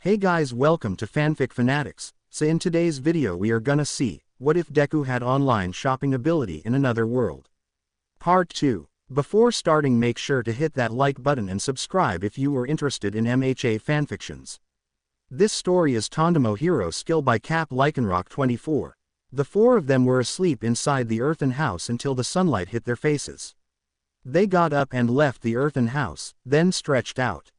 Hey guys, welcome to Fanfic Fanatics. So in today's video we are gonna see, what if Deku had online shopping ability in another world? Part 2. Before starting, make sure to hit that like button and subscribe if you are interested in MHA fanfictions. This story is Tondemo Hero Skill by Cap Lycanrock 24. The four of them were asleep inside the earthen house until the sunlight hit their faces. They got up and left the earthen house, then stretched out.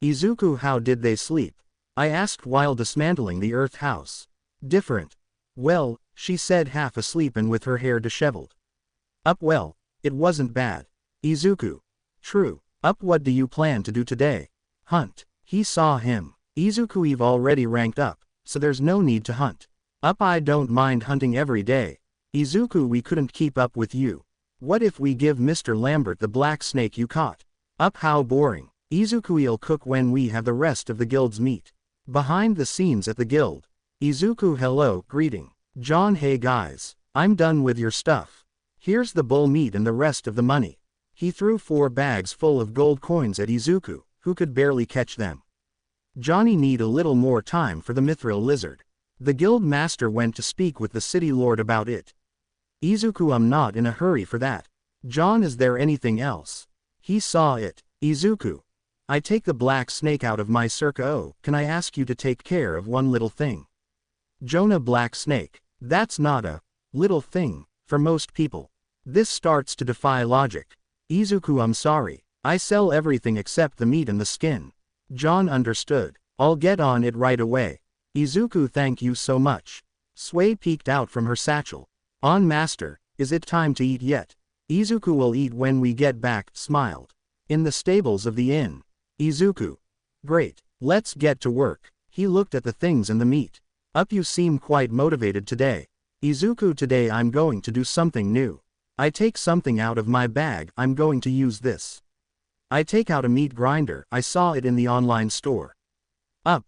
Izuku, how did they sleep? I asked while dismantling the earth house. Different. Well, she said, half asleep and with her hair disheveled. Up, well, it wasn't bad. Izuku. True. Up, what do you plan to do today? Hunt. He saw him. Izuku, you've already ranked up, so there's no need to hunt. Up, I don't mind hunting every day. Izuku, we couldn't keep up with you. What if we give Mr. Lambert the black snake you caught? Up, how boring. Izuku, we'll cook when we have the rest of the guild's meat. Behind the scenes at the guild. Izuku, hello, greeting. John, hey guys. I'm done with your stuff. Here's the bull meat and the rest of the money. He threw 4 bags full of gold coins at Izuku, who could barely catch them. Johnny, need a little more time for the mithril lizard. The guild master went to speak with the city lord about it. Izuku, I'm not in a hurry for that. John, is there anything else? He saw it. Izuku. I take the black snake out of my circa. Oh, can I ask you to take care of one little thing? Jonah, black snake. That's not a little thing for most people. This starts to defy logic. Izuku, I'm sorry. I sell everything except the meat and the skin. John, understood. I'll get on it right away. Izuku, thank you so much. Sway peeked out from her satchel. On, master, is it time to eat yet? Izuku, will eat when we get back, smiled. In the stables of the inn. Izuku. Great, let's get to work. He looked at the things and the meat. Up, you seem quite motivated today. Izuku, today I'm going to do something new. I take something out of my bag, I'm going to use this. I take out a meat grinder, I saw it in the online store. Up.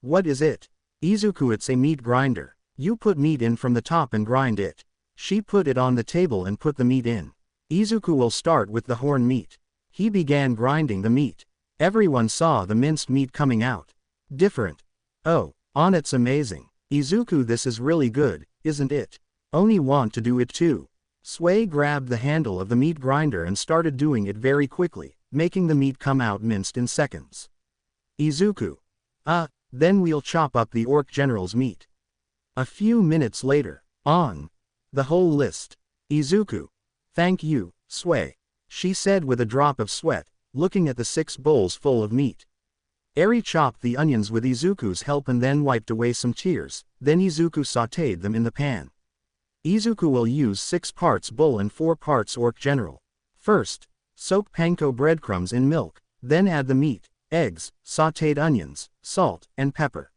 What is it? Izuku, it's a meat grinder. You put meat in from the top and grind it. She put it on the table and put the meat in. Izuku, will start with the horn meat. He began grinding the meat. Everyone saw the minced meat coming out. Different. Oh, on, it's amazing. Izuku, this is really good, isn't it? Only want to do it too. Sway grabbed the handle of the meat grinder and started doing it very quickly, making the meat come out minced in seconds. Izuku. Then we'll chop up the orc general's meat. A few minutes later. On. The whole list. Izuku. Thank you, Sway. She said with a drop of sweat, looking at the 6 bowls full of meat. Eri chopped the onions with Izuku's help and then wiped away some tears, then Izuku sautéed them in the pan. Izuku will use 6 parts bull and 4 parts orc general. First, soak panko breadcrumbs in milk, then add the meat, eggs, sautéed onions, salt, and pepper.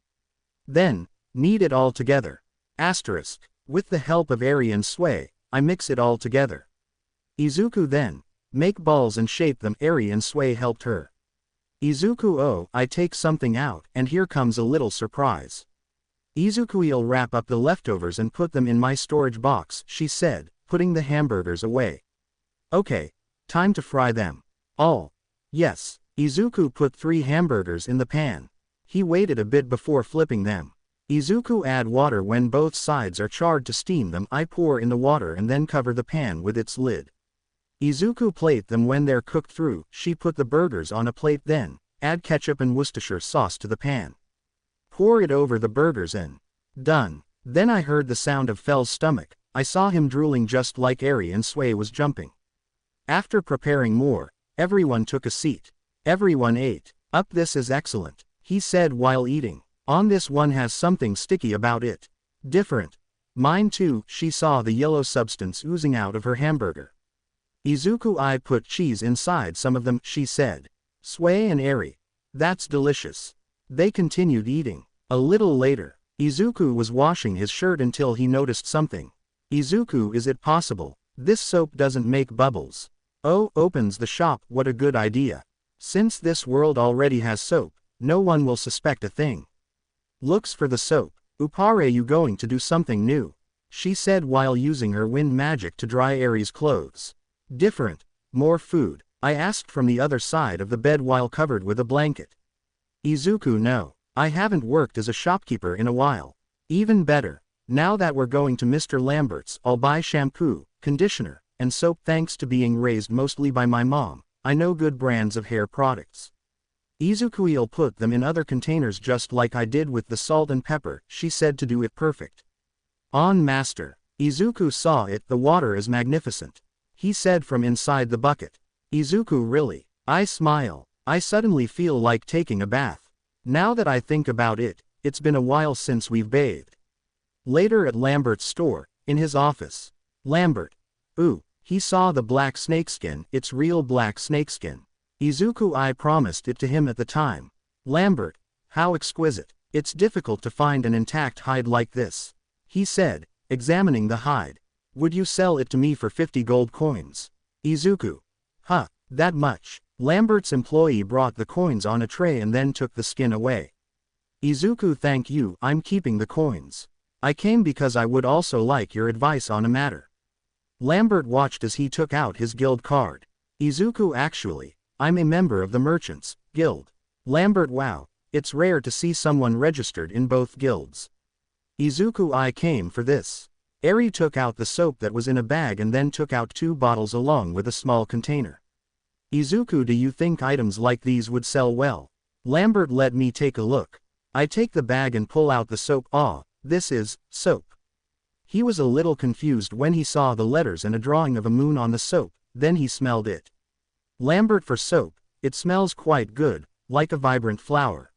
Then, knead it all together. Asterisk. With the help of Eri and Sway, I mix it all together. Izuku, then, make balls and shape them. Eri and Sway helped her. Izuku, oh, I take something out, and here comes a little surprise. Izuku, you'll wrap up the leftovers and put them in my storage box, she said, putting the hamburgers away. Okay, time to fry them. All. Yes. Izuku put 3 hamburgers in the pan. He waited a bit before flipping them. Izuku, add water when both sides are charred to steam them. I pour in the water and then cover the pan with its lid. Izuku, plate them when they're cooked through. She put the burgers on a plate, then add ketchup and Worcestershire sauce to the pan. Pour it over the burgers and done. Then I heard the sound of Fell's stomach. I saw him drooling just like Eri, and Sway was jumping. After preparing more, everyone took a seat. Everyone ate. Up, this is excellent, he said while eating. On, this one has something sticky about it. Different. Mine too. She saw the yellow substance oozing out of her hamburger. Izuku, I put cheese inside some of them, she said. Sway and Eri. That's delicious. They continued eating. A little later, Izuku was washing his shirt until he noticed something. Izuku, is it possible this soap doesn't make bubbles? Oh, opens the shop, what a good idea. Since this world already has soap, no one will suspect a thing. Looks for the soap. Upare, you going to do something new? She said while using her wind magic to dry Eri's clothes. Different. More food. I asked from the other side of the bed while covered with a blanket. Izuku, no. I haven't worked as a shopkeeper in a while. Even better. Now that we're going to Mr. Lambert's, I'll buy shampoo, conditioner, and soap. Thanks to being raised mostly by my mom, I know good brands of hair products. Izuku'll put them in other containers just like I did with the salt and pepper, she said, to do it perfect. On master. Izuku saw it. The water is magnificent. He said from inside the bucket. Izuku, really? I smile. I suddenly feel like taking a bath. Now that I think about it, it's been a while since we've bathed. Later at Lambert's store, in his office. Lambert. Ooh, he saw the black snakeskin. It's real black snakeskin. Izuku, I promised it to him at the time. Lambert. How exquisite. It's difficult to find an intact hide like this. He said, examining the hide. Would you sell it to me for 50 gold coins? Izuku. Huh, that much. Lambert's employee brought the coins on a tray and then took the skin away. Izuku, thank you, I'm keeping the coins. I came because I would also like your advice on a matter. Lambert watched as he took out his guild card. Izuku, actually, I'm a member of the Merchants Guild. Lambert, wow, it's rare to see someone registered in both guilds. Izuku, I came for this. Eri took out the soap that was in a bag and then took out 2 bottles along with a small container. Izuku, do you think items like these would sell well? Lambert, let me take a look. I take the bag and pull out the soap. Ah, this is soap. He was a little confused when he saw the letters and a drawing of a moon on the soap, then he smelled it. Lambert, for soap, it smells quite good, like a vibrant flower.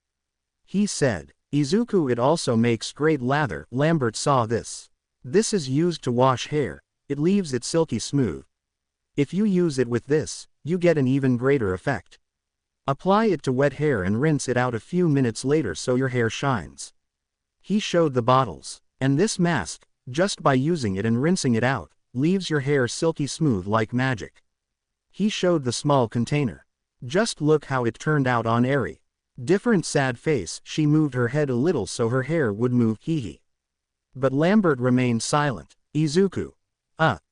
He said. Izuku, it also makes great lather. Lambert saw this. This is used to wash hair, it leaves it silky smooth. If you use it with this, you get an even greater effect. Apply it to wet hair and rinse it out a few minutes later so your hair shines. He showed the bottles. And this mask, just by using it and rinsing it out, leaves your hair silky smooth like magic. He showed the small container. Just look how it turned out on Eri. Different sad face, she moved her head a little so her hair would move. Hee. But Lambert remained silent. Izuku.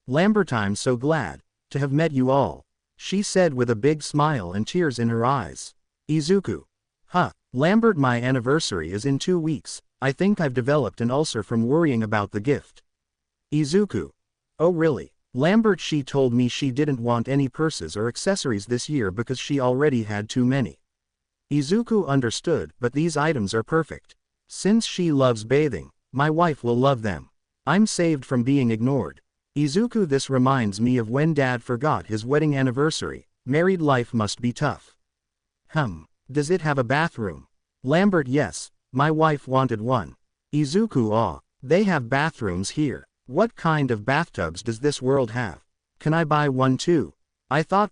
Lambert, I'm so glad to have met you all, she said with a big smile and tears in her eyes. Izuku. Lambert, my anniversary is in 2 weeks. I think I've developed an ulcer from worrying about the gift. Izuku. Oh really? Lambert, she told me she didn't want any purses or accessories this year because she already had too many. Izuku understood, but these items are perfect. Since she loves bathing, my wife will love them. I'm saved from being ignored. Izuku, this reminds me of when Dad forgot his wedding anniversary. Married life must be tough. Does it have a bathroom? Lambert, yes, my wife wanted one. Izuku, they have bathrooms here. What kind of bathtubs does this world have? Can I buy one too? I thought,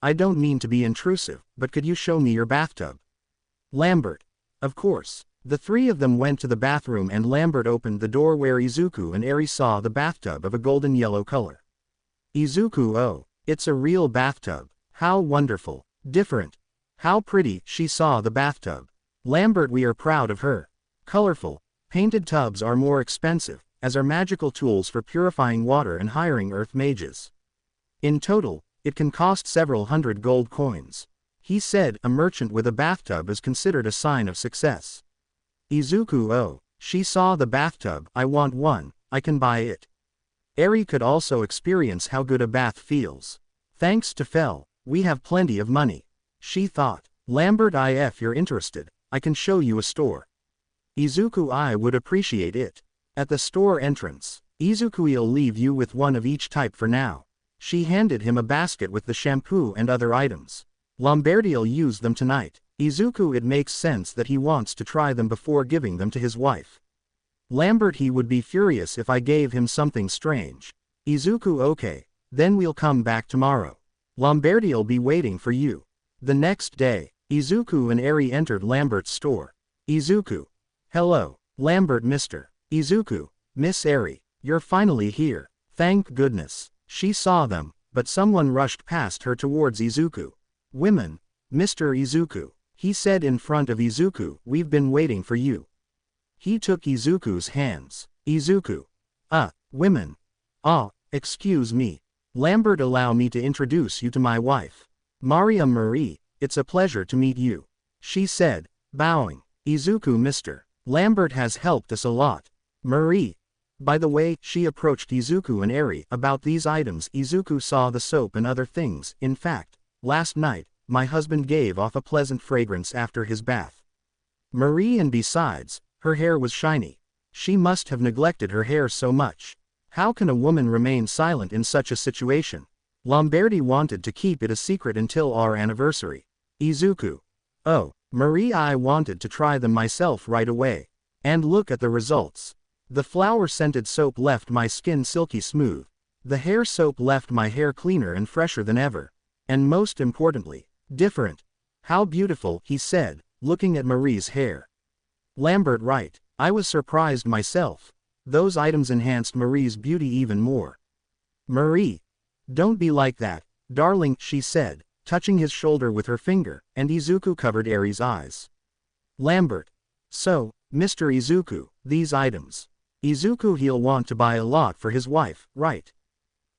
I don't mean to be intrusive, but could you show me your bathtub? Lambert. Of course. The 3 of them went to the bathroom and Lambert opened the door where Izuku and Eri saw the bathtub of a golden yellow color. Izuku, it's a real bathtub. How wonderful. Different. How pretty. She saw the bathtub. Lambert, we are proud of her. Colorful. Painted tubs are more expensive, as are magical tools for purifying water and hiring earth mages. In total, it can cost several hundred gold coins. He said, a merchant with a bathtub is considered a sign of success. Izuku, she saw the bathtub. I want one, I can buy it. Eri could also experience how good a bath feels. Thanks to Fel, we have plenty of money. She thought. Lambert, if you're interested, I can show you a store. Izuku, I would appreciate it. At the store entrance, Izuku'll leave you with one of each type for now. She handed him a basket with the shampoo and other items. Lambert'll use them tonight. Izuku, it makes sense that he wants to try them before giving them to his wife. Lambert, he would be furious if I gave him something strange. Izuku, okay, then we'll come back tomorrow. Lambert'll be waiting for you. The next day, Izuku and Eri entered Lambert's store. Izuku. Hello, Lambert. Mr. Izuku. Miss Eri, you're finally here. Thank goodness. She saw them, but someone rushed past her towards Izuku. Women. Mr. Izuku. He said in front of Izuku, we've been waiting for you. He took Izuku's hands. Izuku. Women. Excuse me. Lambert, allow me to introduce you to my wife. Maria Marie, it's a pleasure to meet you. She said, bowing. Izuku Mr. Lambert has helped us a lot. Marie. By the way, she approached Izuku and Eri about these items. Izuku saw the soap and other things. In fact, last night, my husband gave off a pleasant fragrance after his bath. Marie, and besides, her hair was shiny. She must have neglected her hair so much. How can a woman remain silent in such a situation? Lamberti wanted to keep it a secret until our anniversary. Izuku. Oh, Marie, I wanted to try them myself right away. And look at the results. The flower-scented soap left my skin silky smooth. The hair soap left my hair cleaner and fresher than ever. And most importantly, different. How beautiful, he said, looking at Marie's hair. Lambert right. I was surprised myself. Those items enhanced Marie's beauty even more. Marie. Don't be like that, darling, she said, touching his shoulder with her finger, and Izuku covered Eri's eyes. Lambert. So, Mr. Izuku, these items. Izuku, he'll want to buy a lot for his wife, right?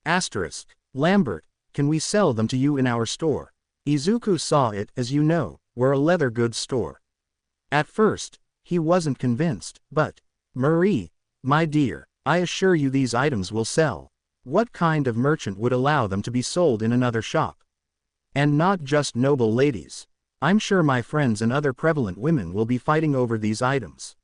Asterisk. Lambert, can we sell them to you in our store? Izuku saw it, as you know, we're a leather goods store. At first, he wasn't convinced, but, Marie, my dear, I assure you these items will sell. What kind of merchant would allow them to be sold in another shop? And not just noble ladies. I'm sure my friends and other prevalent women will be fighting over these items.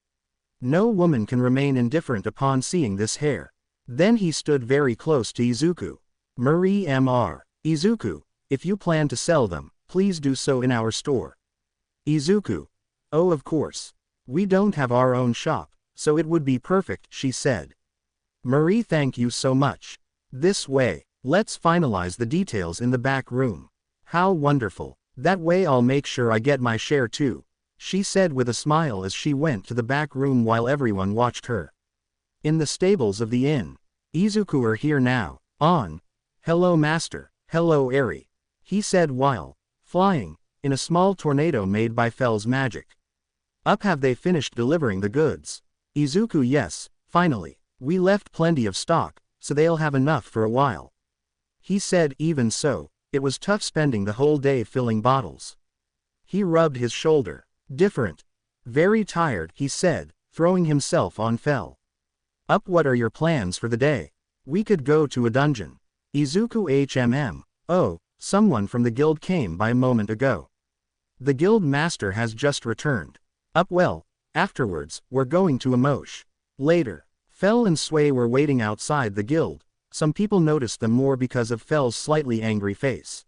No woman can remain indifferent upon seeing this hair. Then he stood very close to Izuku. Marie Mr. Izuku, if you plan to sell them, please do so in our store. Izuku. Oh, of course. We don't have our own shop, so it would be perfect, she said. Marie, thank you so much. This way, let's finalize the details in the back room. How wonderful. That way I'll make sure I get my share too, she said with a smile as she went to the back room while everyone watched her. In the stables of the inn. Izuku are here now. On. Hello master. Hello Eri. He said while flying in a small tornado made by Fell's magic. Up, have they finished delivering the goods? Izuku, yes, finally. We left plenty of stock, so they'll have enough for a while. He said even so, it was tough spending the whole day filling bottles. He rubbed his shoulder. Different. Very tired, he said, throwing himself on Fell. Up, what are your plans for the day? We could go to a dungeon. Izuku Oh, someone from the guild came by a moment ago. The guild master has just returned. Up, well, afterwards, we're going to Amosh. Later. Fell and Sway were waiting outside the guild. Some people noticed them more because of Fell's slightly angry face.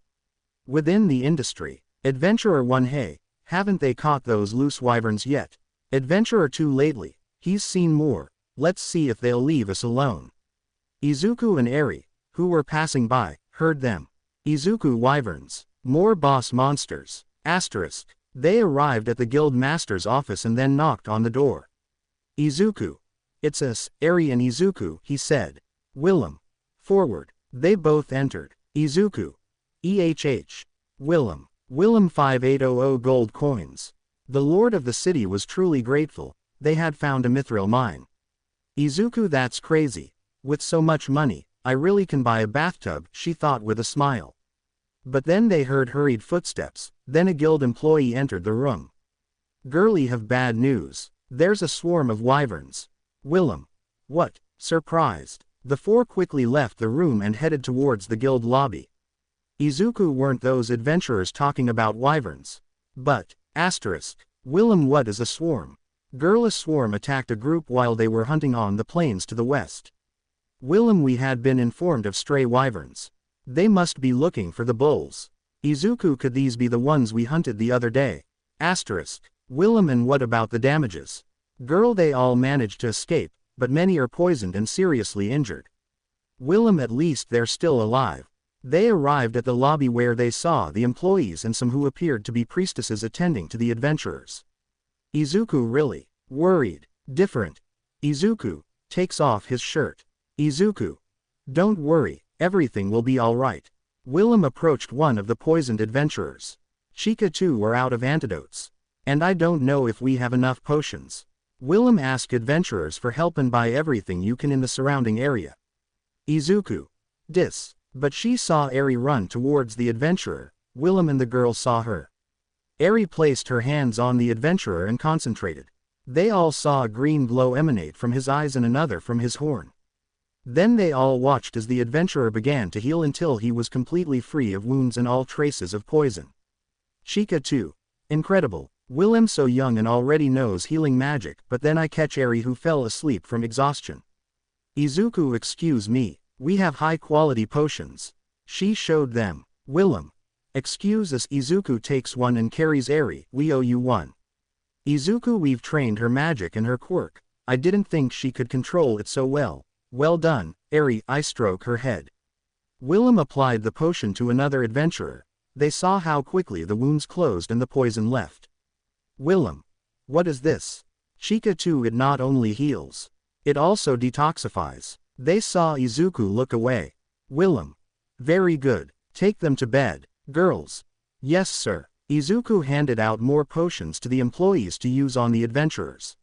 Within the industry. Adventurer 1, hey, haven't they caught those loose wyverns yet? Adventurer 2, lately, he's seen more. Let's see if they'll leave us alone. Izuku and Eri, who were passing by, heard them. Izuku, wyverns. More boss monsters. Asterisk. They arrived at the guild master's office and then knocked on the door. Izuku. It's us, Eri and Izuku, he said. Willem. Forward. They both entered. Izuku. Willem. Willem 5800 gold coins. The lord of the city was truly grateful. They had found a mithril mine. Izuku, that's crazy. With so much money, I really can buy a bathtub, she thought with a smile. But then they heard hurried footsteps, then a guild employee entered the room. Girlie, have bad news. There's a swarm of wyverns. Willem. What? Surprised. The four quickly left the room and headed towards the guild lobby. Izuku, weren't those adventurers talking about wyverns? But, asterisk. Willem, what is a swarm? Girl, a swarm attacked a group while they were hunting on the plains to the west. Willem, we had been informed of stray wyverns. They must be looking for the bulls. Izuku, could these be the ones we hunted the other day? Asterisk. Willem, and what about the damages? Girl, they all managed to escape, but many are poisoned and seriously injured. Willem, at least they're still alive. They arrived at the lobby where they saw the employees and some who appeared to be priestesses attending to the adventurers. Izuku, really? Worried. Different. Izuku takes off his shirt. Izuku. Don't worry, everything will be alright. Willem approached one of the poisoned adventurers. Chika, too, were out of antidotes. And I don't know if we have enough potions. Willem, ask adventurers for help and buy everything you can in the surrounding area. Izuku. But she saw Eri run towards the adventurer. Willem and the girl saw her. Eri placed her hands on the adventurer and concentrated. They all saw a green glow emanate from his eyes and another from his horn. Then they all watched as the adventurer began to heal until he was completely free of wounds and all traces of poison. Chica too. Incredible. Willem so young and already knows healing magic, but then I catch Eri who fell asleep from exhaustion. Izuku, excuse me, we have high quality potions. She showed them. Willem. Excuse us. Izuku takes one and carries Eri, we owe you one. Izuku, we've trained her magic and her quirk. I didn't think she could control it so well. Well done, Eri. I stroke her head. Willem applied the potion to another adventurer. They saw how quickly the wounds closed and the poison left. Willem. What is this? Chica too, it not only heals. It also detoxifies. They saw Izuku look away. Willem. Very good. Take them to bed, girls. Yes sir. Izuku handed out more potions to the employees to use on the adventurers.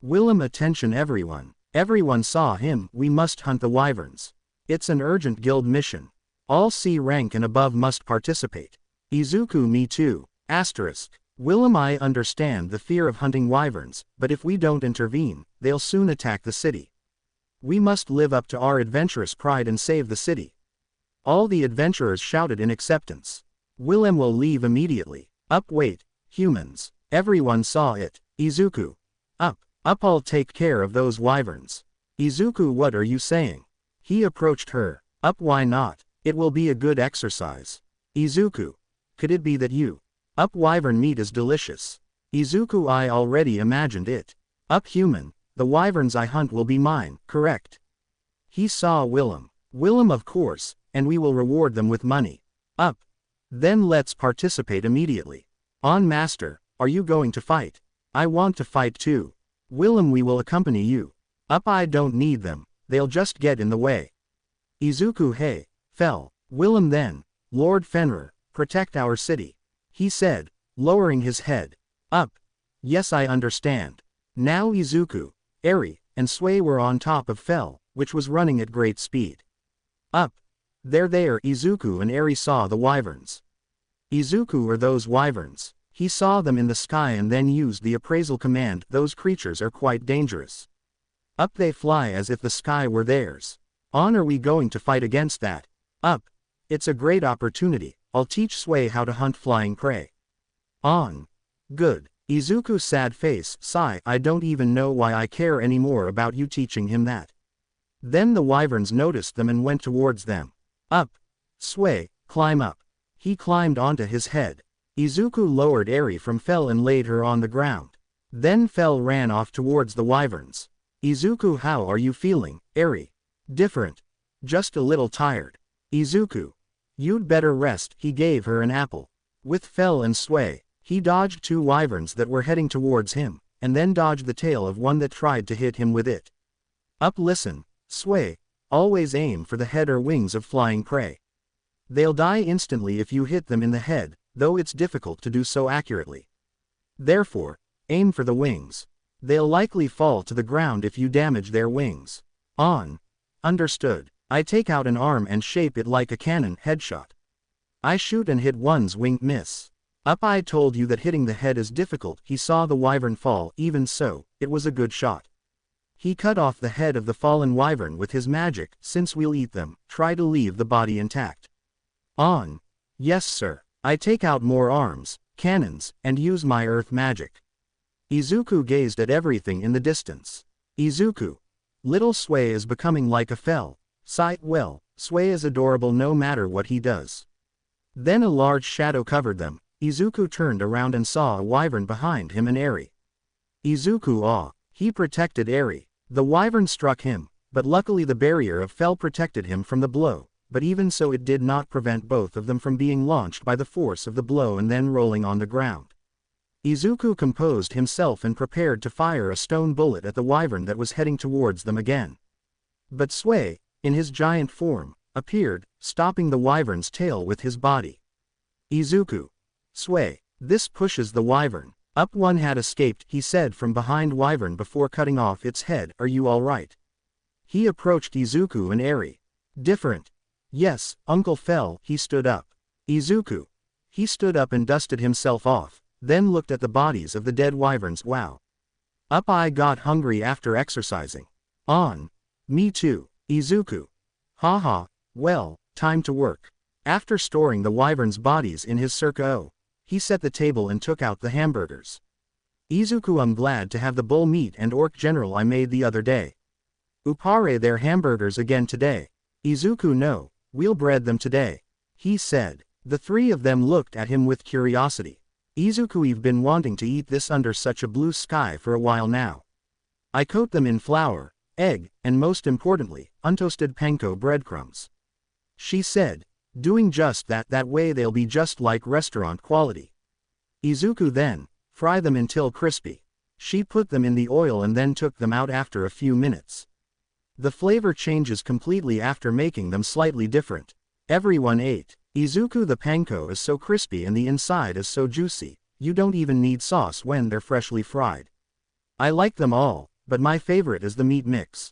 Willem, attention everyone. Everyone saw him. We must hunt the wyverns. It's an urgent guild mission. All C rank and above must participate. Izuku, me too. Asterisk. Willem, I understand the fear of hunting wyverns, but if we don't intervene, they'll soon attack the city. We must live up to our adventurous pride and save the city. All the adventurers shouted in acceptance. Willem will leave immediately. Up, wait, humans. Everyone saw it. Izuku. Up, I'll take care of those wyverns. Izuku, what are you saying? He approached her. Up, why not? It will be a good exercise. Izuku. Could it be that you? Up, wyvern meat is delicious. Izuku, I already imagined it. Up, human, the wyverns I hunt will be mine, correct? He saw Willem. Willem, of course, and we will reward them with money. Up. Then let's participate immediately. On, master, are you going to fight? I want to fight too. Willem, we will accompany you. Up, I don't need them, they'll just get in the way. Izuku, hey, fell. Willem, then, Lord Fenrir, protect our city. He said, lowering his head. Up. Yes, I understand. Now Izuku, Eri, and Sway were on top of Fell, which was running at great speed. Up. There, Izuku and Eri saw the wyverns. Izuku, are those wyverns? He saw them in the sky and then used the appraisal command. Those creatures are quite dangerous. Up, they fly as if the sky were theirs. On, are we going to fight against that? Up. It's a great opportunity. I'll teach Sway how to hunt flying prey. On. Good. Izuku's sad face, sigh, I don't even know why I care anymore about you teaching him that. Then the wyverns noticed them and went towards them. Up. Sway, climb up. He climbed onto his head. Izuku lowered Eri from Fell and laid her on the ground. Then Fell ran off towards the wyverns. Izuku, how are you feeling, Eri? Different. Just a little tired. Izuku. You'd better rest. He gave her an apple. With Fell and Sway, he dodged two wyverns that were heading towards him, and then dodged the tail of one that tried to hit him with it. Up, listen, Sway, always aim for the head or wings of flying prey. They'll die instantly if you hit them in the head, though it's difficult to do so accurately. Therefore, aim for the wings. They'll likely fall to the ground if you damage their wings. On. Understood. I take out an arm and shape it like a cannon. Headshot. I shoot and hit one's wing. Miss. Up, I told you that hitting the head is difficult. He saw the wyvern fall. Even so, it was a good shot. He cut off the head of the fallen wyvern with his magic. Since we'll eat them, try to leave the body intact. On. Yes sir. I take out more arms, cannons, and use my earth magic. Izuku gazed at everything in the distance. Izuku. Little Sway is becoming like a Fell. Sight, well, Sway is adorable no matter what he does. Then a large shadow covered them. Izuku turned around and saw a wyvern behind him and Eri. Izuku, aw. He protected Eri. The wyvern struck him, but luckily the barrier of Fell protected him from the blow, but even so it did not prevent both of them from being launched by the force of the blow and then rolling on the ground. Izuku composed himself and prepared to fire a stone bullet at the wyvern that was heading towards them again. But Sway, in his giant form, appeared, stopping the wyvern's tail with his body. Izuku. Sway. This pushes the wyvern. Up, one had escaped, he said from behind wyvern before cutting off its head. Are you alright? He approached Izuku and Eri. Different. Yes, Uncle Fell. He stood up. Izuku. He stood up and dusted himself off, then looked at the bodies of the dead wyverns. Wow. Up, I got hungry after exercising. On. Me too. Izuku. Haha, well, time to work. After storing the wyverns' bodies in his circa, he set the table and took out the hamburgers. Izuku, I'm glad to have the bull meat and orc general I made the other day. Upare their hamburgers again today. Izuku, no, we'll bread them today, he said. The three of them looked at him with curiosity. Izuku, we've been wanting to eat this under such a blue sky for a while now. I coat them in flour, egg, and most importantly, untoasted panko breadcrumbs. She said, doing just that way they'll be just like restaurant quality. Izuku, then, fry them until crispy. She put them in the oil and then took them out after a few minutes. The flavor changes completely after making them slightly different. Everyone ate. Izuku, the panko is so crispy and the inside is so juicy, you don't even need sauce when they're freshly fried. I like them all, but my favorite is the meat mix.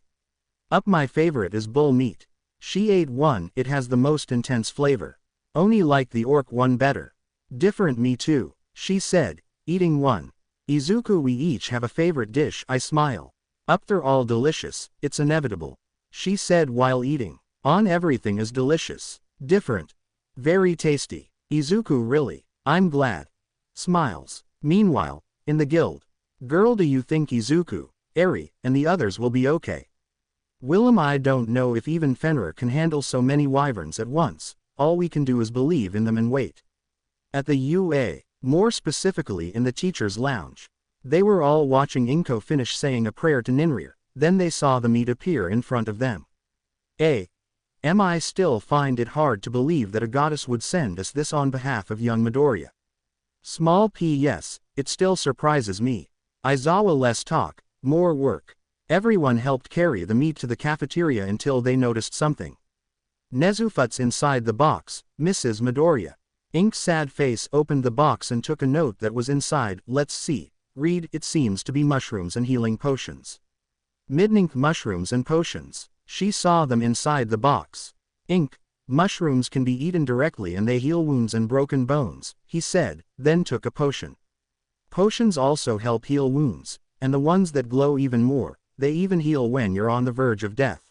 Up, my favorite is bull meat. She ate one, it has the most intense flavor. Only like the orc one better. Different, me too, she said, eating one. Izuku, we each have a favorite dish, I smile. Up, they're all delicious, it's inevitable, she said while eating. On, everything is delicious. Different. Very tasty. Izuku, really, I'm glad. Smiles. Meanwhile, in the guild. Girl, do you think Izuku, Eri, and the others will be okay? Willem, I don't know if even Fenrir can handle so many wyverns at once, all we can do is believe in them and wait. At the UA, more specifically in the teacher's lounge. They were all watching Inko finish saying a prayer to Ninrir, then they saw the meat appear in front of them. I still find it hard to believe that a goddess would send us this on behalf of young Midoriya. Small p, yes, it still surprises me. Aizawa, less talk, more work. Everyone helped carry the meat to the cafeteria until they noticed something. Nezufat's inside the box, Mrs. Midoriya. Ink's sad face opened the box and took a note that was inside. Let's see. Read, it seems to be mushrooms and healing potions. Midnink, mushrooms and potions. She saw them inside the box. Ink, mushrooms can be eaten directly and they heal wounds and broken bones, he said, then took a potion. Potions also help heal wounds, and the ones that glow even more, they even heal when you're on the verge of death.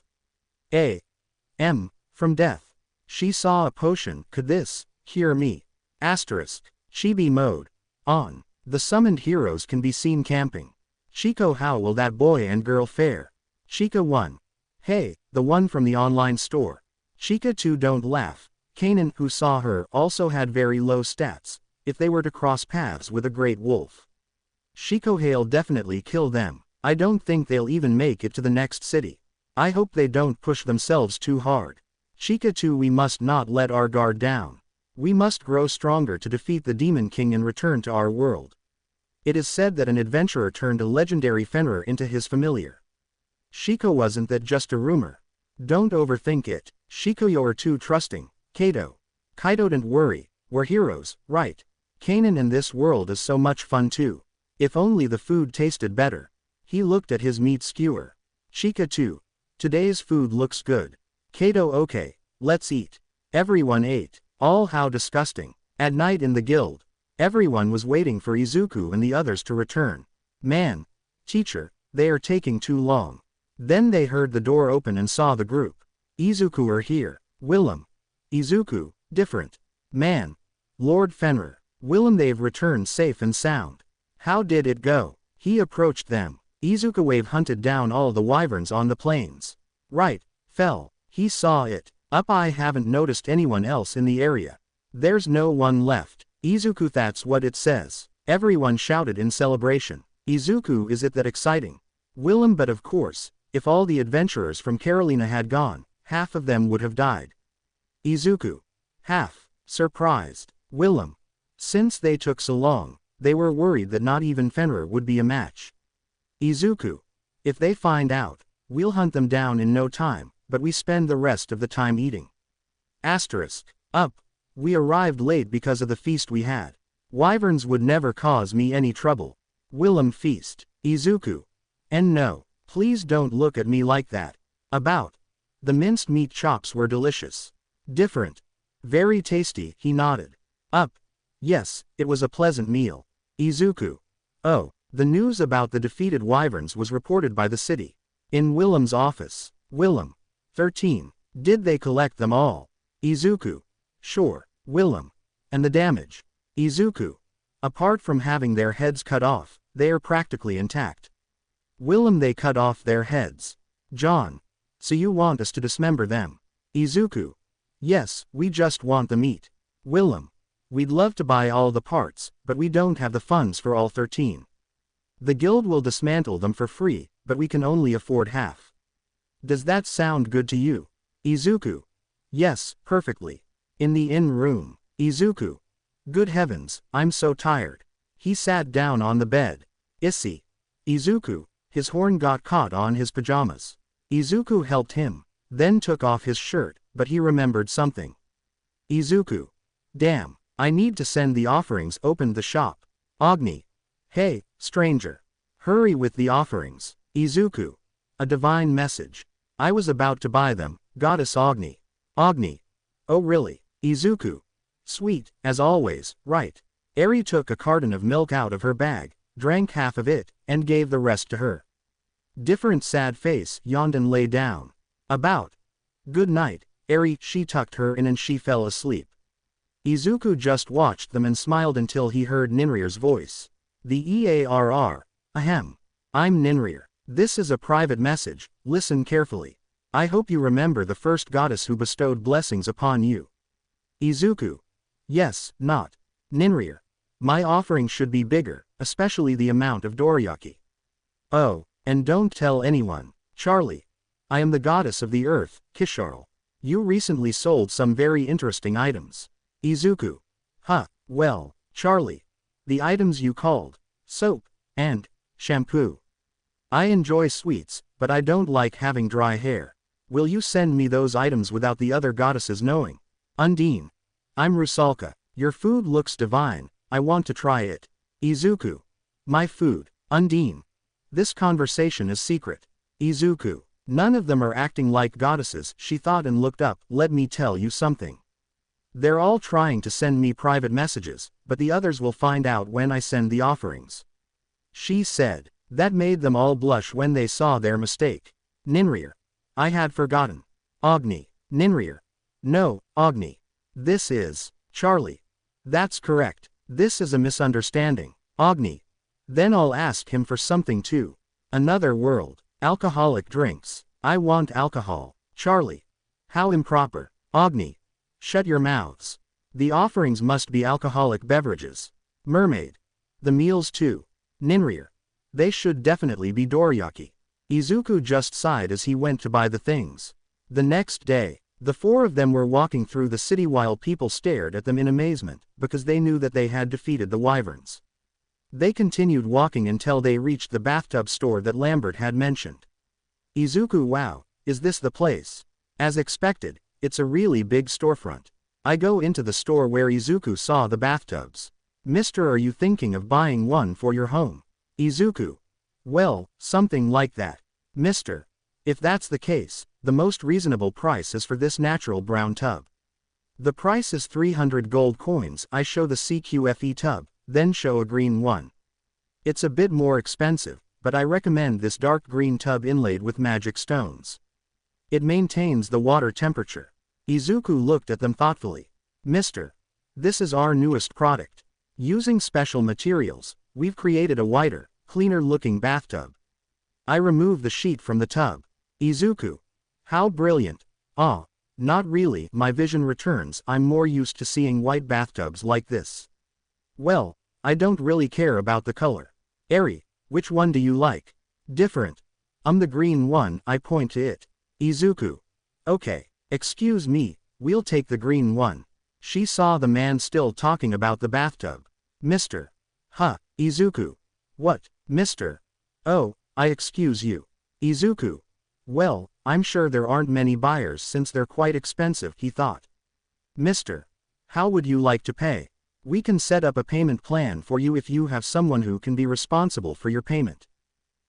From death. She saw a potion, could this cure me? Chibi mode. On. The summoned heroes can be seen camping. Chico, how will that boy and girl fare? Chica 1. Hey, the one from the online store. Chica 2, don't laugh. Kanan, who saw her, also had very low stats, if they were to cross paths with a great wolf. Chico, he'll definitely kill them. I don't think they'll even make it to the next city. I hope they don't push themselves too hard. Chica 2, we must not let our guard down. We must grow stronger to defeat the Demon King and return to our world. It is said that an adventurer turned a legendary Fenrir into his familiar. Shiko, wasn't that just a rumor? Don't overthink it. Shiko, you're too trusting. Kaito, don't worry, we're heroes, right? Kanan, in this world is so much fun too. If only the food tasted better. He looked at his meat skewer. Chica 2. Today's food looks good. Kaito, okay, let's eat. Everyone ate. All, how disgusting. At night in the guild. Everyone was waiting for Izuku and the others to return. Man. Teacher, they are taking too long. Then they heard the door open and saw the group. Izuku are here. Willem. Izuku, different. Man. Lord Fenrir. Willem, they've returned safe and sound. How did it go? He approached them. Izuku, wave hunted down all the wyverns on the plains. Right. Fell. He saw it. Up, I haven't noticed anyone else in the area. There's no one left. Izuku, that's what it says. Everyone shouted in celebration. Izuku, is it that exciting? Willem, but of course, if all the adventurers from Carolina had gone, half of them would have died. Izuku. Half. Surprised. Willem. Since they took so long, they were worried that not even Fenrir would be a match. Izuku. If they find out, we'll hunt them down in no time, but we spend the rest of the time eating. Up. We arrived late because of the feast we had. Wyverns would never cause me any trouble. Willem, feast. Izuku. And no, please don't look at me like that. About. The minced meat chops were delicious. Different. Very tasty, he nodded. Up. Yes, it was a pleasant meal. Izuku. Oh, the news about the defeated wyverns was reported by the city. In Willem's office. Willem. 13. Did they collect them all? Izuku. Sure. Willem. And the damage? Izuku. Apart from having their heads cut off, they are practically intact. Willem, they cut off their heads. John. So you want us to dismember them? Izuku. Yes, we just want the meat. Willem. We'd love to buy all the parts, but we don't have the funds for all 13. The guild will dismantle them for free, but we can only afford half. Does that sound good to you? Izuku. Yes, perfectly. In the inn room. Izuku. Good heavens, I'm so tired. He sat down on the bed. Issy. Izuku. His horn got caught on his pajamas. Izuku helped him, then took off his shirt, but he remembered something. Izuku. Damn, I need to send the offerings. Opened the shop. Agni. Hey, stranger. Hurry with the offerings. Izuku. A divine message. I was about to buy them, Goddess Agni. Agni. Oh really? Izuku. Sweet, as always, right. Eri took a carton of milk out of her bag, drank half of it, and gave the rest to her. Different sad face yawned and lay down. About. Good night, Eri. She tucked her in and she fell asleep. Izuku just watched them and smiled until he heard Ninrier's voice. The EARR. Ahem. I'm Ninrier. This is a private message, listen carefully. I hope you remember the first goddess who bestowed blessings upon you. Izuku. Yes, not. Ninrier. My offering should be bigger, especially the amount of dorayaki. Oh, and don't tell anyone. Charlie. I am the goddess of the earth, Kisharl. You recently sold some very interesting items. Izuku. Huh, well, Charlie. The items you called soap and shampoo. I enjoy sweets, but I don't like having dry hair. Will you send me those items without the other goddesses knowing? Undine. I'm Rusalka. Your food looks divine, I want to try it. Izuku. My food. Undine. This conversation is secret. Izuku. None of them are acting like goddesses, she thought and looked up. Let me tell you something. They're all trying to send me private messages, but the others will find out when I send the offerings. She said. That made them all blush when they saw their mistake. Ninrier. I had forgotten. Agni. Ninrier. No, Agni. This is Charlie. That's correct. This is a misunderstanding. Agni. Then I'll ask him for something too. Another world. Alcoholic drinks. I want alcohol. Charlie. How improper. Agni. Shut your mouths. The offerings must be alcoholic beverages. Mermaid. The meals too. Ninrier. They should definitely be dorayaki. Izuku just sighed as he went to buy the things. The next day, the four of them were walking through the city while people stared at them in amazement, because they knew that they had defeated the wyverns. They continued walking until they reached the bathtub store that Lambert had mentioned. Izuku. Wow, is this the place? As expected, it's a really big storefront. I go into the store where Izuku saw the bathtubs. Mister, are you thinking of buying one for your home? Izuku. Well, something like that. Mister. If that's the case, the most reasonable price is for this natural brown tub. The price is 300 gold coins. I show the CQFE tub, then show a green one. It's a bit more expensive, but I recommend this dark green tub inlaid with magic stones. It maintains the water temperature. Izuku looked at them thoughtfully. Mister. This is our newest product. Using special materials, we've created a whiter, cleaner-looking bathtub. I remove the sheet from the tub. Izuku. How brilliant. Ah, not really. My vision returns. I'm more used to seeing white bathtubs like this. Well, I don't really care about the color. Eri, which one do you like? Different. The green one. I point to it. Izuku. Okay, excuse me, we'll take the green one. She saw the man still talking about the bathtub. Mister. Huh, Izuku. What, mister? Oh, I excuse you. Izuku. Well, I'm sure there aren't many buyers since they're quite expensive, he thought. Mister. How would you like to pay? We can set up a payment plan for you if you have someone who can be responsible for your payment.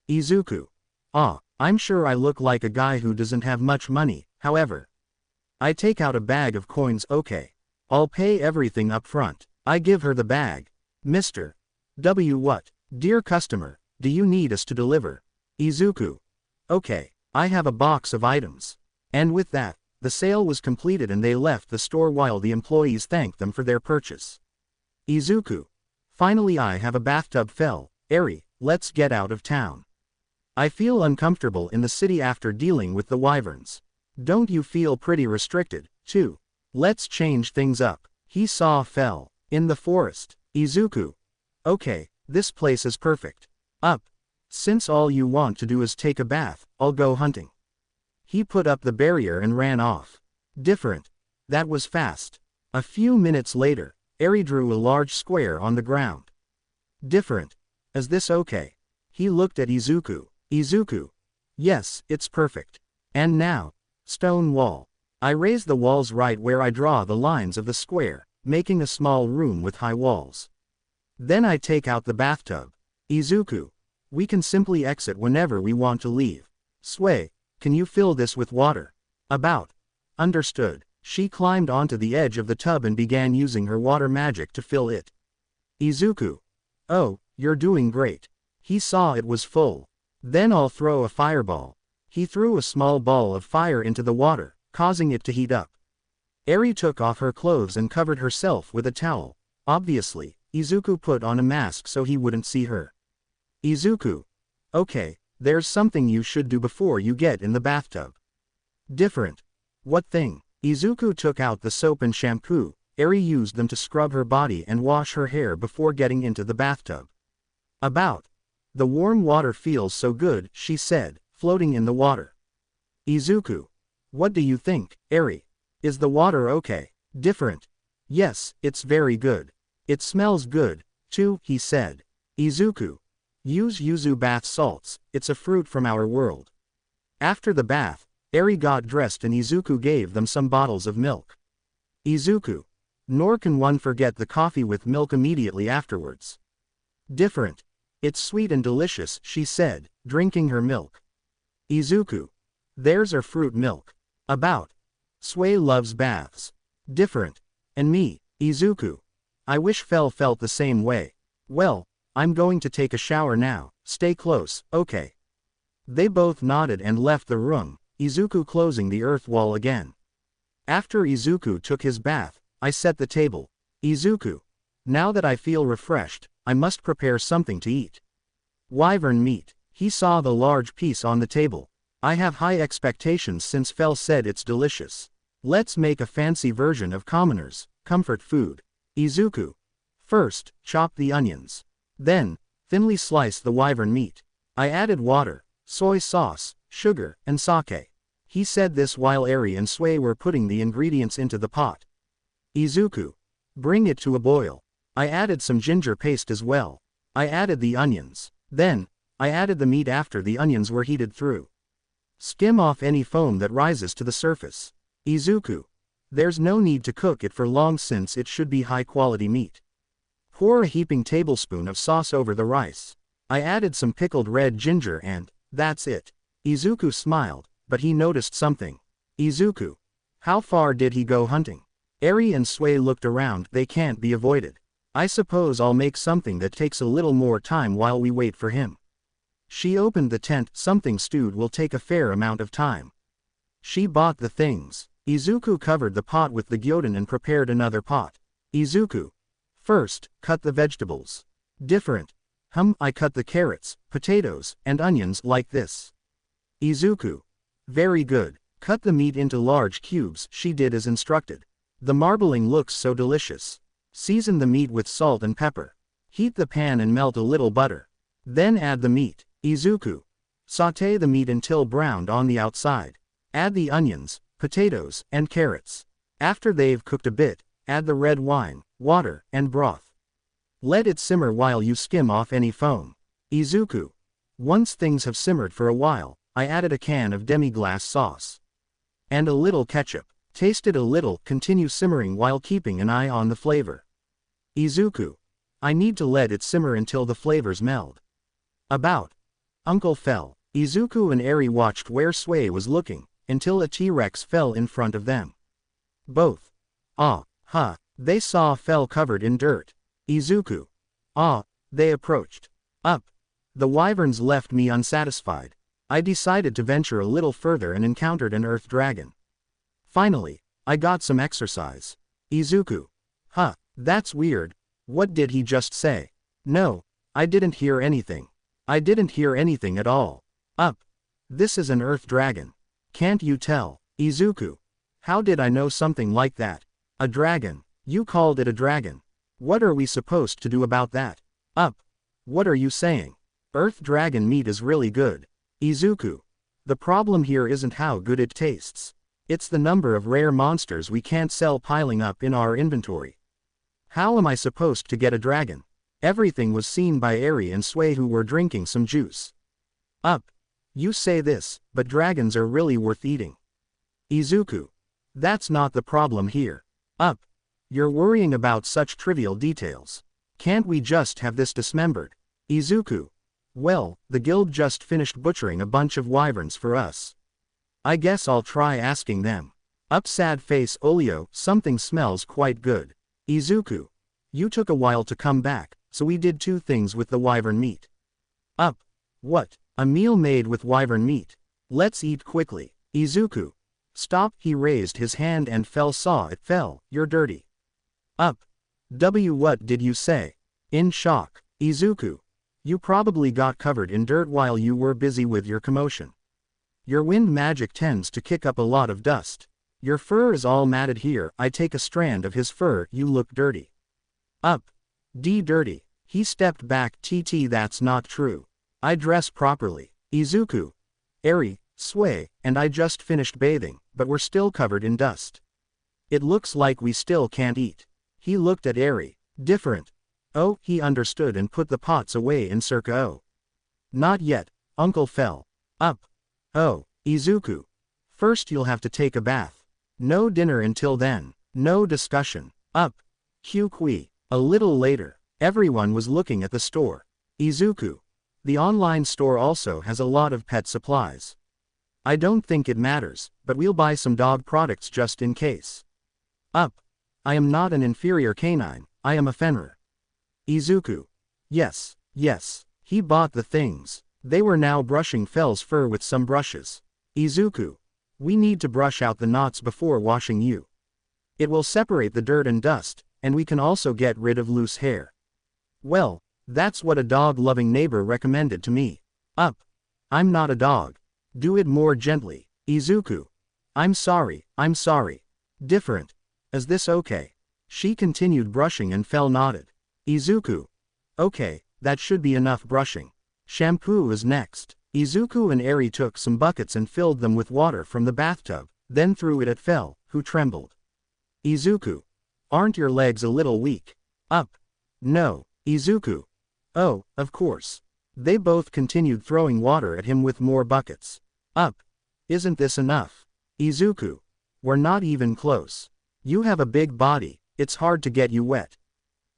Izuku. Ah, I'm sure I look like a guy who doesn't have much money, however. I take out a bag of coins. Okay. I'll pay everything up front. I give her the bag. Mr. W. What? Dear customer, do you need us to deliver? Izuku. Okay, I have a box of items. And with that, the sale was completed and they left the store while the employees thanked them for their purchase. Izuku. Finally I have a bathtub. Eri, let's get out of town. I feel uncomfortable in the city after dealing with the wyverns. Don't you feel pretty restricted, too? Let's change things up. He saw fell. In the forest. Izuku. Okay, this place is perfect. Up. Since all you want to do is take a bath, I'll go hunting. He put up the barrier and ran off. Different. That was fast. A few minutes later, Eri drew a large square on the ground. Different. Is this okay? He looked at Izuku. Izuku. Yes, it's perfect. And now, stone wall. I raise the walls right where I draw the lines of the square, making a small room with high walls. Then I take out the bathtub. Izuku. We can simply exit whenever we want to leave. Sway, can you fill this with water? About. Understood. She climbed onto the edge of the tub and began using her water magic to fill it. Izuku. Oh, you're doing great. He saw it was full. Then I'll throw a fireball. He threw a small ball of fire into the water, causing it to heat up. Eri took off her clothes and covered herself with a towel. Obviously, Izuku put on a mask so he wouldn't see her. Izuku. Okay, there's something you should do before you get in the bathtub. Different. What thing? Izuku took out the soap and shampoo. Eri used them to scrub her body and wash her hair before getting into the bathtub. About. The warm water feels so good, she said, floating in the water. Izuku. What do you think, Eri? Is the water okay? Different. Yes, it's very good. It smells good, too, he said. Izuku. Use yuzu bath salts, it's a fruit from our world. After the bath, Eri got dressed and Izuku gave them some bottles of milk. Izuku. Nor can one forget the coffee with milk immediately afterwards. Different. It's sweet and delicious, she said, drinking her milk. Izuku. There's our fruit milk. About. Sway loves baths. Different. And me, Izuku. I wish Fell felt the same way. Well, I'm going to take a shower now, stay close, okay. They both nodded and left the room, Izuku closing the earth wall again. After Izuku took his bath, I set the table. Izuku. Now that I feel refreshed, I must prepare something to eat. Wyvern meat. He saw the large piece on the table. I have high expectations since Fell said it's delicious. Let's make a fancy version of commoners' comfort food. Izuku. First, chop the onions. Then, thinly slice the wyvern meat. I added water, soy sauce, sugar, and sake. He said this while Eri and Sway were putting the ingredients into the pot. Izuku. Bring it to a boil. I added some ginger paste as well. I added the onions. Then, I added the meat after the onions were heated through. Skim off any foam that rises to the surface. Izuku. There's no need to cook it for long since it should be high-quality meat. Pour a heaping tablespoon of sauce over the rice. I added some pickled red ginger and, that's it. Izuku smiled, but he noticed something. Izuku. How far did he go hunting? Eri and Sway looked around. They can't be avoided. I suppose I'll make something that takes a little more time while we wait for him. She opened the tent. Something stewed will take a fair amount of time. She bought the things. Izuku covered the pot with the gyudon and prepared another pot. Izuku. First, cut the vegetables. Different. I cut the carrots, potatoes, and onions like this. Izuku. Very good. Cut the meat into large cubes. She did as instructed. The marbling looks so delicious. Season the meat with salt and pepper. Heat the pan and melt a little butter. Then add the meat. Izuku. Sauté the meat until browned on the outside. Add the onions, potatoes, and carrots. After they've cooked a bit, add the red wine, water, and broth. Let it simmer while you skim off any foam. Izuku. Once things have simmered for a while, I added a can of demi-glace sauce. And a little ketchup. Taste it a little. Continue simmering while keeping an eye on the flavor. Izuku. I need to let it simmer until the flavors meld. About. Uncle Fell. Izuku and Eri watched where Sway was looking, until a T-Rex fell in front of them. Both. Ah, ha, They saw Fell covered in dirt. Izuku. Ah, they approached. Up. The wyverns left me unsatisfied. I decided to venture a little further and encountered an earth dragon. Finally, I got some exercise. Izuku. Huh, that's weird. What did he just say? No, I didn't hear anything. I didn't hear anything at all. Up. This is an earth dragon. Can't you tell? Izuku. How did I know something like that? A dragon. You called it a dragon. What are we supposed to do about that? Up. What are you saying? Earth dragon meat is really good. Izuku. The problem here isn't how good it tastes. It's the number of rare monsters we can't sell piling up in our inventory. How am I supposed to get a dragon? Everything was seen by Eri and Sway, who were drinking some juice. Up. You say this, but dragons are really worth eating. Izuku. That's not the problem here. Up. You're worrying about such trivial details. Can't we just have this dismembered? Izuku. Well, the guild just finished butchering a bunch of wyverns for us. I guess I'll try asking them. Up. Sad face Olio. Something smells quite good. Izuku. You took a while to come back, so we did two things with the wyvern meat. Up. What? A meal made with wyvern meat. Let's eat quickly. Izuku. Stop. He raised his hand and Fell saw it. Fell, you're dirty. Up. What did you say? In shock. Izuku. You probably got covered in dirt while you were busy with your commotion. Your wind magic tends to kick up a lot of dust. Your fur is all matted here. I take a strand of his fur. You look dirty. Up. Dirty. He stepped back. That's not true. I dress properly. Izuku. Eri, Sway, and I just finished bathing, but we're still covered in dust. It looks like we still can't eat. He looked at Eri. Different. Oh, he understood and put the pots away in circa. Oh. Not yet, Uncle Fell. Up. Oh, Izuku. First you'll have to take a bath. No dinner until then. No discussion. Up. Kui. A little later, everyone was looking at the store. Izuku. The online store also has a lot of pet supplies. I don't think it matters, but we'll buy some dog products just in case. Up. I am not an inferior canine, I am a Fenrir. Izuku. Yes, yes. He bought the things. They were now brushing Fell's fur with some brushes. Izuku. We need to brush out the knots before washing you. It will separate the dirt and dust, and we can also get rid of loose hair. Well, that's what a dog-loving neighbor recommended to me. Up. I'm not a dog. Do it more gently. Izuku. I'm sorry. Different. Is this okay? She continued brushing and Fell nodded. Izuku. Okay, that should be enough brushing. Shampoo is next. Izuku and Eri took some buckets and filled them with water from the bathtub, then threw it at Fell, who trembled. Izuku. Aren't your legs a little weak? Up. No. Izuku. Oh, of course. They both continued throwing water at him with more buckets. Up. Isn't this enough? Izuku. We're not even close. You have a big body, it's hard to get you wet.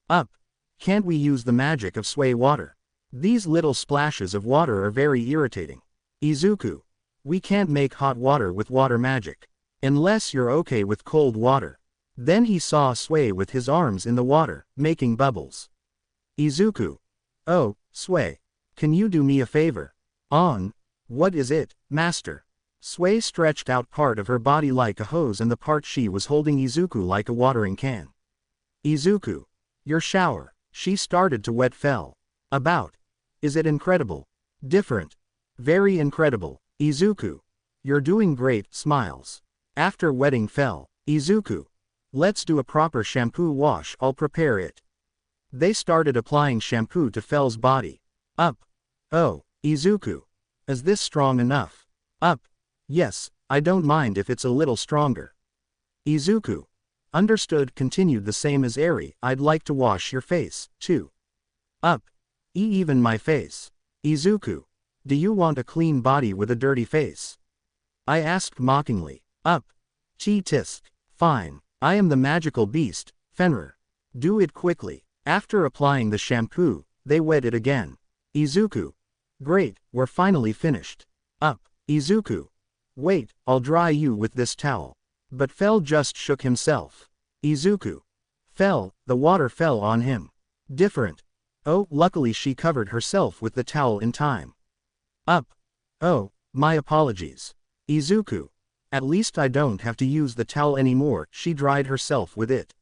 Up. Can't we use the magic of Sway water? These little splashes of water are very irritating. Izuku. We can't make hot water with water magic. Unless you're okay with cold water. Then he saw Sway with his arms in the water, making bubbles. Izuku. Oh, Sway. Can you do me a favor? On. What is it, master? Sway stretched out part of her body like a hose and the part she was holding Izuku like a watering can. Izuku. Your shower. She started to wet Fell. About. Is it incredible? Different. Very incredible. Izuku. You're doing great. Smiles. After wetting Fell. Izuku. Let's do a proper shampoo wash. I'll prepare it. They started applying shampoo to Fell's body. Up. Oh, Izuku. Is this strong enough? Up. Yes, I don't mind if it's a little stronger. Izuku. Understood. Continued the same as Eri. I'd like to wash your face, too. Up. Even my face. Izuku. Do you want a clean body with a dirty face? I asked mockingly. Up. Tisk. Fine. I am the magical beast, Fenrir. Do it quickly. After applying the shampoo, they wet it again. Izuku. Great, we're finally finished. Up. Izuku. Wait, I'll dry you with this towel. But Fell just shook himself. Izuku. Fell, the water fell on him. Different. Oh, luckily she covered herself with the towel in time. Up. Oh, my apologies. Izuku. At least I don't have to use the towel anymore, she dried herself with it.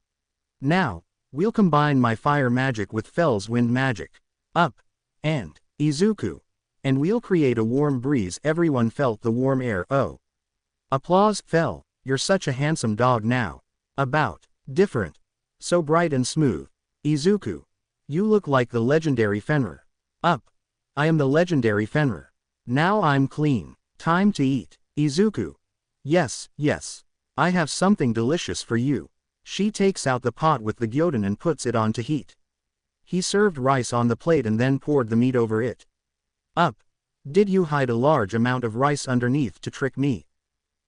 Now, we'll combine my fire magic with Fell's wind magic. Up. And, Izuku. And we'll create a warm breeze. Everyone felt the warm air. Oh. Applause. Fell, you're such a handsome dog now. About. Different. So bright and smooth. Izuku. You look like the legendary Fenrir. Up. I am the legendary Fenrir. Now I'm clean. Time to eat. Izuku. Yes, yes. I have something delicious for you. She takes out the pot with the gyudon and puts it on to heat. He served rice on the plate and then poured the meat over it. Up. Did you hide a large amount of rice underneath to trick me?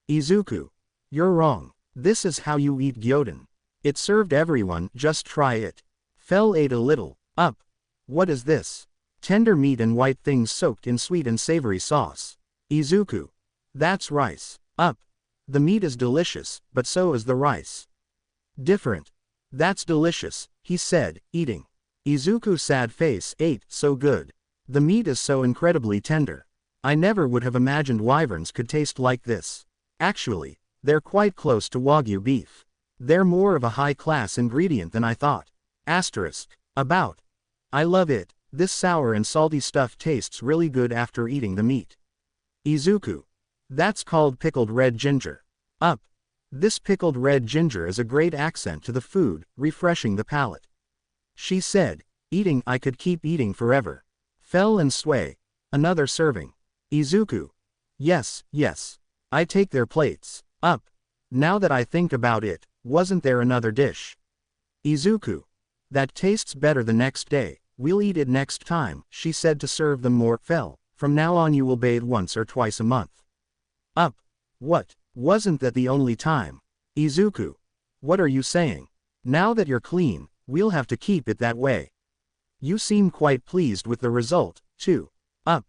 Izuku. You're wrong. This is how you eat gyudon. It served everyone, just try it. Fell ate a little. Up. What is this? Tender meat and white things soaked in sweet and savory sauce. Izuku. That's rice. Up. The meat is delicious, but so is the rice. Different. That's delicious, he said, eating. Izuku's sad face ate so good. The meat is so incredibly tender. I never would have imagined wyverns could taste like this. Actually, they're quite close to Wagyu beef. They're more of a high-class ingredient than I thought. Asterisk. About. I love it. This sour and salty stuff tastes really good after eating the meat. Izuku. That's called pickled red ginger. Up. This pickled red ginger is a great accent to the food, refreshing the palate. She said, eating. I could keep eating forever. Fell and sway. Another serving. Izuku. Yes, yes. I take their plates. Up. Now that I think about it, wasn't there another dish? Izuku. That tastes better the next day. We'll eat it next time, she said to serve them more. Fell. From now on you will bathe once or twice a month. Up. What? Wasn't that the only time? Izuku. What are you saying? Now that you're clean, we'll have to keep it that way. You seem quite pleased with the result, too. Up.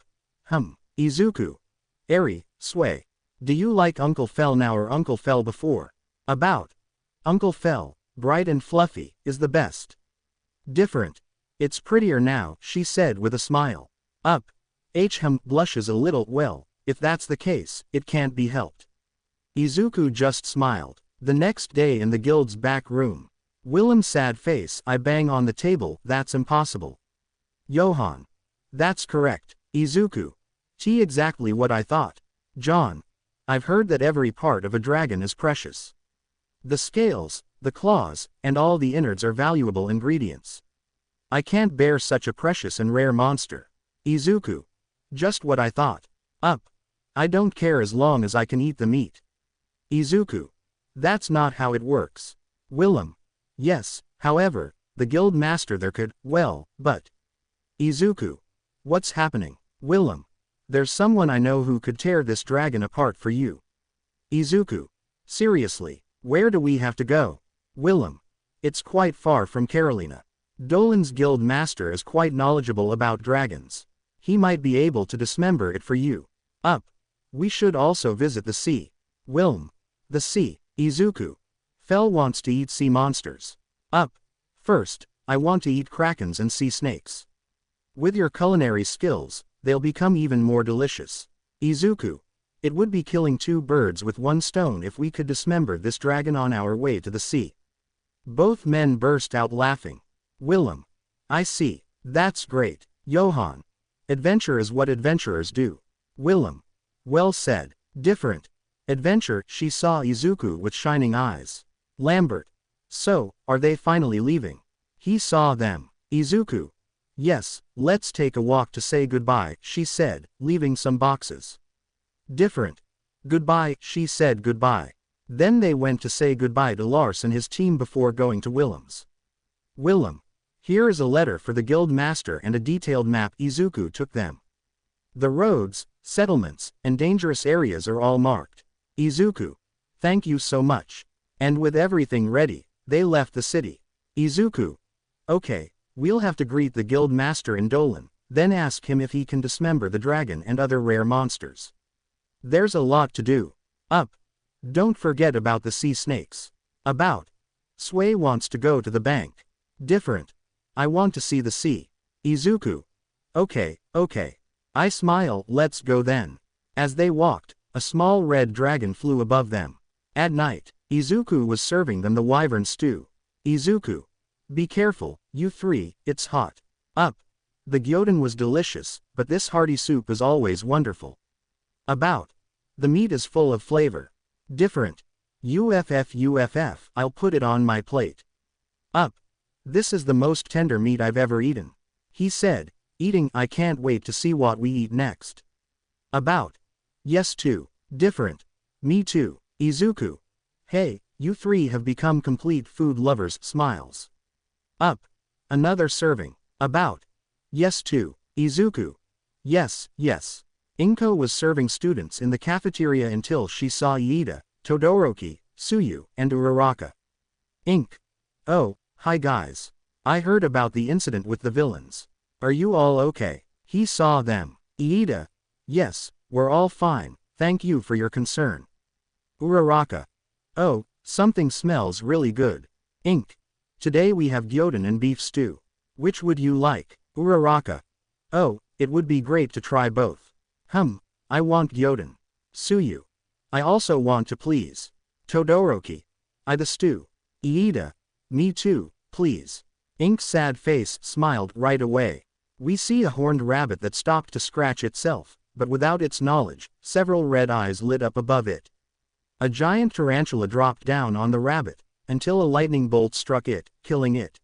Izuku. Eri, sway. Do you like Uncle Fell now or Uncle Fell before? About. Uncle Fell, bright and fluffy, is the best. Different. It's prettier now, she said with a smile. Up. Blushes a little. Well, if that's the case, it can't be helped. Izuku just smiled. The next day in the guild's back room. Willem's sad face. I bang on the table. That's impossible. Johan. That's correct. Izuku. Exactly what I thought. John. I've heard that every part of a dragon is precious. The scales, the claws, and all the innards are valuable ingredients. I can't bear such a precious and rare monster. Izuku. Just what I thought. Up. I don't care as long as I can eat the meat. Izuku. That's not how it works. Willem. Yes, however, the guild master there could, well, but. Izuku. What's happening? Willem. There's someone I know who could tear this dragon apart for you. Izuku. Seriously, where do we have to go? Willem. It's quite far from Carolina. Dolan's guild master is quite knowledgeable about dragons. He might be able to dismember it for you. Up. We should also visit the sea. Willem. The sea. Izuku. Fell wants to eat sea monsters. Up. First, I want to eat krakens and sea snakes. With your culinary skills, they'll become even more delicious. Izuku. It would be killing two birds with one stone if we could dismember this dragon on our way to the sea. Both men burst out laughing. Willem. I see. That's great. Johan. Adventure is what adventurers do. Willem. Well said. Different. Adventure. She saw Izuku with shining eyes. Lambert. So, are they finally leaving? He saw them. Izuku. Yes, let's take a walk to say goodbye, she said, leaving some boxes. Different. Goodbye, she said goodbye. Then they went to say goodbye to Lars and his team before going to Willem's. Willem. Here is a letter for the guild master and a detailed map. Izuku took them. The roads, settlements, and dangerous areas are all marked. Izuku. Thank you so much. And with everything ready, they left the city. Izuku. Okay, we'll have to greet the guild master in Dolan, then ask him if he can dismember the dragon and other rare monsters. There's a lot to do. Up. Don't forget about the sea snakes. About. Sui wants to go to the bank. Different. I want to see the sea. Izuku. Okay, okay. I smile, let's go then. As they walked, a small red dragon flew above them. At night, Izuku was serving them the wyvern stew. Izuku. Be careful, you three, it's hot. Up. The gyudon was delicious, but this hearty soup is always wonderful. About. The meat is full of flavor. Different. Uff, I'll put it on my plate. Up. This is the most tender meat I've ever eaten. He said, eating, I can't wait to see what we eat next. About. Yes too. Different. Me too. Izuku. Hey, you three have become complete food lovers, smiles. Up. Another serving. About. Yes too. Izuku. Yes, yes. Inko was serving students in the cafeteria until she saw Iida, Todoroki, Tsuyu, and Uraraka. Ink. Oh, hi guys. I heard about the incident with the villains. Are you all okay? He saw them. Iida. Yes, we're all fine, thank you for your concern. Uraraka. Oh, something smells really good. Ink. Today we have gyudon and beef stew. Which would you like? Uraraka. Oh, it would be great to try both. I want gyudon. Tsuyu. I also want to please. Todoroki. I the stew. Iida. Me too, please. Ink's sad face smiled right away. We see a horned rabbit that stopped to scratch itself, but without its knowledge, several red eyes lit up above it. A giant tarantula dropped down on the rabbit, until a lightning bolt struck it, killing it.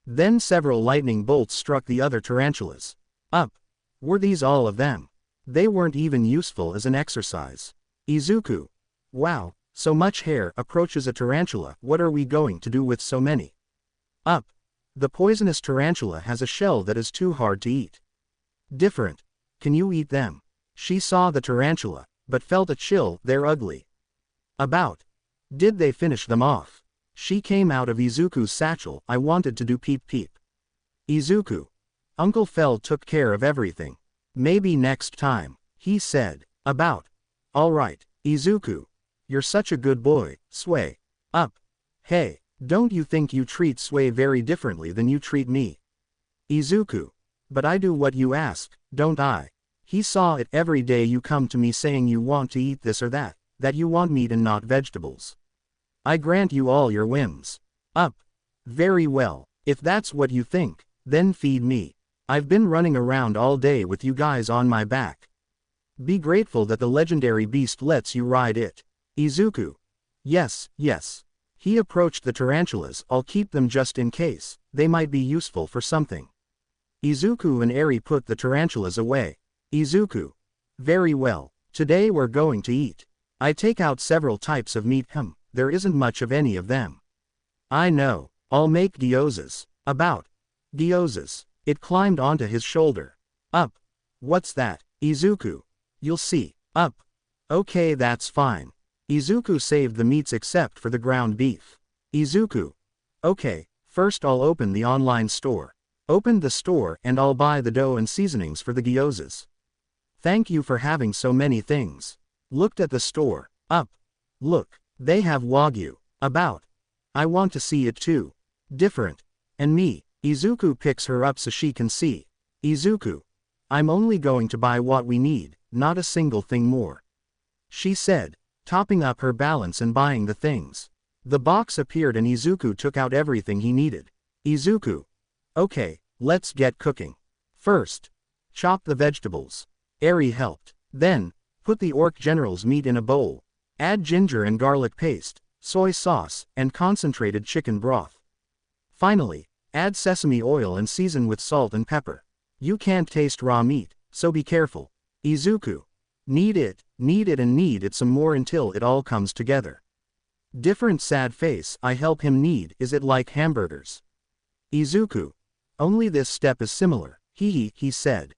Then several lightning bolts struck the other tarantulas. Up. Were these all of them? They weren't even useful as an exercise. Izuku. Wow, so much hair approaches a tarantula, what are we going to do with so many? Up. The poisonous tarantula has a shell that is too hard to eat. Different. Can you eat them? She saw the tarantula, but felt a chill, they're ugly. About. Did they finish them off? She came out of Izuku's satchel, I wanted to do peep peep. Izuku. Uncle Fell took care of everything. Maybe next time, he said. About. Alright, Izuku. You're such a good boy, Sui. Up. Hey, don't you think you treat Sui very differently than you treat me? Izuku. But I do what you ask, don't I? He saw it every day you come to me saying you want to eat this or that you want meat and not vegetables. I grant you all your whims. Up. Very well, if that's what you think, then feed me. I've been running around all day with you guys on my back. Be grateful that the legendary beast lets you ride it. Izuku. Yes, yes. He approached the tarantulas, I'll keep them just in case, they might be useful for something. Izuku and Eri put the tarantulas away. Izuku. Very well, today we're going to eat. I take out several types of meat, there isn't much of any of them. I know, I'll make gyozas. About. Gyozas. It climbed onto his shoulder. Up. What's that? Izuku. You'll see. Up. Okay, that's fine. Izuku saved the meats except for the ground beef. Izuku. Okay, first I'll open the online store. Open the store and I'll buy the dough and seasonings for the gyozas. Thank you for having so many things. Looked at the store. Up. Look, they have wagyu. About. I want to see it too. Different. And me. Izuku picks her up so she can see. Izuku. I'm only going to buy what we need, not a single thing more. She said, topping up her balance and buying the things. The box appeared and Izuku took out everything he needed. Izuku. Okay, let's get cooking. First, chop the vegetables. Eri helped. Then, put the orc general's meat in a bowl. Add ginger and garlic paste, soy sauce, and concentrated chicken broth. Finally, add sesame oil and season with salt and pepper. You can't taste raw meat, so be careful. Izuku. Knead it and knead it some more until it all comes together. Different sad face, I help him knead, is it like hamburgers? Izuku. Only this step is similar, he said.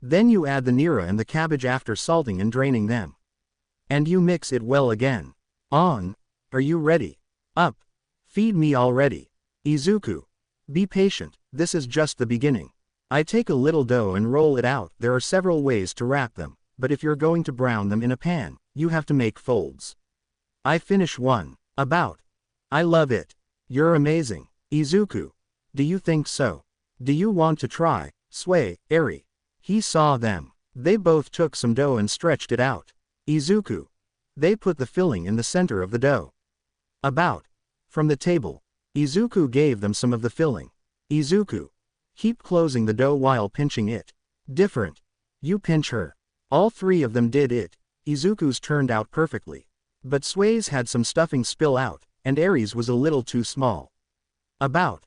Then you add the nira and the cabbage after salting and draining them. And you mix it well again. On. Are you ready? Up. Feed me already. Izuku. Be patient, this is just the beginning. I take a little dough and roll it out, there are several ways to wrap them, but if you're going to brown them in a pan, you have to make folds. I finish one. About. I love it. You're amazing. Izuku. Do you think so? Do you want to try? Sway, Eri. He saw them. They both took some dough and stretched it out. Izuku. They put the filling in the center of the dough. About. From the table. Izuku gave them some of the filling. Izuku. Keep closing the dough while pinching it. Different. You pinch her. All three of them did it. Izuku's turned out perfectly. But Sway's had some stuffing spill out, and Eri's was a little too small. About.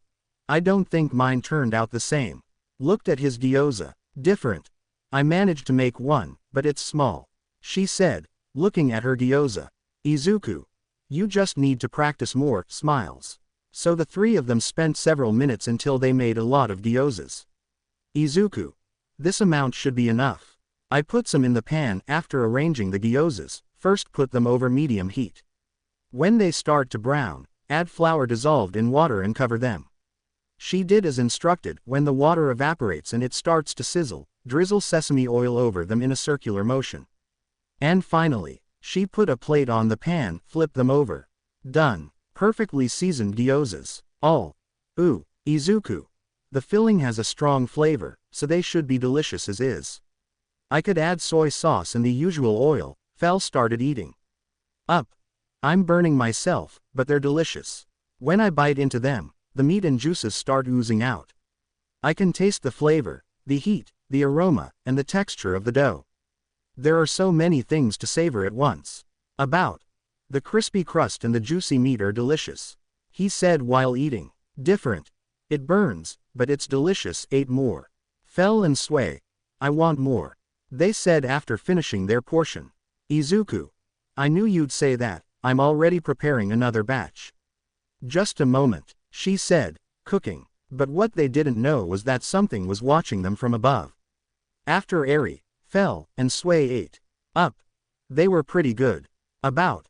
I don't think mine turned out the same. Looked at his gyoza. Different. I managed to make one, but it's small. She said, looking at her gyoza. Izuku. You just need to practice more, smiles. So the three of them spent several minutes until they made a lot of gyozas. Izuku. This amount should be enough. I put some in the pan after arranging the gyozas, first put them over medium heat. When they start to brown, add flour dissolved in water and cover them. She did as instructed. When the water evaporates and it starts to sizzle, drizzle sesame oil over them in a circular motion. And finally, she put a plate on the pan, flip them over. Done. Perfectly seasoned gyozas. All. Ooh, Izuku. The filling has a strong flavor, so they should be delicious as is. I could add soy sauce and the usual oil. Fel started eating. Up. I'm burning myself, but they're delicious. When I bite into them, the meat and juices start oozing out. I can taste the flavor, the heat, the aroma, and the texture of the dough. There are so many things to savor at once. About. The crispy crust and the juicy meat are delicious. He said while eating. Different. It burns, but it's delicious. Ate more. Fel and Sway. I want more. They said after finishing their portion. Izuku. I knew you'd say that. I'm already preparing another batch. Just a moment, she said, cooking. But what they didn't know was that something was watching them from above. After Eri, Fel, and Sway ate. Up. They were pretty good. About.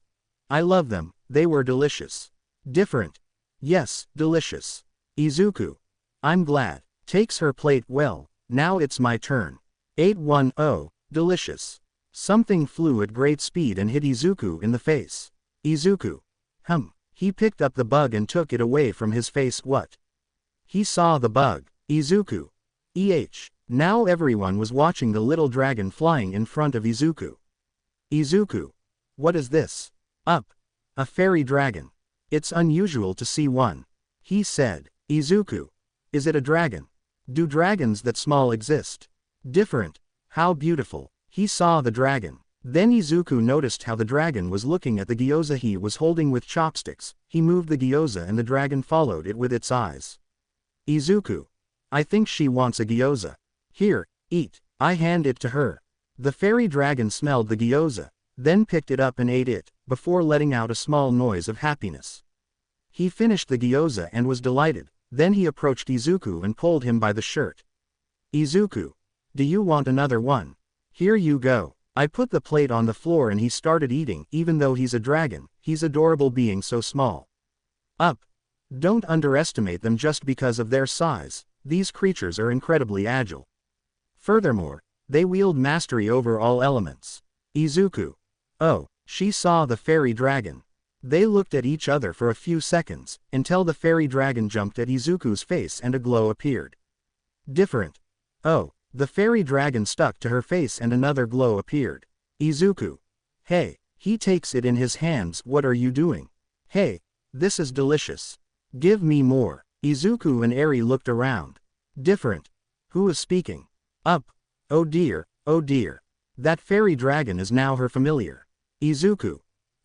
I love them, they were delicious. Different. Yes, delicious. Izuku. I'm glad. Takes her plate. Well, now it's my turn. 810, delicious. Something flew at great speed and hit Izuku in the face. Izuku. He picked up the bug and took it away from his face. What? He saw the bug. Izuku. Now everyone was watching the little dragon flying in front of Izuku. Izuku. What is this? Up. A fairy dragon. It's unusual to see one. He said. Izuku. Is it a dragon? Do dragons that small exist? Different. How beautiful. He saw the dragon. Then Izuku noticed how the dragon was looking at the gyoza he was holding with chopsticks. He moved the gyoza and the dragon followed it with its eyes. Izuku. I think she wants a gyoza. Here, eat. I hand it to her. The fairy dragon smelled the gyoza, then picked it up and ate it, before letting out a small noise of happiness. He finished the gyoza and was delighted. Then he approached Izuku and pulled him by the shirt. Izuku. Do you want another one? Here you go. I put the plate on the floor and he started eating. Even though he's a dragon, he's adorable being so small. Up. Don't underestimate them just because of their size. These creatures are incredibly agile. Furthermore, they wield mastery over all elements. Izuku. Oh, she saw the fairy dragon. They looked at each other for a few seconds, until the fairy dragon jumped at Izuku's face and a glow appeared. Different. Oh, the fairy dragon stuck to her face and another glow appeared. Izuku. Hey, he takes it in his hands. What are you doing? Hey, this is delicious. Give me more. Izuku and Eri looked around. Different. Who is speaking? Up. Oh dear, oh dear. That fairy dragon is now her familiar. Izuku.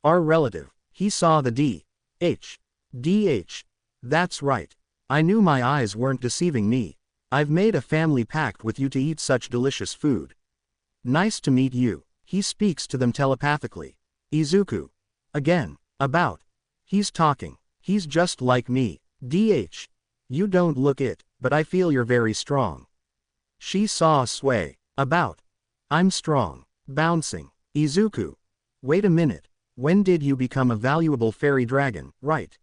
Our relative. He saw the DH. That's right. I knew my eyes weren't deceiving me. I've made a family pact with you to eat such delicious food. Nice to meet you. He speaks to them telepathically. Izuku. Again. About. He's talking. He's just like me. DH. You don't look it, but I feel you're very strong. She saw Sway. About. I'm strong. Bouncing. Izuku. Wait a minute. When did you become a valuable fairy dragon, right?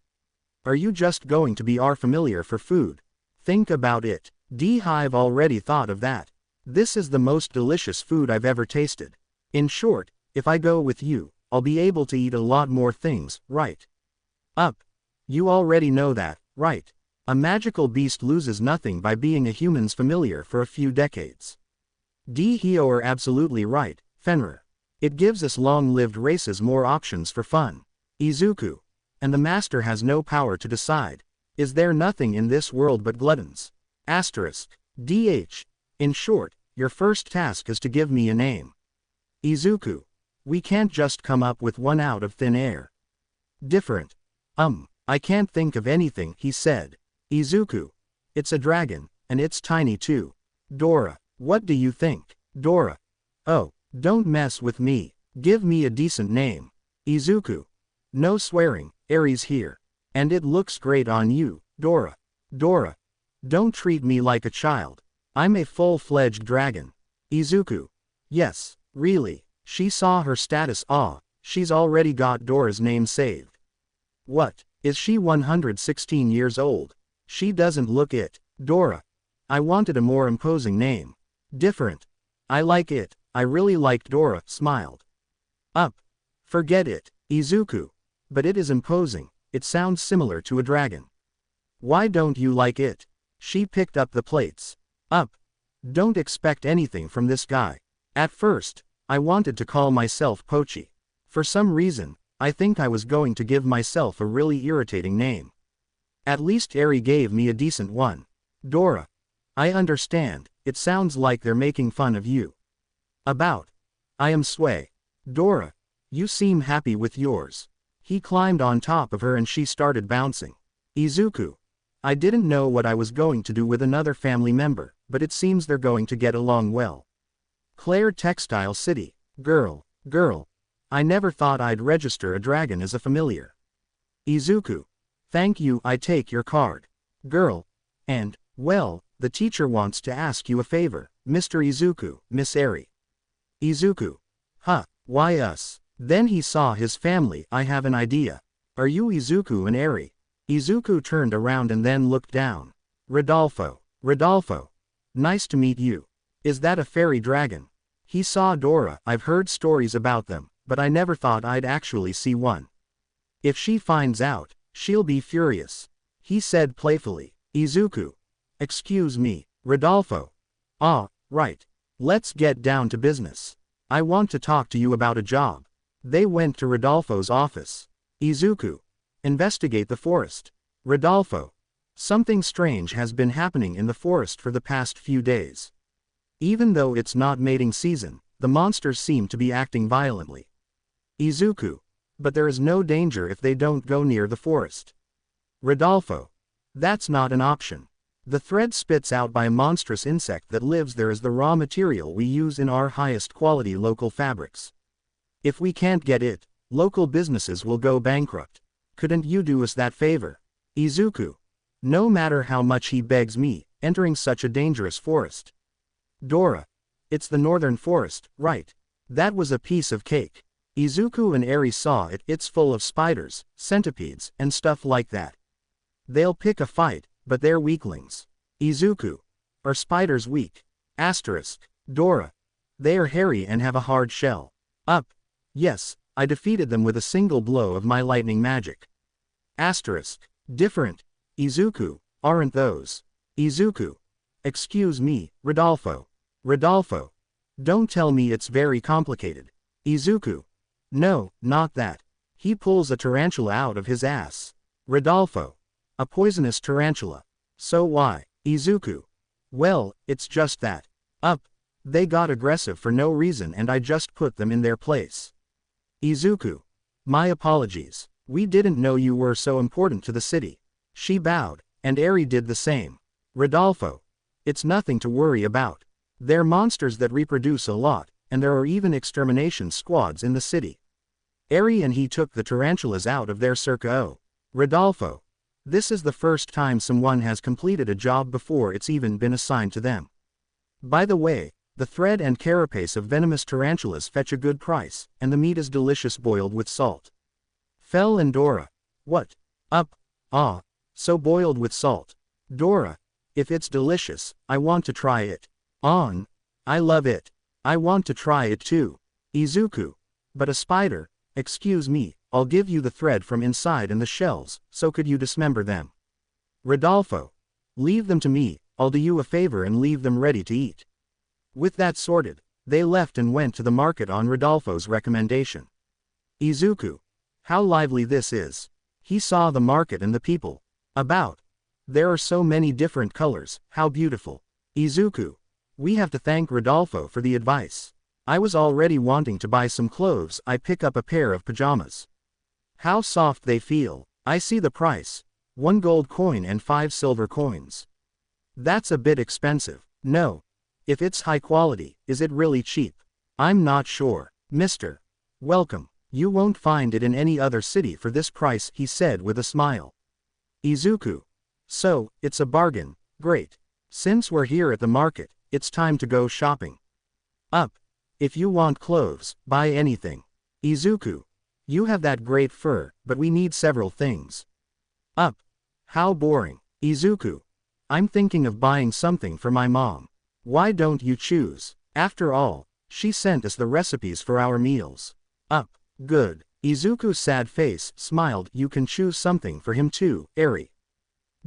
Are you just going to be our familiar for food? Think about it. I've already thought of that. This is the most delicious food I've ever tasted. In short, if I go with you, I'll be able to eat a lot more things, right? Up. You already know that, right? A magical beast loses nothing by being a human's familiar for a few decades. You're absolutely right, Fenrir. It gives us long-lived races more options for fun. Izuku. And the master has no power to decide. Is there nothing in this world but gluttons? Asterisk. DH. In short, your first task is to give me a name. Izuku. We can't just come up with one out of thin air. Different. I can't think of anything, he said. Izuku. It's a dragon, and it's tiny too. Dora. What do you think? Dora. Oh, don't mess with me. Give me a decent name. Izuku. No swearing, Aries here. And it looks great on you, Dora. Dora. Don't treat me like a child. I'm a full-fledged dragon. Izuku. Yes, really. She saw her status. She's already got Dora's name saved. What? Is she 116 years old? She doesn't look it. Dora. I wanted a more imposing name. Different. I like it. I really liked. Dora smiled. Forget it, Izuku. But it is imposing. It sounds similar to a dragon. Why don't you like it? She picked up the plates. Don't expect anything from this guy. At first, I wanted to call myself Pochi. For some reason, I think I was going to give myself a really irritating name. At least Eri gave me a decent one. Dora. I understand, it sounds like they're making fun of you. I am Sway. Dora. You seem happy with yours. He climbed on top of her and she started bouncing. Izuku. I didn't know what I was going to do with another family member, but it seems they're going to get along well. Claire Textile City. Girl. I never thought I'd register a dragon as a familiar. Izuku. Thank you, I take your card. Girl. And, well, the teacher wants to ask you a favor, Mr. Izuku, Miss Eri. Izuku. Why us? Then he saw his family. I have an idea. Are you Izuku and Eri? Izuku turned around and then looked down. Rodolfo. Nice to meet you. Is that a fairy dragon? He saw Dora. I've heard stories about them, but I never thought I'd actually see one. If she finds out, she'll be furious. He said playfully. Izuku. Excuse me, Rodolfo. Right. Let's get down to business. I want to talk to you about a job. They went to Rodolfo's office. Izuku. Investigate the forest. Rodolfo. Something strange has been happening in the forest for the past few days. Even though it's not mating season, the monsters seem to be acting violently. Izuku. But there is no danger if they don't go near the forest. Rodolfo. That's not an option. The thread spits out by a monstrous insect that lives there is the raw material we use in our highest quality local fabrics. If we can't get it, local businesses will go bankrupt. Couldn't you do us that favor? Izuku. No matter how much he begs me, entering such a dangerous forest. Dora. It's the northern forest, right? That was a piece of cake. Izuku and Eri saw it. It's full of spiders, centipedes, and stuff like that. They'll pick a fight, but they're weaklings. Izuku. Are spiders weak? Asterisk. Dora. They are hairy and have a hard shell. Yes, I defeated them with a single blow of my lightning magic. Asterisk. Different. Izuku. Aren't those? Izuku. Excuse me, Rodolfo. Don't tell me it's very complicated. Izuku. No, not that. He pulls a tarantula out of his ass. Rodolfo. A poisonous tarantula. So why? Izuku. Well, it's just that. They got aggressive for no reason and I just put them in their place. Izuku. My apologies. We didn't know you were so important to the city. She bowed, and Eri did the same. Rodolfo. It's nothing to worry about. They're monsters that reproduce a lot, and there are even extermination squads in the city. Eri and he took the tarantulas out of their circa. Rodolfo. This is the first time someone has completed a job before it's even been assigned to them. By the way, the thread and carapace of venomous tarantulas fetch a good price, and the meat is delicious boiled with salt. Fel and Dora. What? So boiled with salt. Dora. If it's delicious, I want to try it. I love it. I want to try it too. Izuku. But a spider. Excuse me, I'll give you the thread from inside and the shells, so could you dismember them? Rodolfo. Leave them to me, I'll do you a favor and leave them ready to eat. With that sorted, they left and went to the market on Rodolfo's recommendation. Izuku. How lively this is. He saw the market and the people about. There are so many different colors, how beautiful. Izuku. We have to thank Rodolfo for the advice. I was already wanting to buy some clothes. I pick up a pair of pajamas. How soft they feel. I see the price. 1 gold coin and 5 silver coins. That's a bit expensive. No. If it's high quality, is it really cheap? I'm not sure. Mister. Welcome. You won't find it in any other city for this price, he said with a smile. Izuku. So, it's a bargain. Great. Since we're here at the market, it's time to go shopping. Up. If you want clothes, buy anything. Izuku. You have that great fur, but we need several things. Up. How boring. Izuku. I'm thinking of buying something for my mom. Why don't you choose? After all, she sent us the recipes for our meals. Up. Good. Izuku's sad face smiled. You can choose something for him too, Eri.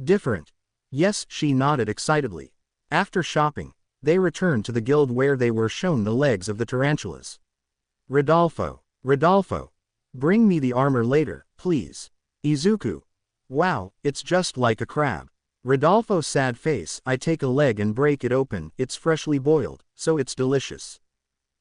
Different. Yes, she nodded excitedly. After shopping, they returned to the guild where they were shown the legs of the tarantulas. Rodolfo. Rodolfo. Bring me the armor later, please. Izuku. Wow, it's just like a crab. Rodolfo's sad face. I take a leg and break it open. It's freshly boiled, so it's delicious.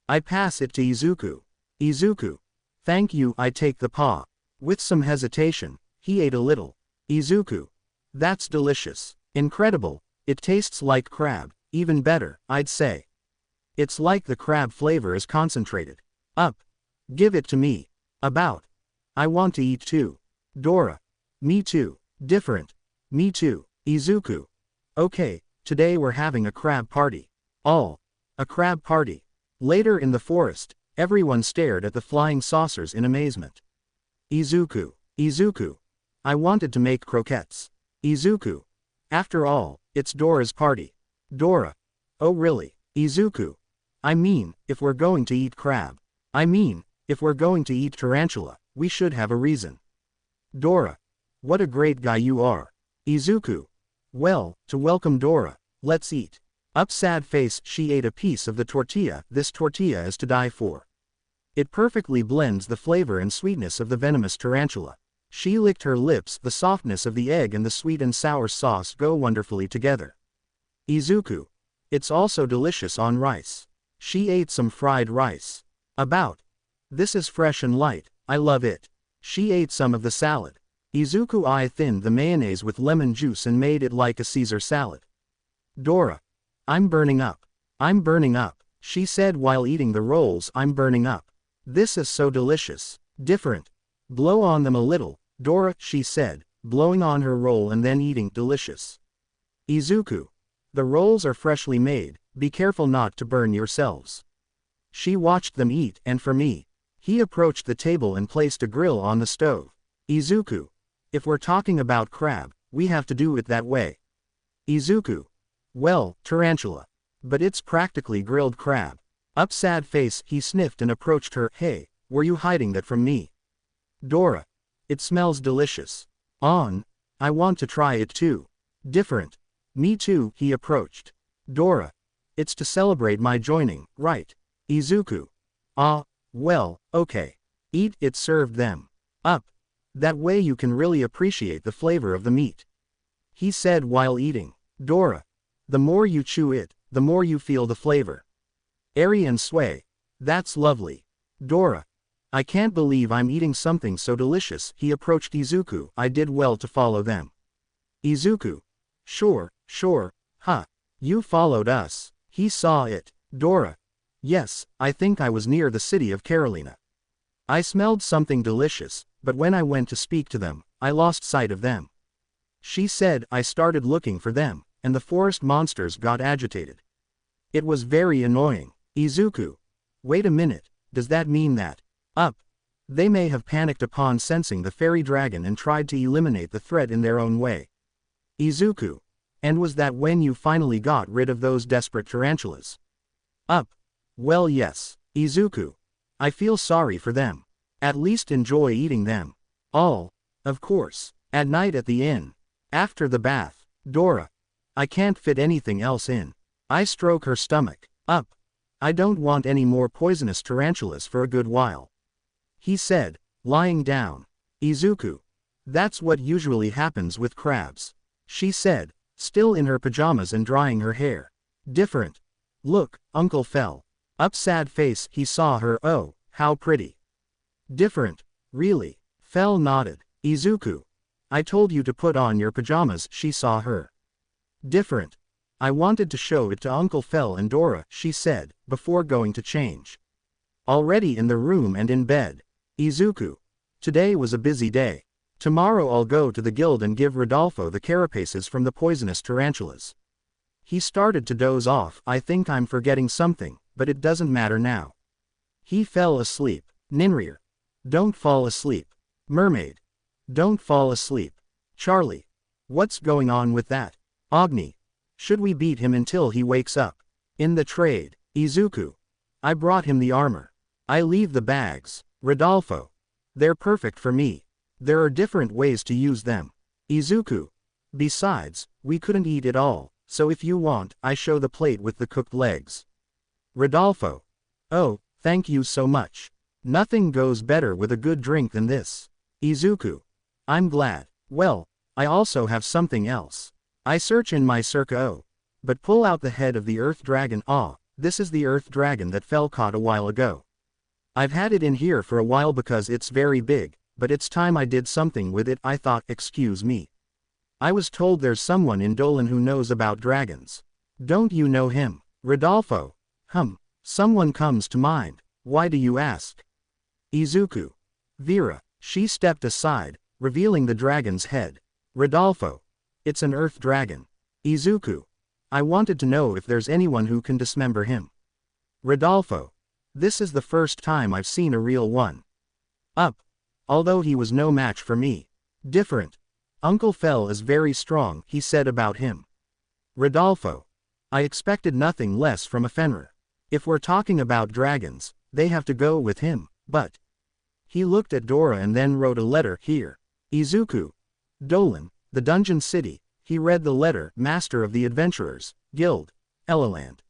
I pass it to Izuku. Izuku. Thank you. I take the paw. With some hesitation, he ate a little. Izuku. That's delicious. Incredible. It tastes like crab. Even better, I'd say. It's like the crab flavor is concentrated. Up. Give it to me. About. I want to eat too. Dora. Me too. Different. Me too. Izuku. Okay, today we're having a crab party. All. A crab party. Later in the forest, everyone stared at the flying saucers in amazement. Izuku. Izuku. I wanted to make croquettes. Izuku. After all, it's Dora's party. Dora. Oh really? Izuku. I mean, if we're going to eat crab. I mean, if we're going to eat tarantula, we should have a reason. Dora. What a great guy you are. Izuku. Well, to welcome Dora, let's eat. Up sad face, she ate a piece of the tortilla. This tortilla is to die for. It perfectly blends the flavor and sweetness of the venomous tarantula. She licked her lips. The softness of the egg and the sweet and sour sauce go wonderfully together. Izuku. It's also delicious on rice. She ate some fried rice. About. This is fresh and light, I love it. She ate some of the salad. Izuku. I thinned the mayonnaise with lemon juice and made it like a Caesar salad. Dora. I'm burning up. I'm burning up, she said while eating the rolls. I'm burning up. This is so delicious. Different. Blow on them a little, Dora, she said, blowing on her roll and then eating. Delicious. Izuku. The rolls are freshly made, be careful not to burn yourselves. She watched them eat, and for me. He approached the table and placed a grill on the stove. Izuku. If we're talking about crab, we have to do it that way. Izuku. Well, tarantula. But it's practically grilled crab. Up sad face, he sniffed and approached her. Hey, were you hiding that from me? Dora. It smells delicious. On. I want to try it too. Different. Me too, he approached. Dora. It's to celebrate my joining, right? Izuku. Ah, well, okay. Eat it. Served them. Up. That way you can really appreciate the flavor of the meat. He said while eating. Dora. The more you chew it, the more you feel the flavor. Airy and sway. That's lovely. Dora. I can't believe I'm eating something so delicious. He approached Izuku. I did well to follow them. Izuku. Sure, sure, huh. You followed us. He saw it. Dora. Yes, I think I was near the city of Carolina. I smelled something delicious, but when I went to speak to them, I lost sight of them. She said. I started looking for them, and the forest monsters got agitated. It was very annoying. Izuku. Wait a minute, does that mean that? Up. They may have panicked upon sensing the fairy dragon and tried to eliminate the threat in their own way. Izuku. And was that when you finally got rid of those desperate tarantulas? Up. Well yes, Izuku. I feel sorry for them. At least enjoy eating them. All. Of course. At night at the inn. After the bath. Dora. I can't fit anything else in. I stroke her stomach. Up. I don't want any more poisonous tarantulas for a good while. He said, lying down. Izuku. That's what usually happens with crabs. She said, still in her pajamas and drying her hair. Different. Look, Uncle fell. Up sad face he saw her. Oh, how pretty. Different. Really. Fell nodded. Izuku. I told you to put on your pajamas. She saw her. Different. I wanted to show it to Uncle Fell and Dora, she said, before going to change. Already in the room and in bed. Izuku. Today was a busy day. Tomorrow I'll go to the guild and give Rodolfo the carapaces from the poisonous tarantulas. He started to doze off. I think I'm forgetting something, but it doesn't matter now. He fell asleep. Ninrir. Don't fall asleep. Mermaid. Don't fall asleep. Charlie. What's going on with that? Agni. Should we beat him until he wakes up? In the trade. Izuku. I brought him the armor. I leave the bags. Rodolfo. They're perfect for me. There are different ways to use them. Izuku. Besides, we couldn't eat it all, so if you want, I show the plate with the cooked legs. Rodolfo. Oh, thank you so much. Nothing goes better with a good drink than this. Izuku. I'm glad. Well, I also have something else. I search in my circa but pull out the head of the earth dragon. Ah, this is the earth dragon that fell caught a while ago. I've had it in here for a while because it's very big, but it's time I did something with it. I thought, excuse me. I was told there's someone in Dolan who knows about dragons. Don't you know him? Rodolfo. Someone comes to mind. Why do you ask? Izuku. Vera. She stepped aside, revealing the dragon's head. Rodolfo. It's an earth dragon. Izuku. I wanted to know if there's anyone who can dismember him. Rodolfo. This is the first time I've seen a real one. Up. Although he was no match for me. Different. Uncle Fell is very strong, he said about him. Rodolfo. I expected nothing less from a Fenrir. If we're talking about dragons, they have to go with him, but... He looked at Dora and then wrote a letter here. Izuku. Dolan, the dungeon city. He read the letter, Master of the Adventurers, Guild, Elaland.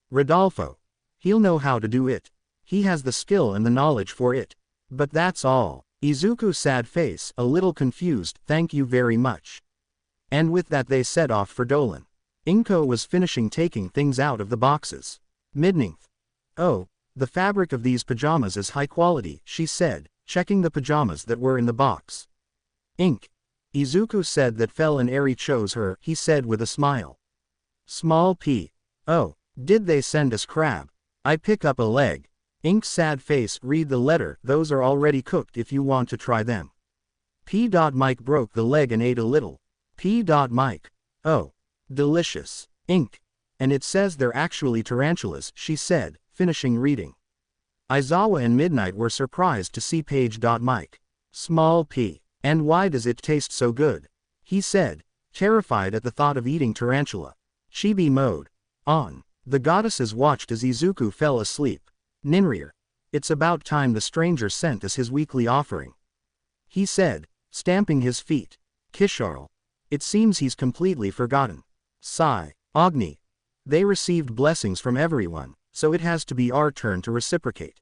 Rodolfo. He'll know how to do it. He has the skill and the knowledge for it. But that's all. Izuku sad face, a little confused, thank you very much. And with that they set off for Dolan. Inko was finishing taking things out of the boxes. Midninth. Oh, the fabric of these pajamas is high quality, she said, checking the pajamas that were in the box. Ink. Izuku said that Fell and Eri chose her, he said with a smile. Small p. Oh, did they send us crab? I pick up a leg. Ink's sad face, read the letter, those are already cooked if you want to try them. P. Mike broke the leg and ate a little. P. Mike. Oh. Delicious. Ink. And it says they're actually tarantulas, she said, finishing reading. Aizawa and Midnight were surprised to see Page. Mike. Small p. And why does it taste so good? He said, terrified at the thought of eating tarantula. Chibi mode. On. The goddesses watched as Izuku fell asleep. Ninrir. It's about time the stranger sent us his weekly offering. He said, stamping his feet. Kisharl. It seems he's completely forgotten. Sigh. Agni. They received blessings from everyone, so it has to be our turn to reciprocate.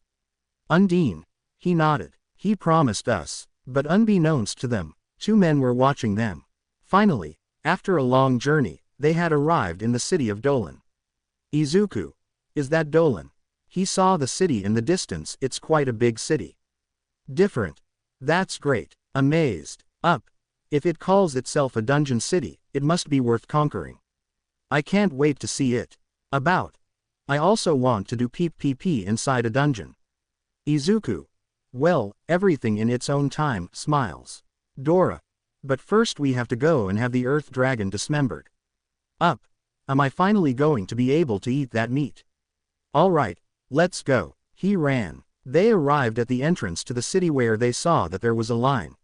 Undine. He nodded. He promised us, but unbeknownst to them, two men were watching them. Finally, after a long journey, they had arrived in the city of Dolan. Izuku. Is that Dolan? He saw the city in the distance, it's quite a big city. Different. That's great. Amazed. Up. If it calls itself a dungeon city, it must be worth conquering. I can't wait to see it. About. I also want to do PvP inside a dungeon. Izuku. Well, everything in its own time, smiles. Dora. But first we have to go and have the earth dragon dismembered. Up. Am I finally going to be able to eat that meat? Alright, let's go. He ran. They arrived at the entrance to the city where they saw that there was a line.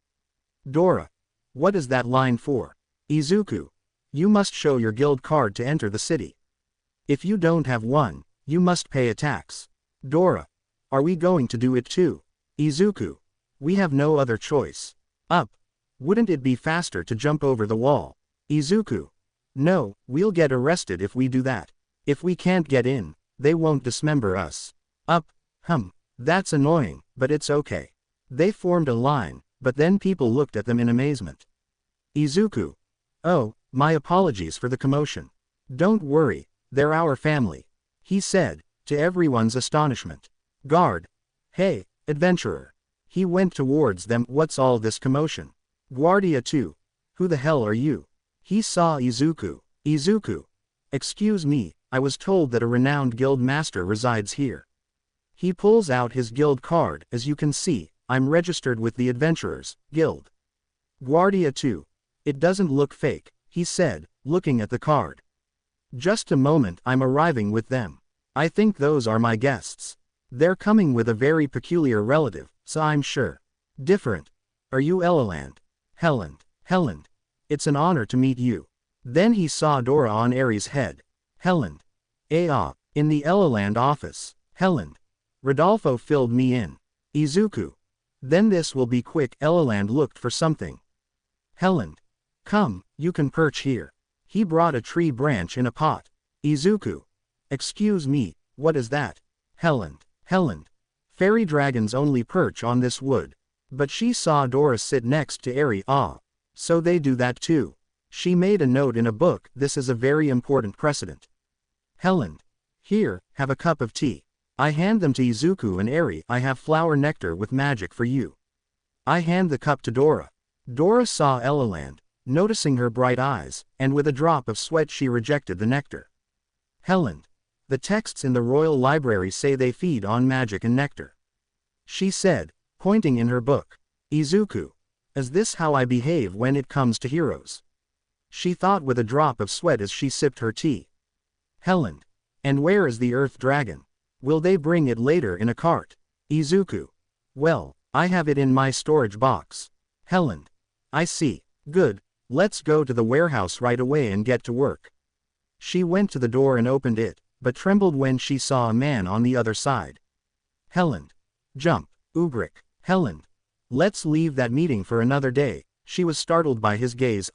Dora. What is that line for? Izuku. You must show your guild card to enter the city. If you don't have one, you must pay a tax. Dora. Are we going to do it too? Izuku. We have no other choice. Up. Wouldn't it be faster to jump over the wall? Izuku. No, we'll get arrested if we do that. If we can't get in, they won't dismember us. Up. That's annoying, but it's okay. They formed a line, but then people looked at them in amazement. Izuku. Oh, my apologies for the commotion. Don't worry, they're our family, he said, to everyone's astonishment. Guard. Hey, adventurer. He went towards them. What's all this commotion? Guardia 2. Who the hell are you? He saw Izuku. Izuku. Excuse me, I was told that a renowned guild master resides here. He pulls out his guild card. As you can see, I'm registered with the Adventurers Guild. Guardia 2. It doesn't look fake, he said, looking at the card. Just a moment, I'm arriving with them. I think those are my guests. They're coming with a very peculiar relative, so I'm sure. Different. Are you Elaland? Helland. It's an honor to meet you. Then he saw Dora on Aries' head. Helland. In the Elaland office. Helland. Rodolfo filled me in. Izuku. Then this will be quick. Elaland looked for something. Helland. Come, you can perch here. He brought a tree branch in a pot. Izuku. Excuse me, what is that? Helland. Fairy dragons only perch on this wood. But she saw Dora sit next to Aerie. So they do that too. She made a note in a book. This is a very important precedent. Helland. Here, have a cup of tea. I hand them to Izuku and Aerie. I have flower nectar with magic for you. I hand the cup to Dora. Dora saw Elaland, noticing her bright eyes, and with a drop of sweat she rejected the nectar. Helland. The texts in the royal library say they feed on magic and nectar. She said, pointing in her book. Izuku. Is this how I behave when it comes to heroes? She thought with a drop of sweat as she sipped her tea. Helland. And where is the Earth Dragon? Will they bring it later in a cart? Izuku. Well, I have it in my storage box. Helland. I see. Good. Let's go to the warehouse right away and get to work. She went to the door and opened it, but trembled when she saw a man on the other side. Helland. Jump. Ubrick. Helland. Let's leave that meeting for another day. She was startled by his gaze.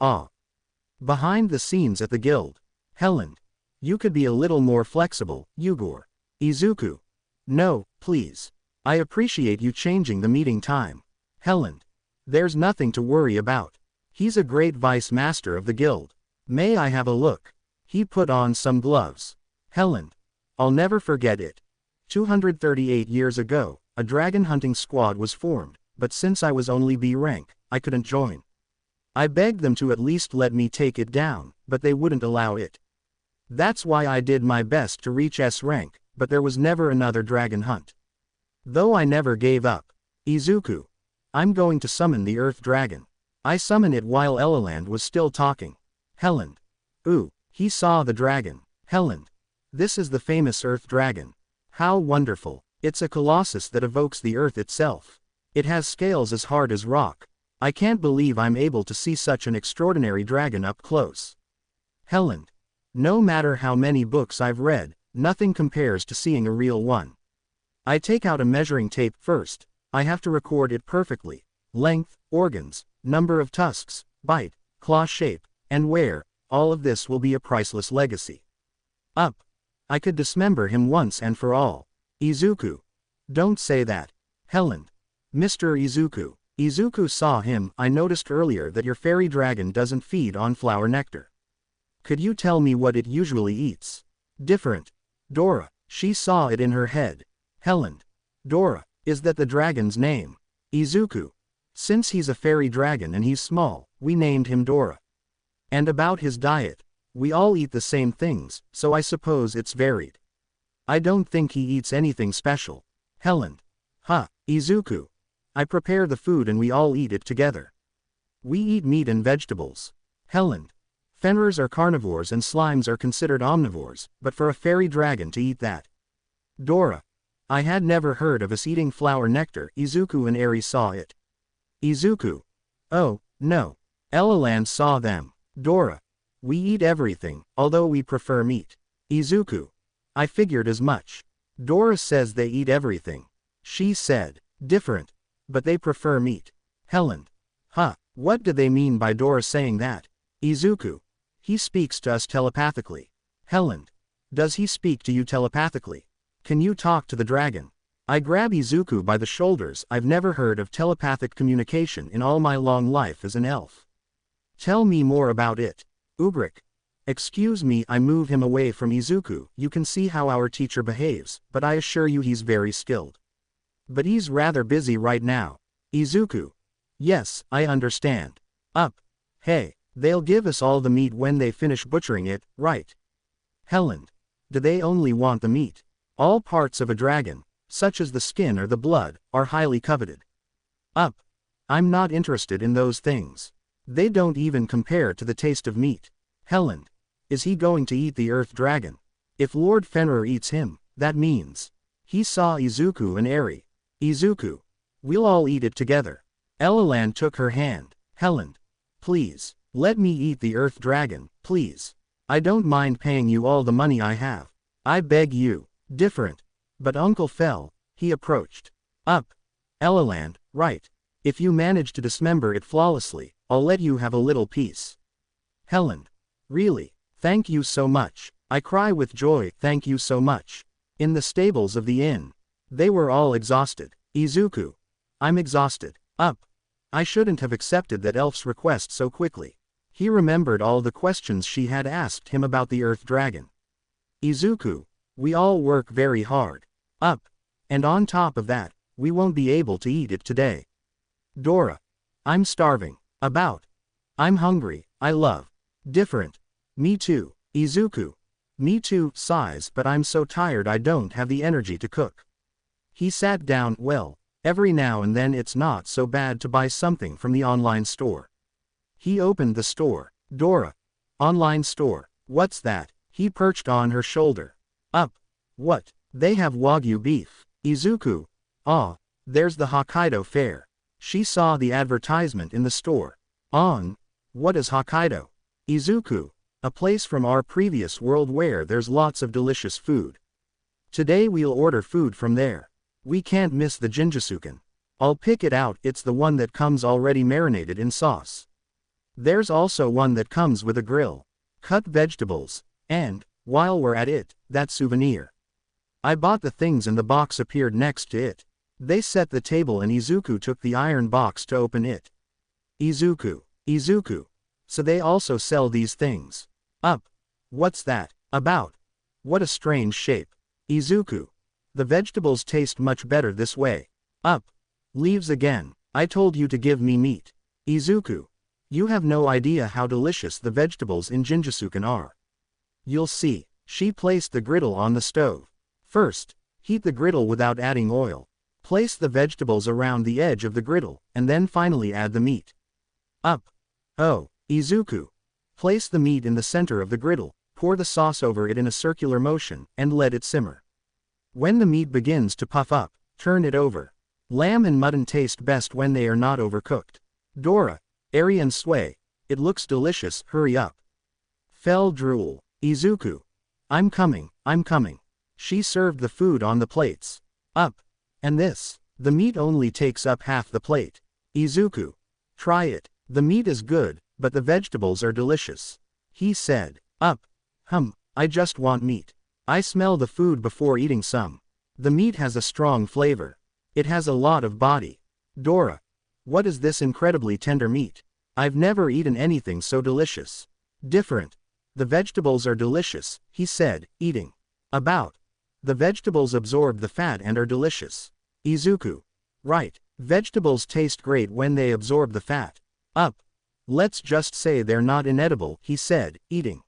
Behind the scenes at the guild. Helland. You could be a little more flexible, Ugor. Izuku. No, please. I appreciate you changing the meeting time. Helland. There's nothing to worry about. He's a great vice master of the guild. May I have a look? He put on some gloves. Helland. I'll never forget it. 238 years ago, a dragon hunting squad was formed, but since I was only B rank, I couldn't join. I begged them to at least let me take it down, but they wouldn't allow it. That's why I did my best to reach S rank, but there was never another dragon hunt. Though I never gave up. Izuku. I'm going to summon the Earth Dragon. I summon it while Elaland was still talking. Helland. Ooh, he saw the dragon. Helland. This is the famous Earth Dragon. How wonderful. It's a colossus that evokes the earth itself. It has scales as hard as rock. I can't believe I'm able to see such an extraordinary dragon up close. Helland. No matter how many books I've read, nothing compares to seeing a real one. I take out a measuring tape first. I have to record it perfectly. Length, organs, number of tusks, bite, claw shape, and wear. All of this will be a priceless legacy. Up. I could dismember him once and for all. Izuku. Don't say that. Helland. Mr. Izuku. Izuku saw him. I noticed earlier that your fairy dragon doesn't feed on flower nectar. Could you tell me what it usually eats? Different. Dora. She saw it in her head. Helland. Dora. Is that the dragon's name? Izuku. Since he's a fairy dragon and he's small, we named him Dora. And about his diet. We all eat the same things, so I suppose it's varied. I don't think he eats anything special. Helland. Izuku. I prepare the food and we all eat it together. We eat meat and vegetables. Helland. Fenrir's are carnivores and slimes are considered omnivores, but for a fairy dragon to eat that. Dora. I had never heard of us eating flower nectar. Izuku and Aerie saw it. Izuku. Oh, no. Elaland saw them. Dora. We eat everything, although we prefer meat. Izuku. I figured as much. Dora says they eat everything. She said. Different. but they prefer meat. Helen. Huh, what do they mean by Dora saying that? Izuku. He speaks to us telepathically. Helen. Does he speak to you telepathically? Can you talk to the dragon? I grab Izuku by the shoulders. I've never heard of telepathic communication in all my long life as an elf. Tell me more about it. Ubrik. Excuse me, I move him away from Izuku. You can see how our teacher behaves, but I assure you he's very skilled. But he's rather busy right now. Izuku. Yes, I understand. Up. Hey, they'll give us all the meat when they finish butchering it, right? Helen. Do they only want the meat? All parts of a dragon, such as the skin or the blood, are highly coveted. Up. I'm not interested in those things. They don't even compare to the taste of meat. Helen. Is he going to eat the earth dragon? If Lord Fenrir eats him, that means he saw Izuku and Eri. Izuku. We'll all eat it together. Elalan took her hand. Helen. Please, let me eat the earth dragon, please. I don't mind paying you all the money I have. I beg you. Different. But Uncle fell. He approached. Up. Elalan, right. If you manage to dismember it flawlessly, I'll let you have a little piece. Helen. Really? Thank you so much. I cry with joy, thank you so much. In the stables of the inn. They were all exhausted. Izuku. I'm exhausted. Up. I shouldn't have accepted that elf's request so quickly. He remembered all the questions she had asked him about the earth dragon. Izuku. We all work very hard. Up. And on top of that, we won't be able to eat it today. Dora. I'm starving. About. I'm hungry. I love. Different. Me too. Izuku. Me too, sighs, but I'm so tired I don't have the energy to cook. He sat down. Well, every now and then it's not so bad to buy something from the online store. He opened the store. Dora. Online store. What's that? He perched on her shoulder. Up. What? They have Wagyu beef. Izuku. Ah. There's the Hokkaido fair. She saw the advertisement in the store. On. What is Hokkaido? Izuku. A place from our previous world where there's lots of delicious food. Today we'll order food from there. We can't miss the Jinjusuken. I'll pick it out, it's the one that comes already marinated in sauce. There's also one that comes with a grill, cut vegetables, and, while we're at it, that souvenir. I bought the things and the box appeared next to it. They set the table and Izuku took the iron box to open it. Izuku. Izuku. So they also sell these things. Up. What's that about? What a strange shape. Izuku. The vegetables taste much better this way. Up. Leaves again. I told you to give me meat. Izuku. You have no idea how delicious the vegetables in Jinjusuken are. You'll see. She placed the griddle on the stove. First, heat the griddle without adding oil. Place the vegetables around the edge of the griddle, and then finally add the meat. Up. Oh, Izuku. Place the meat in the center of the griddle, pour the sauce over it in a circular motion, and let it simmer. When the meat begins to puff up, turn it over. Lamb and mutton taste best when they are not overcooked. Dora. Eri and Sway. It looks delicious, hurry up. Fell drool. Izuku. I'm coming, I'm coming. She served the food on the plates. Up. And this. The meat only takes up half the plate. Izuku. Try it. The meat is good, but the vegetables are delicious. He said. Up. I just want meat. I smell the food before eating some. The meat has a strong flavor. It has a lot of body. Dora. What is this incredibly tender meat? I've never eaten anything so delicious. Different. The vegetables are delicious, he said, eating. About. The vegetables absorb the fat and are delicious. Izuku. Right. Vegetables taste great when they absorb the fat. Up. Let's just say they're not inedible, he said, eating.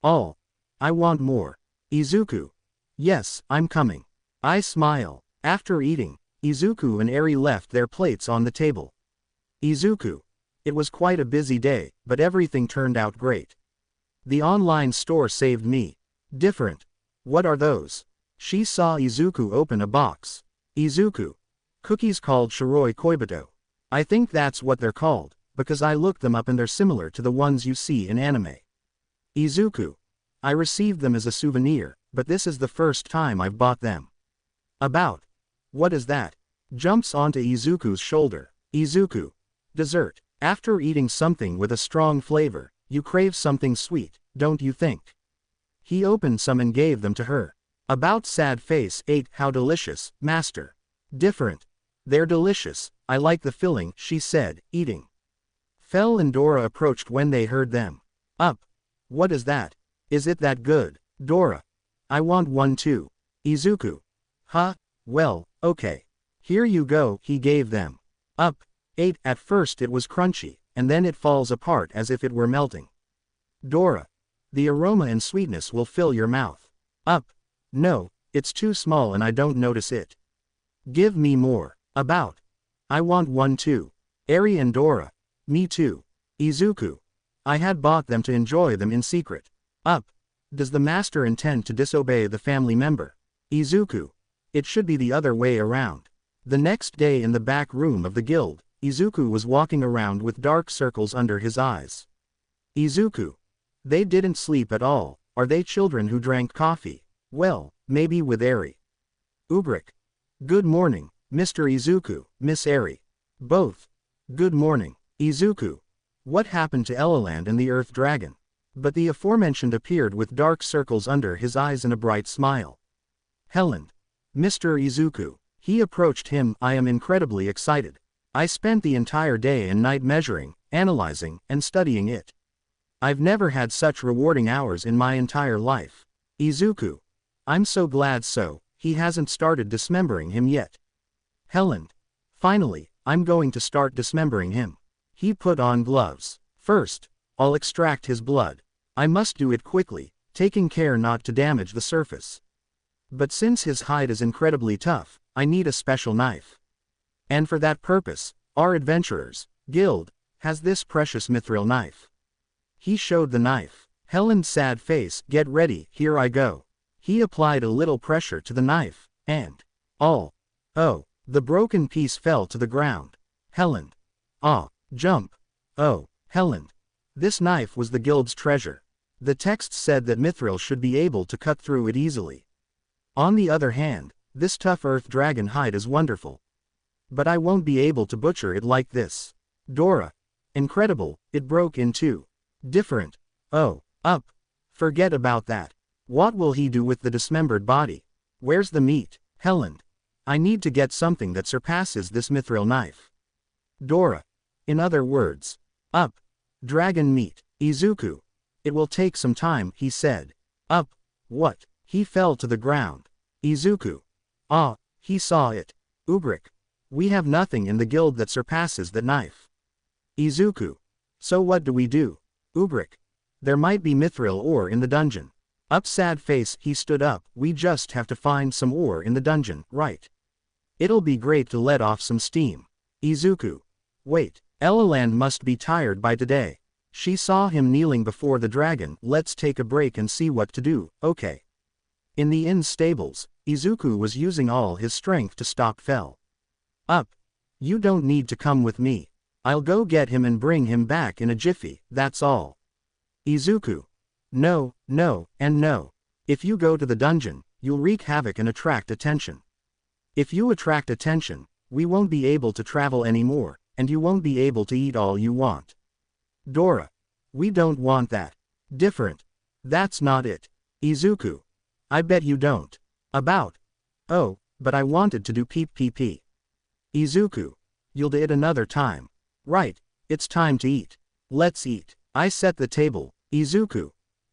All. I want more. Izuku. Yes, I'm coming. I smile. After eating, Izuku and Eri left their plates on the table. Izuku. It was quite a busy day, but everything turned out great. The online store saved me. Different. What are those? She saw Izuku open a box. Izuku. Cookies called Shiroi Koibito. I think that's what they're called, because I looked them up and they're similar to the ones you see in anime. Izuku. I received them as a souvenir, but this is the first time I've bought them. About. What is that? Jumps onto Izuku's shoulder. Izuku. Dessert. After eating something with a strong flavor, you crave something sweet, don't you think? He opened some and gave them to her. About sad face ate. How delicious, master. Different. They're delicious, I like the filling, she said, eating. Fel and Dora approached when they heard them. Up. What is that? Is it that good? Dora. I want one too. Izuku. Huh? Well, okay. Here you go, he gave them. Up. Ate. At first it was crunchy, and then it falls apart as if it were melting. Dora. The aroma and sweetness will fill your mouth. Up. No, it's too small and I don't notice it. Give me more. About. I want one too. Eri and Dora. Me too. Izuku. I had bought them to enjoy them in secret. Up. Does the master intend to disobey the family member? Izuku. It should be the other way around. The next day in the back room of the guild, Izuku was walking around with dark circles under his eyes. Izuku. They didn't sleep at all, are they children who drank coffee? Well, maybe with Eri. Ubrik. Good morning, Mr. Izuku, Miss Eri. Both. Good morning, Izuku. What happened to Elaland and the Earth Dragon? But the aforementioned appeared with dark circles under his eyes and a bright smile. Helen. Mr. Izuku. He approached him. I am incredibly excited. I spent the entire day and night measuring, analyzing, and studying it. I've never had such rewarding hours in my entire life. Izuku. I'm so glad so, he hasn't started dismembering him yet. Helen. Finally, I'm going to start dismembering him. He put on gloves. First, I'll extract his blood. I must do it quickly, taking care not to damage the surface. But since his hide is incredibly tough, I need a special knife. And for that purpose, our adventurers, guild, has this precious mithril knife. He showed the knife. Helen's sad face. Get ready, here I go. He applied a little pressure to the knife, and oh, the broken piece fell to the ground. Helen. Ah, jump. Oh, Helen. This knife was the guild's treasure. The text said that mithril should be able to cut through it easily. On the other hand, this tough earth dragon hide is wonderful. But I won't be able to butcher it like this. Dora. Incredible, it broke in two. Different. Oh, up. Forget about that. What will he do with the dismembered body? Where's the meat? Helen. I need to get something that surpasses this mithril knife. Dora. In other words. Up. Dragon meat. Izuku. It will take some time, he said. Up. What? He fell to the ground. Izuku. Ah, he saw it. Ubrik. We have nothing in the guild that surpasses that knife. Izuku. So what do we do? Ubrik. There might be mithril ore in the dungeon. Up sad face. He stood up. We just have to find some ore in the dungeon, right? It'll be great to let off some steam. Izuku. Wait, Elaland must be tired by today. She saw him kneeling before the dragon. Let's take a break and see what to do, okay. In the inn stables, Izuku was using all his strength to stop Fel. Up. You don't need to come with me. I'll go get him and bring him back in a jiffy, that's all. Izuku. No, no, and no. If you go to the dungeon, you'll wreak havoc and attract attention. If you attract attention, we won't be able to travel anymore, and you won't be able to eat all you want. Dora. We don't want that. Different. That's not it. Izuku. I bet you don't. About. Oh, but I wanted to do peep. Izuku. You'll do it another time. Right, it's time to eat. Let's eat. I set the table. Izuku.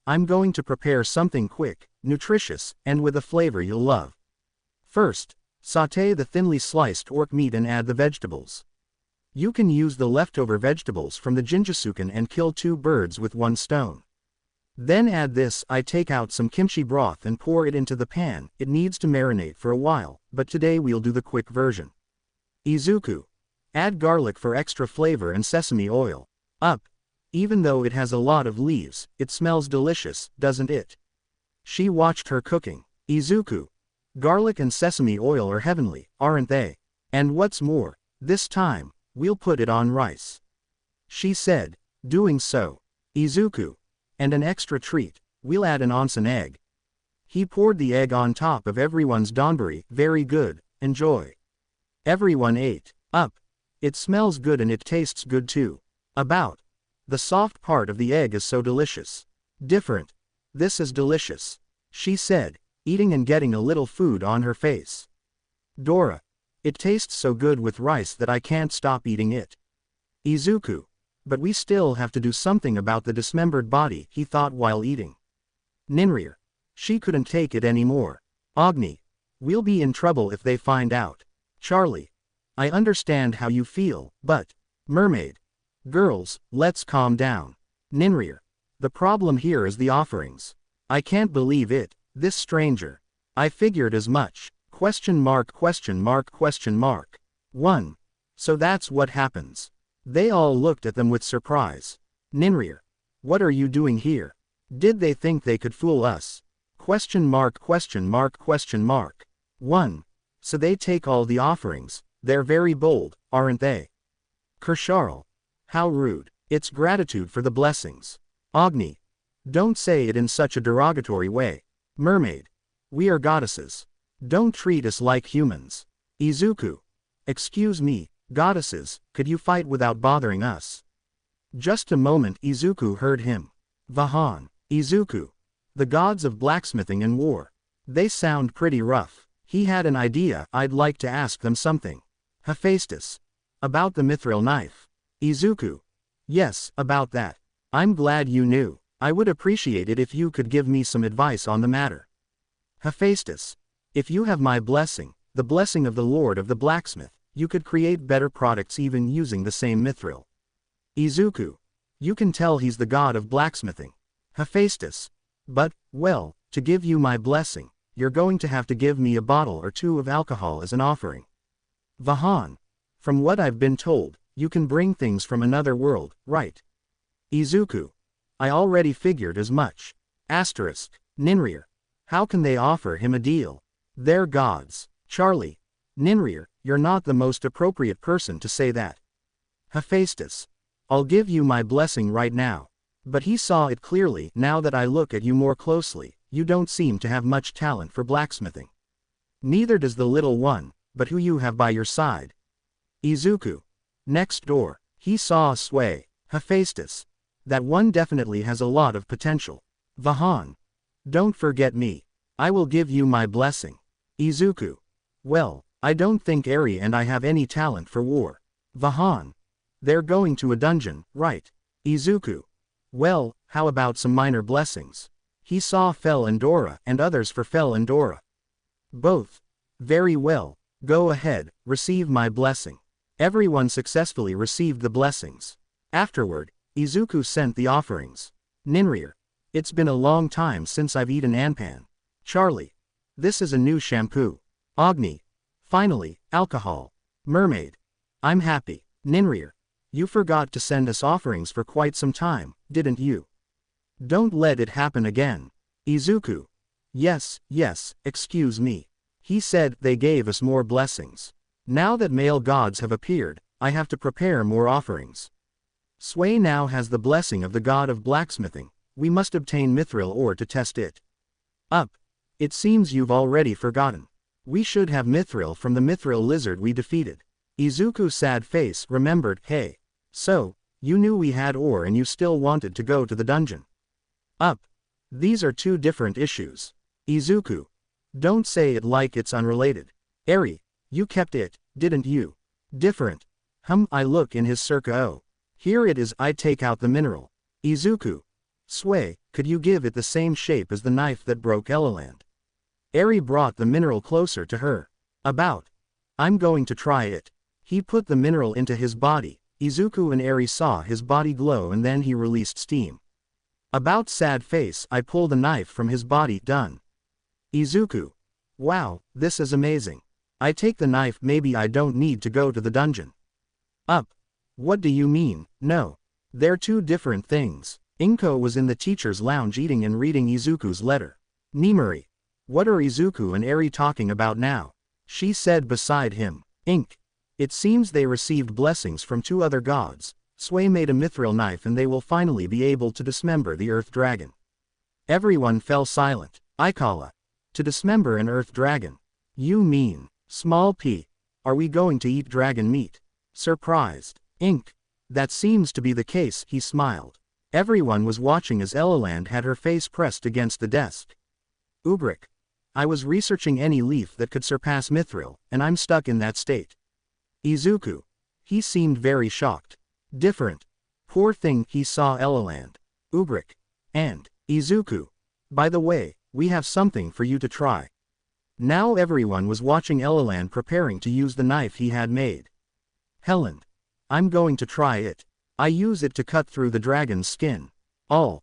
I'm going to prepare something quick, nutritious, and with a flavor you'll love. First, sauté the thinly sliced orc meat and add the vegetables. You can use the leftover vegetables from the Jinjusuken and kill 2 birds with 1 stone. Then add this. I take out some kimchi broth and pour it into the pan. It needs to marinate for a while, but today we'll do the quick version. Izuku. Add garlic for extra flavor and sesame oil. Up. Even though it has a lot of leaves, it smells delicious, doesn't it? She watched her cooking. Izuku. Garlic and sesame oil are heavenly, aren't they? And what's more, this time, we'll put it on rice. She said, doing so. Izuku. And an extra treat, we'll add an onsen egg. He poured the egg on top of everyone's donburi. Very good, enjoy. Everyone ate. Up. It smells good and it tastes good too. About. The soft part of the egg is so delicious. Different. This is delicious, she said, eating and getting a little food on her face. Dora. It tastes so good with rice that I can't stop eating it. Izuku. But we still have to do something about the dismembered body, he thought while eating. Ninrir. She couldn't take it anymore. Agni. We'll be in trouble if they find out. Charlie. I understand how you feel, but. Mermaid. Girls, let's calm down. Ninrir. The problem here is the offerings. I can't believe it, this stranger. I figured as much. Question mark question mark question mark. 1. So that's what happens. They all looked at them with surprise. Ninrir. What are you doing here? Did they think they could fool us? Question mark question mark question mark. 1. So they take all the offerings, they're very bold, aren't they? Kersharl. How rude. It's gratitude for the blessings. Agni. Don't say it in such a derogatory way. Mermaid. We are goddesses. Don't treat us like humans. Izuku. Excuse me, goddesses, could you fight without bothering us? Just a moment, Izuku heard him. Vahan. Izuku. The gods of blacksmithing and war. They sound pretty rough. He had an idea, I'd like to ask them something. Hephaestus. About the mithril knife. Izuku. Yes, about that. I'm glad you knew. I would appreciate it if you could give me some advice on the matter. Hephaestus. If you have my blessing, the blessing of the Lord of the blacksmith, you could create better products even using the same mithril. Izuku. You can tell he's the god of blacksmithing. Hephaestus. But, well, to give you my blessing, you're going to have to give me a bottle or two of alcohol as an offering. Vahan. From what I've been told, you can bring things from another world, right? Izuku. I already figured as much. Asterisk. Ninrir. How can they offer him a deal? They're gods. Charlie. Ninrir, you're not the most appropriate person to say that. Hephaestus. I'll give you my blessing right now. But he saw it clearly. Now that I look at you more closely, you don't seem to have much talent for blacksmithing. Neither does the little one, but who you have by your side. Izuku. Next door. He saw a sway. Hephaestus. That one definitely has a lot of potential. Vahan. Don't forget me. I will give you my blessing. Izuku. Well, I don't think Eri and I have any talent for war. Vahan. They're going to a dungeon, right? Izuku. Well, how about some minor blessings? He saw Fel and Dora and others for Fel and Dora. Both. Very well. Go ahead, receive my blessing. Everyone successfully received the blessings. Afterward, Izuku sent the offerings. Ninrir. It's been a long time since I've eaten anpan. Charlie. This is a new shampoo. Agni. Finally, alcohol. Mermaid. I'm happy. Ninrir. You forgot to send us offerings for quite some time, didn't you? Don't let it happen again. Izuku. Yes, excuse me. He said they gave us more blessings. Now that male gods have appeared, I have to prepare more offerings. Sway now has the blessing of the god of blacksmithing. We must obtain mithril ore to test it. Up. It seems you've already forgotten. We should have mithril from the mithril lizard we defeated. Izuku's sad face remembered. Hey. So, you knew we had ore and you still wanted to go to the dungeon. Up. These are two different issues. Izuku. Don't say it like it's unrelated. Eri, you kept it, didn't you? Different. I look in his circa. Oh. Here it is. I take out the mineral. Izuku. Sway, could you give it the same shape as the knife that broke Elaland? Eri brought the mineral closer to her. About. I'm going to try it. He put the mineral into his body. Izuku and Eri saw his body glow and then he released steam. About sad face. I pull the knife from his body. Done. Izuku. Wow, this is amazing. I take the knife. Maybe I don't need to go to the dungeon. Up. What do you mean? No. They're two different things. Inko was in the teacher's lounge eating and reading Izuku's letter. Nimuri. What are Izuku and Eri talking about now? She said beside him. Ink. It seems they received blessings from two other gods. Sway made a mithril knife and they will finally be able to dismember the earth dragon. Everyone fell silent. Ikala. To dismember an earth dragon. You mean, small p. Are we going to eat dragon meat? Surprised. Ink. That seems to be the case, he smiled. Everyone was watching as Elaland had her face pressed against the desk. Ubrick. I was researching any leaf that could surpass mithril, and I'm stuck in that state. Izuku. He seemed very shocked. Different. Poor thing, he saw Elaland. Ubrick. And, Izuku. By the way, we have something for you to try. Now everyone was watching Elaland preparing to use the knife he had made. Helen. I'm going to try it. I use it to cut through the dragon's skin. Oh,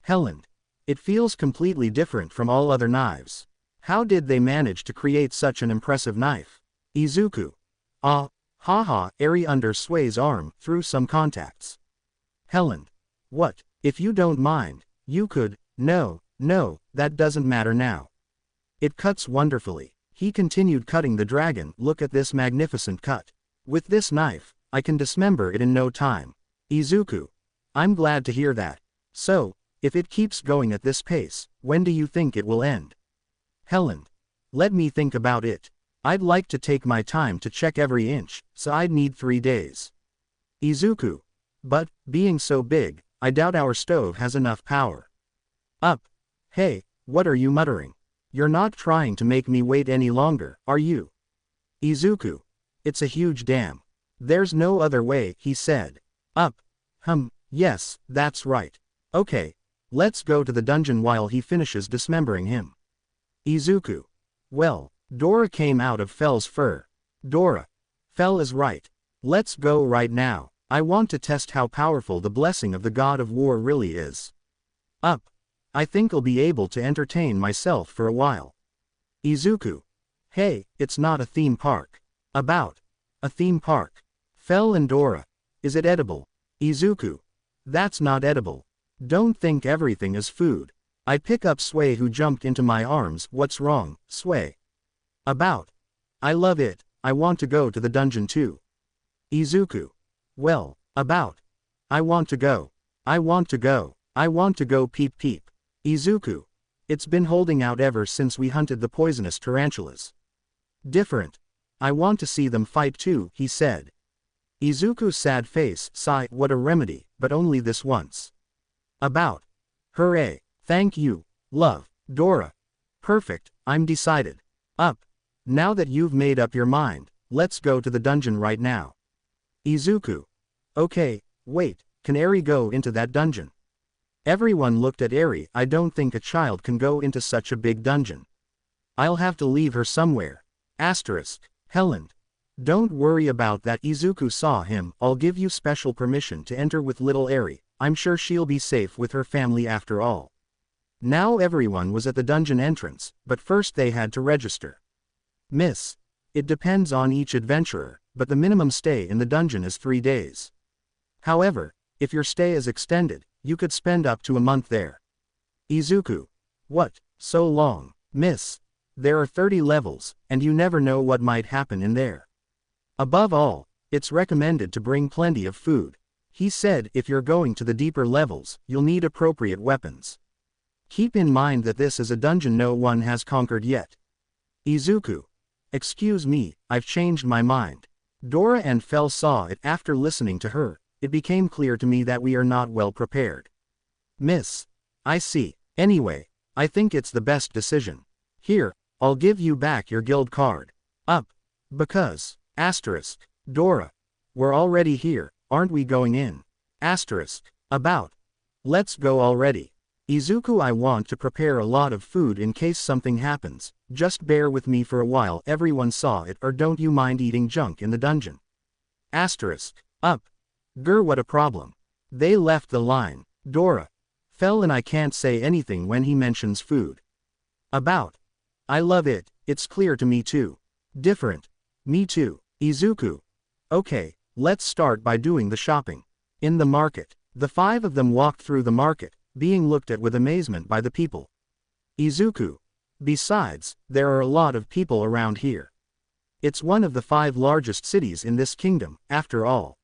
Helen. It feels completely different from all other knives. How did they manage to create such an impressive knife? Izuku. Haha, Eri under Sway's arm, through some contacts. Helen. What, if you don't mind, you could, no, that doesn't matter now. It cuts wonderfully. He continued cutting the dragon. Look at this magnificent cut. With this knife, I can dismember it in no time. Izuku. I'm glad to hear that. So, if it keeps going at this pace, when do you think it will end? Helen. Let me think about it. I'd like to take my time to check every inch, so I'd need 3 days. Izuku. But, being so big, I doubt our stove has enough power. Up. Hey, what are you muttering? You're not trying to make me wait any longer, are you? Izuku. It's a huge dam. There's no other way, he said. Up. Yes, that's right. Okay. Let's go to the dungeon while he finishes dismembering him. Izuku. Well, Dora came out of Fell's fur. Dora. Fell is right. Let's go right now. I want to test how powerful the blessing of the god of war really is. Up. I think I'll be able to entertain myself for a while. Izuku. Hey, it's not a theme park. About. A theme park. Fell and Dora. Is it edible? Izuku. That's not edible. Don't think everything is food. I pick up Sway who jumped into my arms. What's wrong, Sway? About. I love it. I want to go to the dungeon too. Izuku. Well, about. I want to go. I want to go. I want to go peep peep. Izuku. It's been holding out ever since we hunted the poisonous tarantulas. Different. I want to see them fight too, he said. Izuku's sad face sighed. What a remedy, but only this once. About. Hooray. Thank you, love. Dora. Perfect, I'm decided. Up. Now that you've made up your mind, let's go to the dungeon right now. Izuku. Okay, wait, can Eri go into that dungeon? Everyone looked at Eri. I don't think a child can go into such a big dungeon. I'll have to leave her somewhere. Asterisk. Helen. Don't worry about that. Izuku saw him. I'll give you special permission to enter with little Eri. I'm sure she'll be safe with her family after all. Now everyone was at the dungeon entrance, but first they had to register. Miss. It depends on each adventurer, but the minimum stay in the dungeon is 3 days. However, if your stay is extended, you could spend up to a month there. Izuku. What, so long, miss? There are 30 levels, and you never know what might happen in there. Above all, it's recommended to bring plenty of food. He said if you're going to the deeper levels, you'll need appropriate weapons. Keep in mind that this is a dungeon no one has conquered yet. Izuku. Excuse me, I've changed my mind. Dora and Fell saw it. After listening to her, it became clear to me that we are not well prepared. Miss. I see. Anyway, I think it's the best decision. Here, I'll give you back your guild card. Up. Because. Asterisk. Dora. We're already here, aren't we going in? Asterisk. About. Let's go already. Izuku. I want to prepare a lot of food in case something happens. Just bear with me for a while. Everyone saw it. Or don't you mind eating junk in the dungeon? Asterisk. Up. Grr, what a problem. They left the line. Dora. Fell and I can't say anything when he mentions food. About. I love it, it's clear to me too. Different. Me too. Izuku. Okay, let's start by doing the shopping. In the market. The 5 of them walked through the market, being looked at with amazement by the people. Izuku. Besides, there are a lot of people around here. It's one of the 5 largest cities in this kingdom, after all.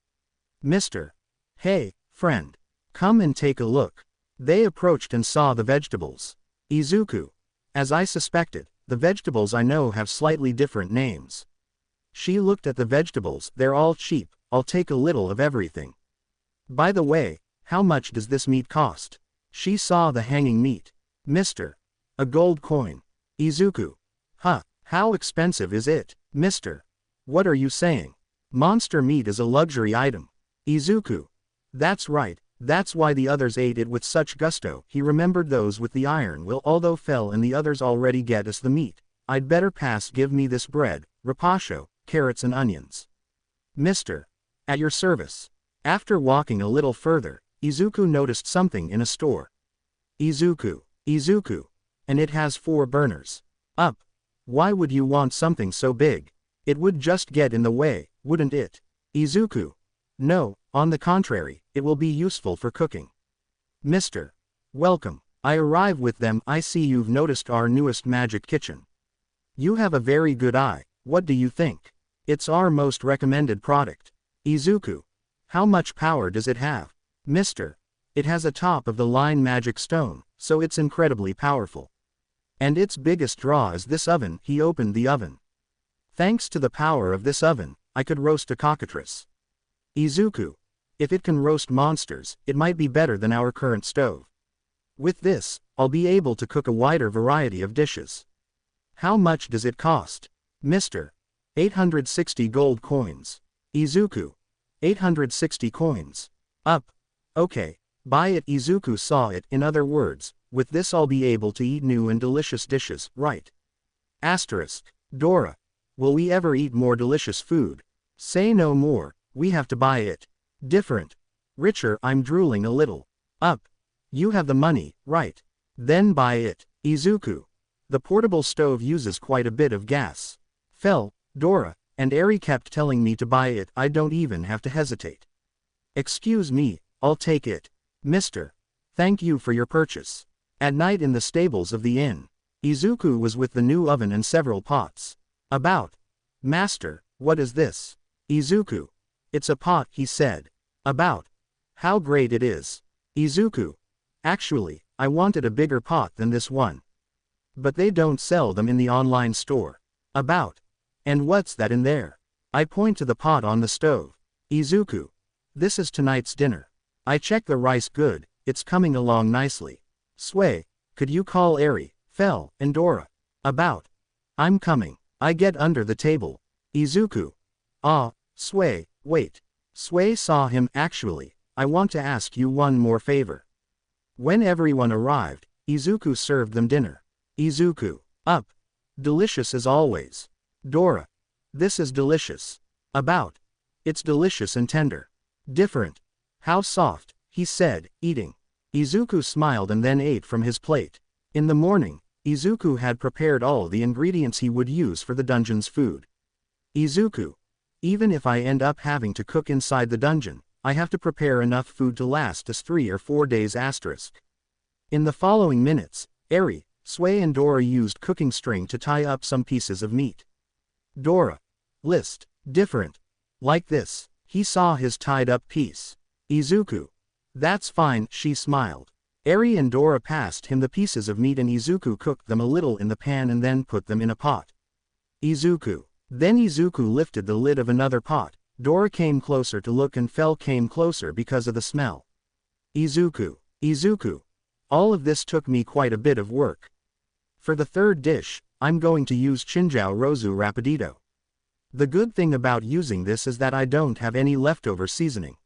Mr. Hey, friend. Come and take a look. They approached and saw the vegetables. Izuku. As I suspected, the vegetables I know have slightly different names. She looked at the vegetables. They're all cheap, I'll take a little of everything. By the way, how much does this meat cost? She saw the hanging meat. Mister. A gold coin. Izuku. Huh, how expensive is it, mister? What are you saying? Monster meat is a luxury item. Izuku. That's right, that's why the others ate it with such gusto. He remembered those with the iron will although fell and the others already get us the meat. I'd better pass. Give me this bread, rapasho, carrots and onions. Mister. At your service. After walking a little further, Izuku noticed something in a store. Izuku. Izuku. And it has 4 burners. Up. Why would you want something so big? It would just get in the way, wouldn't it? Izuku. No, on the contrary, it will be useful for cooking. Mister. Welcome. I arrive with them. I see you've noticed our newest magic kitchen. You have a very good eye. What do you think? It's our most recommended product. Izuku. How much power does it have? Mister. It has a top-of-the-line magic stone, so it's incredibly powerful. And its biggest draw is this oven. He opened the oven. Thanks to the power of this oven, I could roast a cockatrice. Izuku. If it can roast monsters, it might be better than our current stove. With this, I'll be able to cook a wider variety of dishes. How much does it cost? Mister. 860 gold coins. Izuku. 860 coins. Up. Okay. Buy it. Izuku saw it. In other words, with this I'll be able to eat new and delicious dishes, right? Asterisk. Dora. Will we ever eat more delicious food? Say no more, we have to buy it. Different. Richer. I'm drooling a little. Up. You have the money, right? Then buy it. Izuku. The portable stove uses quite a bit of gas. Fell, Dora, and Eri kept telling me to buy it. I don't even have to hesitate. Excuse me, I'll take it. Mister. Thank you for your purchase. At night in the stables of the inn, Izuku was with the new oven and several pots. About. Master, what is this? Izuku. It's a pot, he said. About. How great it is. Izuku. Actually, I wanted a bigger pot than this one. But they don't sell them in the online store. About. And what's that in there? I point to the pot on the stove. Izuku. This is tonight's dinner. I check the rice. Good, it's coming along nicely. Sway, could you call Eri, Fell, and Dora? About. I'm coming. I get under the table. Izuku. Ah, Sway, wait. Sway saw him. Actually, I want to ask you one more favor. When everyone arrived, Izuku served them dinner. Izuku. Up. Delicious as always. Dora. This is delicious. About. It's delicious and tender. Different. How soft, he said, eating. Izuku smiled and then ate from his plate. In the morning, Izuku had prepared all the ingredients he would use for the dungeon's food. Izuku. Even if I end up having to cook inside the dungeon, I have to prepare enough food to last us 3 or 4 days. Asterisk. In the following minutes, Eri, Sway and Dora used cooking string to tie up some pieces of meat. Dora. List. Different. Like this. He saw his tied up piece. Izuku. That's fine, she smiled. Eri and Dora passed him the pieces of meat and Izuku cooked them a little in the pan and then put them in a pot. Izuku. Then Izuku lifted the lid of another pot. Dora came closer to look and Fell came closer because of the smell. Izuku. Izuku. All of this took me quite a bit of work. For the third dish, I'm going to use Chinjao Rozu Rapidito. The good thing about using this is that I don't have any leftover seasoning.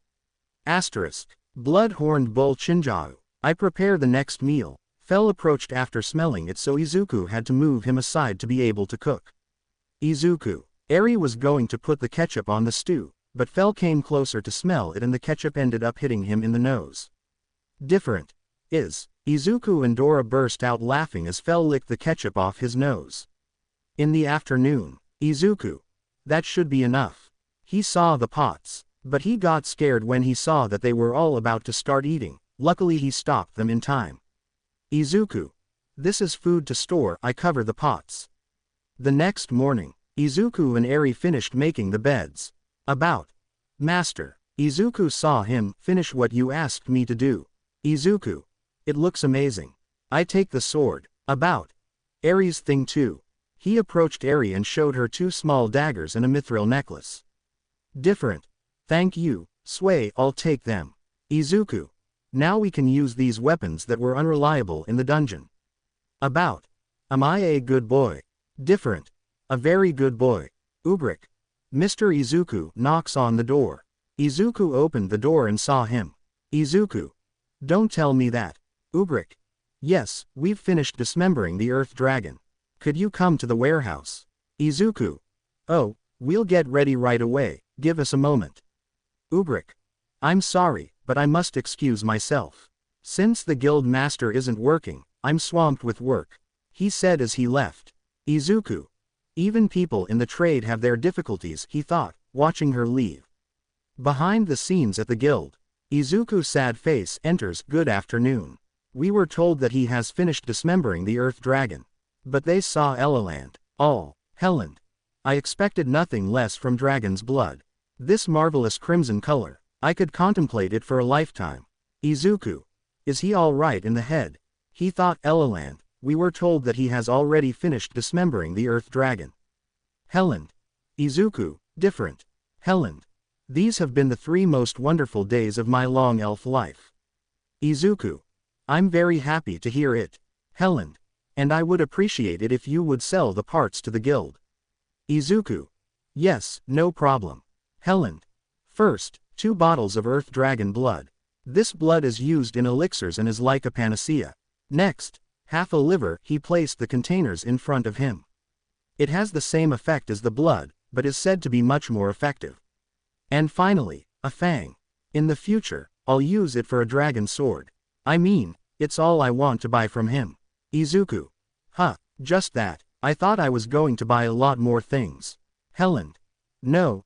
Asterisk. Blood-horned bull Chinjao. I prepare the next meal. Fell approached after smelling it, so Izuku had to move him aside to be able to cook. Izuku. Eri was going to put the ketchup on the stew, but Fell came closer to smell it and the ketchup ended up hitting him in the nose. Different. Izuku and Dora burst out laughing as Fell licked the ketchup off his nose. In the afternoon, Izuku. That should be enough. He saw the pots, but he got scared when he saw that they were all about to start eating. Luckily he stopped them in time. Izuku. This is food to store. I cover the pots. The next morning, Izuku and Eri finished making the beds. About. Master. Izuku saw him. Finish what you asked me to do. Izuku. It looks amazing. I take the sword. About. Eri's thing too. He approached Eri and showed her 2 small daggers and a mithril necklace. Different. Thank you, Sway, I'll take them. Izuku. Now we can use these weapons that were unreliable in the dungeon. About. Am I a good boy? Different. A very good boy. Ubrik. Mr. Izuku knocks on the door. Izuku opened the door and saw him. Izuku. Don't tell me that. Ubrik. Yes, we've finished dismembering the Earth Dragon. Could you come to the warehouse? Izuku. Oh, we'll get ready right away, give us a moment. Ubrik. I'm sorry, but I must excuse myself. Since the guild master isn't working, I'm swamped with work, he said as he left. Izuku. Even people in the trade have their difficulties, he thought, watching her leave. Behind the scenes at the guild, Izuku's sad face enters. Good afternoon. We were told that he has finished dismembering the Earth Dragon. But they saw Elaland. All. Helland. I expected nothing less from dragon's blood. This marvelous crimson color. I could contemplate it for a lifetime. Izuku. Is he all right in the head? He thought. Elaland. We were told that he has already finished dismembering the Earth Dragon. Helland. Izuku. Different. Helland. These have been the 3 most wonderful days of my long elf life. Izuku. I'm very happy to hear it. Helland. And I would appreciate it if you would sell the parts to the guild. Izuku. Yes, no problem. Helland. First, 2 bottles of Earth Dragon blood. This blood is used in elixirs and is like a panacea. Next, half a liver. He placed the containers in front of him. It has the same effect as the blood, but is said to be much more effective. And finally, a fang. In the future, I'll use it for a dragon sword. I mean, it's all I want to buy from him. Izuku. Huh, just that. I thought I was going to buy a lot more things. Helland. No.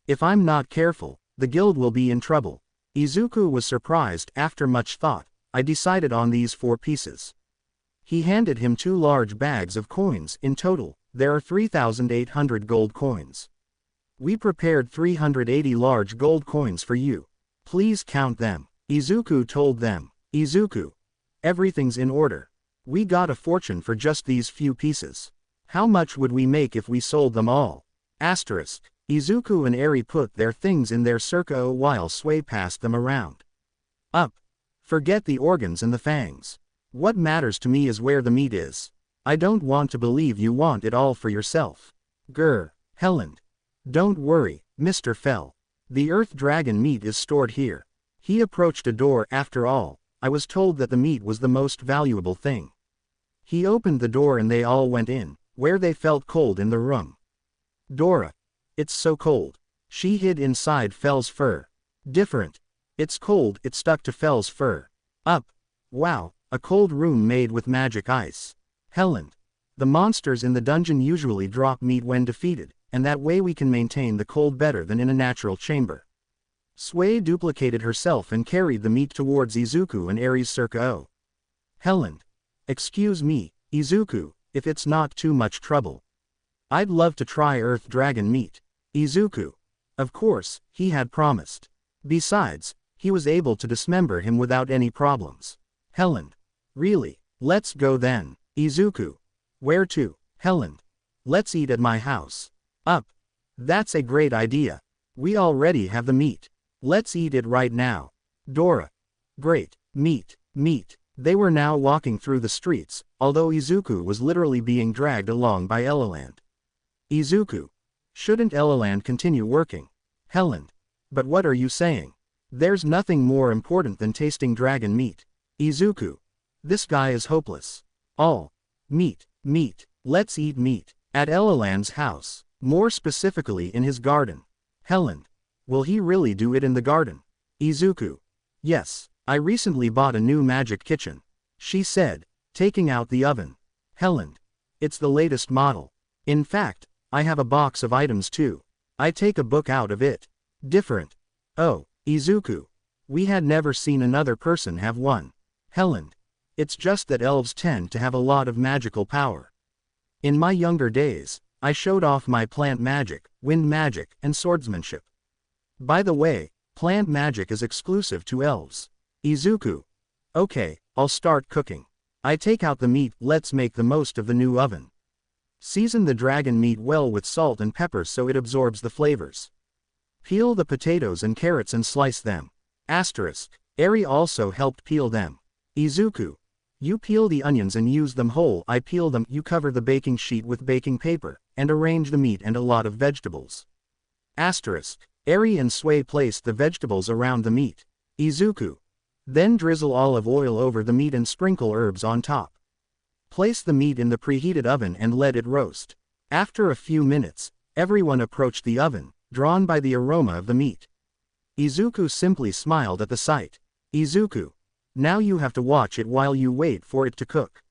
If I'm not careful, the guild will be in trouble. Izuku was surprised. After much thought, I decided on these 4 pieces. He handed him 2 large bags of coins. In total, there are 3,800 gold coins. We prepared 380 large gold coins for you. Please count them. Izuku told them. Izuku. Everything's in order. We got a fortune for just these few pieces. How much would we make if we sold them all? Asterisk. Izuku and Eri put their things in their circo while Sway passed them around. Up. Forget the organs and the fangs. What matters to me is where the meat is. I don't want to believe you want it all for yourself. Grr. Helland. Don't worry, Mr. Fell. The Earth Dragon meat is stored here. He approached a door. After all, I was told that the meat was the most valuable thing. He opened the door and they all went in, where they felt cold in the room. Dora. It's so cold. She hid inside Fell's fur. Different. It's cold. It stuck to Fell's fur. Up. Wow, a cold room made with magic ice. Helland. The monsters in the dungeon usually drop meat when defeated, and that way we can maintain the cold better than in a natural chamber. Sway duplicated herself and carried the meat towards Izuku and Eri's circo. Helland. Excuse me, Izuku, if it's not too much trouble. I'd love to try Earth Dragon meat. Izuku. Of course, he had promised. Besides, he was able to dismember him without any problems. Helland. Really? Let's go then. Izuku. Where to? Helland. Let's eat at my house. Up. That's a great idea. We already have the meat. Let's eat it right now. Dora. Great. Meat. They were now walking through the streets, although Izuku was literally being dragged along by Elaland. Izuku. Shouldn't Elaland continue working? Helland. But what are you saying? There's nothing more important than tasting dragon meat. Izuku. This guy is hopeless. All. Meat. Let's eat meat. At Elaland's house. More specifically in his garden. Helland. Will he really do it in the garden? Izuku. Yes, I recently bought a new magic kitchen. She said, taking out the oven. Helland. It's the latest model. In fact, I have a box of items too. I take a book out of it. Different. Oh, Izuku. We had never seen another person have one. Helland. It's just that elves tend to have a lot of magical power. In my younger days, I showed off my plant magic, wind magic, and swordsmanship. By the way, plant magic is exclusive to elves. Izuku. Okay, I'll start cooking. I take out the meat. Let's make the most of the new oven. Season the dragon meat well with salt and pepper so it absorbs the flavors. Peel the potatoes and carrots and slice them. Asterisk. Eri also helped peel them. Izuku. You peel the onions and use them whole. I peel them. You cover the baking sheet with baking paper, and arrange the meat and a lot of vegetables. Asterisk. Eri and Sway placed the vegetables around the meat. Izuku. Then drizzle olive oil over the meat and sprinkle herbs on top. Place the meat in the preheated oven and let it roast. After a few minutes, everyone approached the oven, drawn by the aroma of the meat. Izuku simply smiled at the sight. Izuku. Now you have to watch it while you wait for it to cook.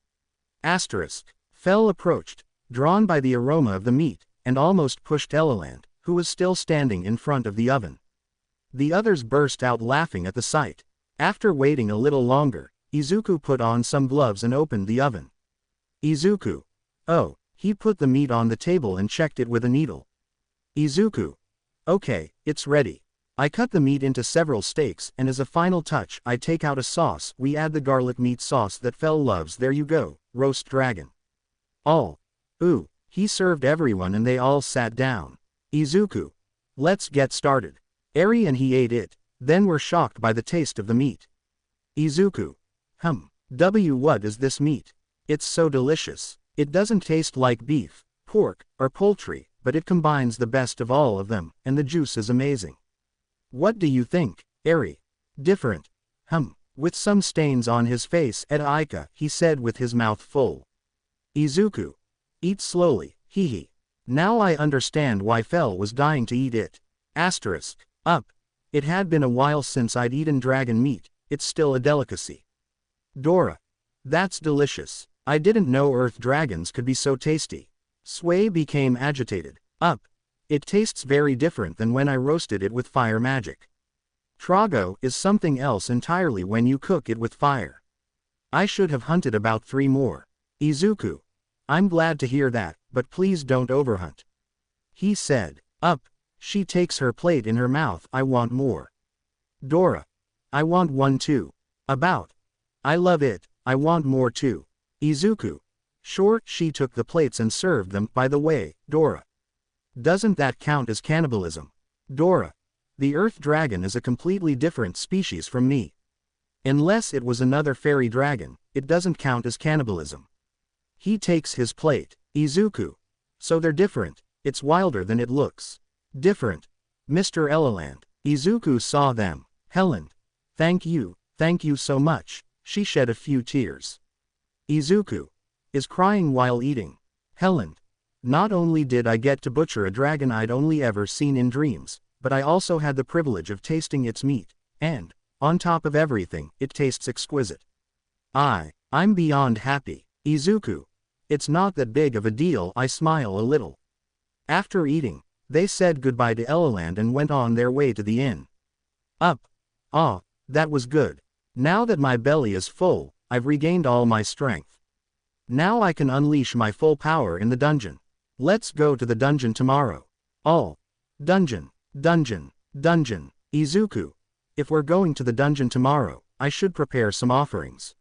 Asterisk. Fell approached, drawn by the aroma of the meat, and almost pushed Eleland, who was still standing in front of the oven. The others burst out laughing at the sight. After waiting a little longer, Izuku put on some gloves and opened the oven. Izuku. Oh, he put the meat on the table and checked it with a needle. Izuku. Okay, it's ready. I cut the meat into several steaks and as a final touch I take out a sauce. We add the garlic meat sauce that Fell loves. There you go, roast dragon. All. Ooh, he served everyone and they all sat down. Izuku. Let's get started. Eri and he ate it, then were shocked by the taste of the meat. Izuku. What is this meat? It's so delicious. It doesn't taste like beef, pork, or poultry, but it combines the best of all of them, and the juice is amazing. What do you think, Eri? Different. With some stains on his face at Aika, he said with his mouth full. Izuku. Eat slowly, hehe. Now I understand why Fell was dying to eat it. Asterisk. It had been a while since I'd eaten dragon meat, it's still a delicacy. Dora. That's delicious. I didn't know earth dragons could be so tasty. Sway became agitated. It tastes very different than when I roasted it with fire magic. Trago is something else entirely when you cook it with fire. I should have hunted about 3 more. Izuku. I'm glad to hear that, but please don't overhunt. He said. She takes her plate in her mouth. I want more. Dora. I want one too. I love it, I want more too. Izuku. Sure, she took the plates and served them. By the way, Dora. Doesn't that count as cannibalism? Dora. The earth dragon is a completely different species from me. Unless it was another fairy dragon, it doesn't count as cannibalism. He takes his plate. Izuku. So they're different. It's wilder than it looks. Different. Mr. Eleland. Izuku saw them. Helen. Thank you so much. She shed a few tears. Izuku. Is crying while eating. Helen. Not only did I get to butcher a dragon I'd only ever seen in dreams, but I also had the privilege of tasting its meat, and, on top of everything, it tastes exquisite. I'm beyond happy. Izuku. It's not that big of a deal. I smile a little. After eating, they said goodbye to Eleland and went on their way to the inn. That was good. Now that my belly is full, I've regained all my strength. Now I can unleash my full power in the dungeon. Let's go to the dungeon tomorrow. Dungeon. Izuku. If we're going to the dungeon tomorrow, I should prepare some offerings.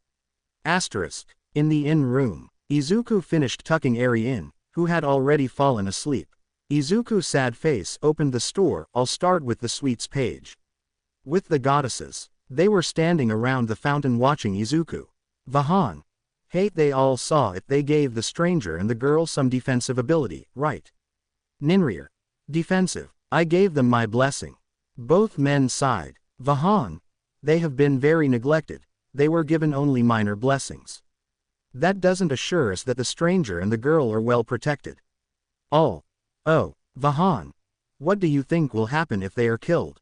Asterisk. In the inn room, Izuku finished tucking Eri in, who had already fallen asleep. Izuku's sad face opened the store. I'll start with the sweets page. With the goddesses. They were standing around the fountain watching Izuku. Vahan. Hey, they all saw it. They gave the stranger and the girl some defensive ability, right? Ninrir. Defensive. I gave them my blessing. Both men sighed. Vahan. They have been very neglected. They were given only minor blessings. That doesn't assure us that the stranger and the girl are well protected. Oh, Vahan. What do you think will happen if they are killed?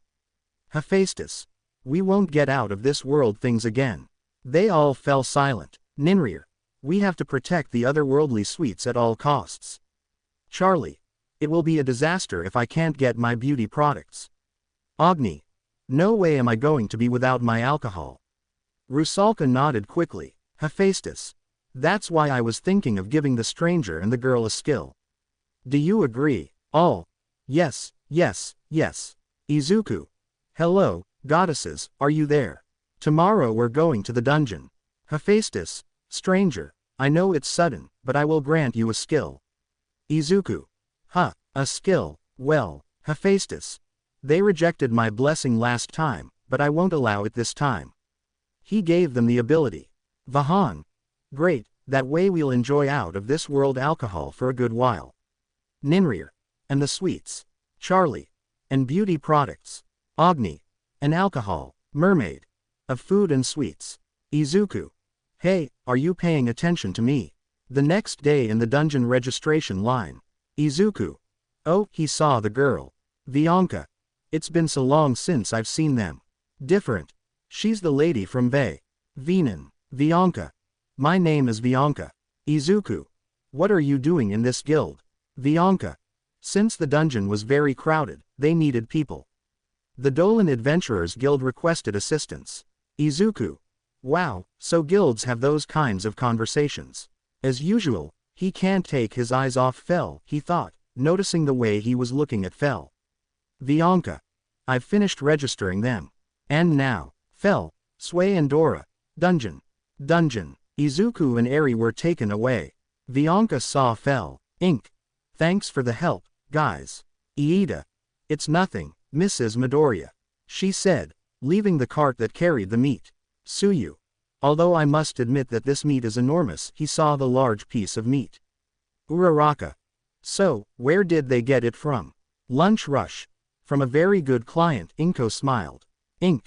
Hephaestus. We won't get out of this world things again. They all fell silent. Ninrir. We have to protect the otherworldly sweets at all costs. Charlie. It will be a disaster if I can't get my beauty products. Agni. No way am I going to be without my alcohol. Rusalka nodded quickly. Hephaestus. That's why I was thinking of giving the stranger and the girl a skill. Do you agree? All. Yes. Izuku. Hello, goddesses, are you there? Tomorrow we're going to the dungeon. Hephaestus. Stranger. I know it's sudden, but I will grant you a skill. Izuku. Huh, a skill, well, Hephaestus. They rejected my blessing last time, but I won't allow it this time. He gave them the ability. Vahan. Great, that way we'll enjoy out of this world alcohol for a good while. Ninrir. And the sweets. Charlie. And beauty products. Agni. And alcohol, mermaid. Of food and sweets. Izuku. Hey, are you paying attention to me? The next day in the dungeon registration line. Izuku. Oh, he saw the girl. Bianca. It's been so long since I've seen them. Different. She's the lady from Venan. Bianca. My name is Bianca. Izuku. What are you doing in this guild? Bianca. Since the dungeon was very crowded, they needed people. The Dolan Adventurers Guild requested assistance. Izuku. Wow, so guilds have those kinds of conversations. As usual, he can't take his eyes off Fel, he thought, noticing the way he was looking at Fel. Bianca. I've finished registering them. And now, Fel, Sway and Dora. Dungeon. Izuku and Eri were taken away. Bianca saw Fel. Inc. Thanks for the help, guys. Iida. It's nothing, Mrs. Midoriya. She said, leaving the cart that carried the meat. Suyu. Although I must admit that this meat is enormous, he saw the large piece of meat. Uraraka. So, where did they get it from? Lunch rush. From a very good client, Inko smiled. Inc.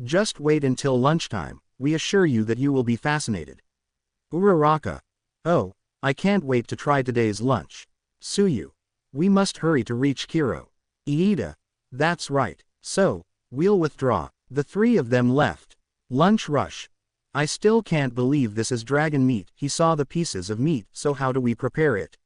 Just wait until lunchtime, we assure you that you will be fascinated. Uraraka. Oh, I can't wait to try today's lunch. Suyu. We must hurry to reach Kiro. Iida. That's right, so, we'll withdraw. The three of them left. Lunch rush. I still can't believe this is dragon meat. He saw the pieces of meat, so how do we prepare it?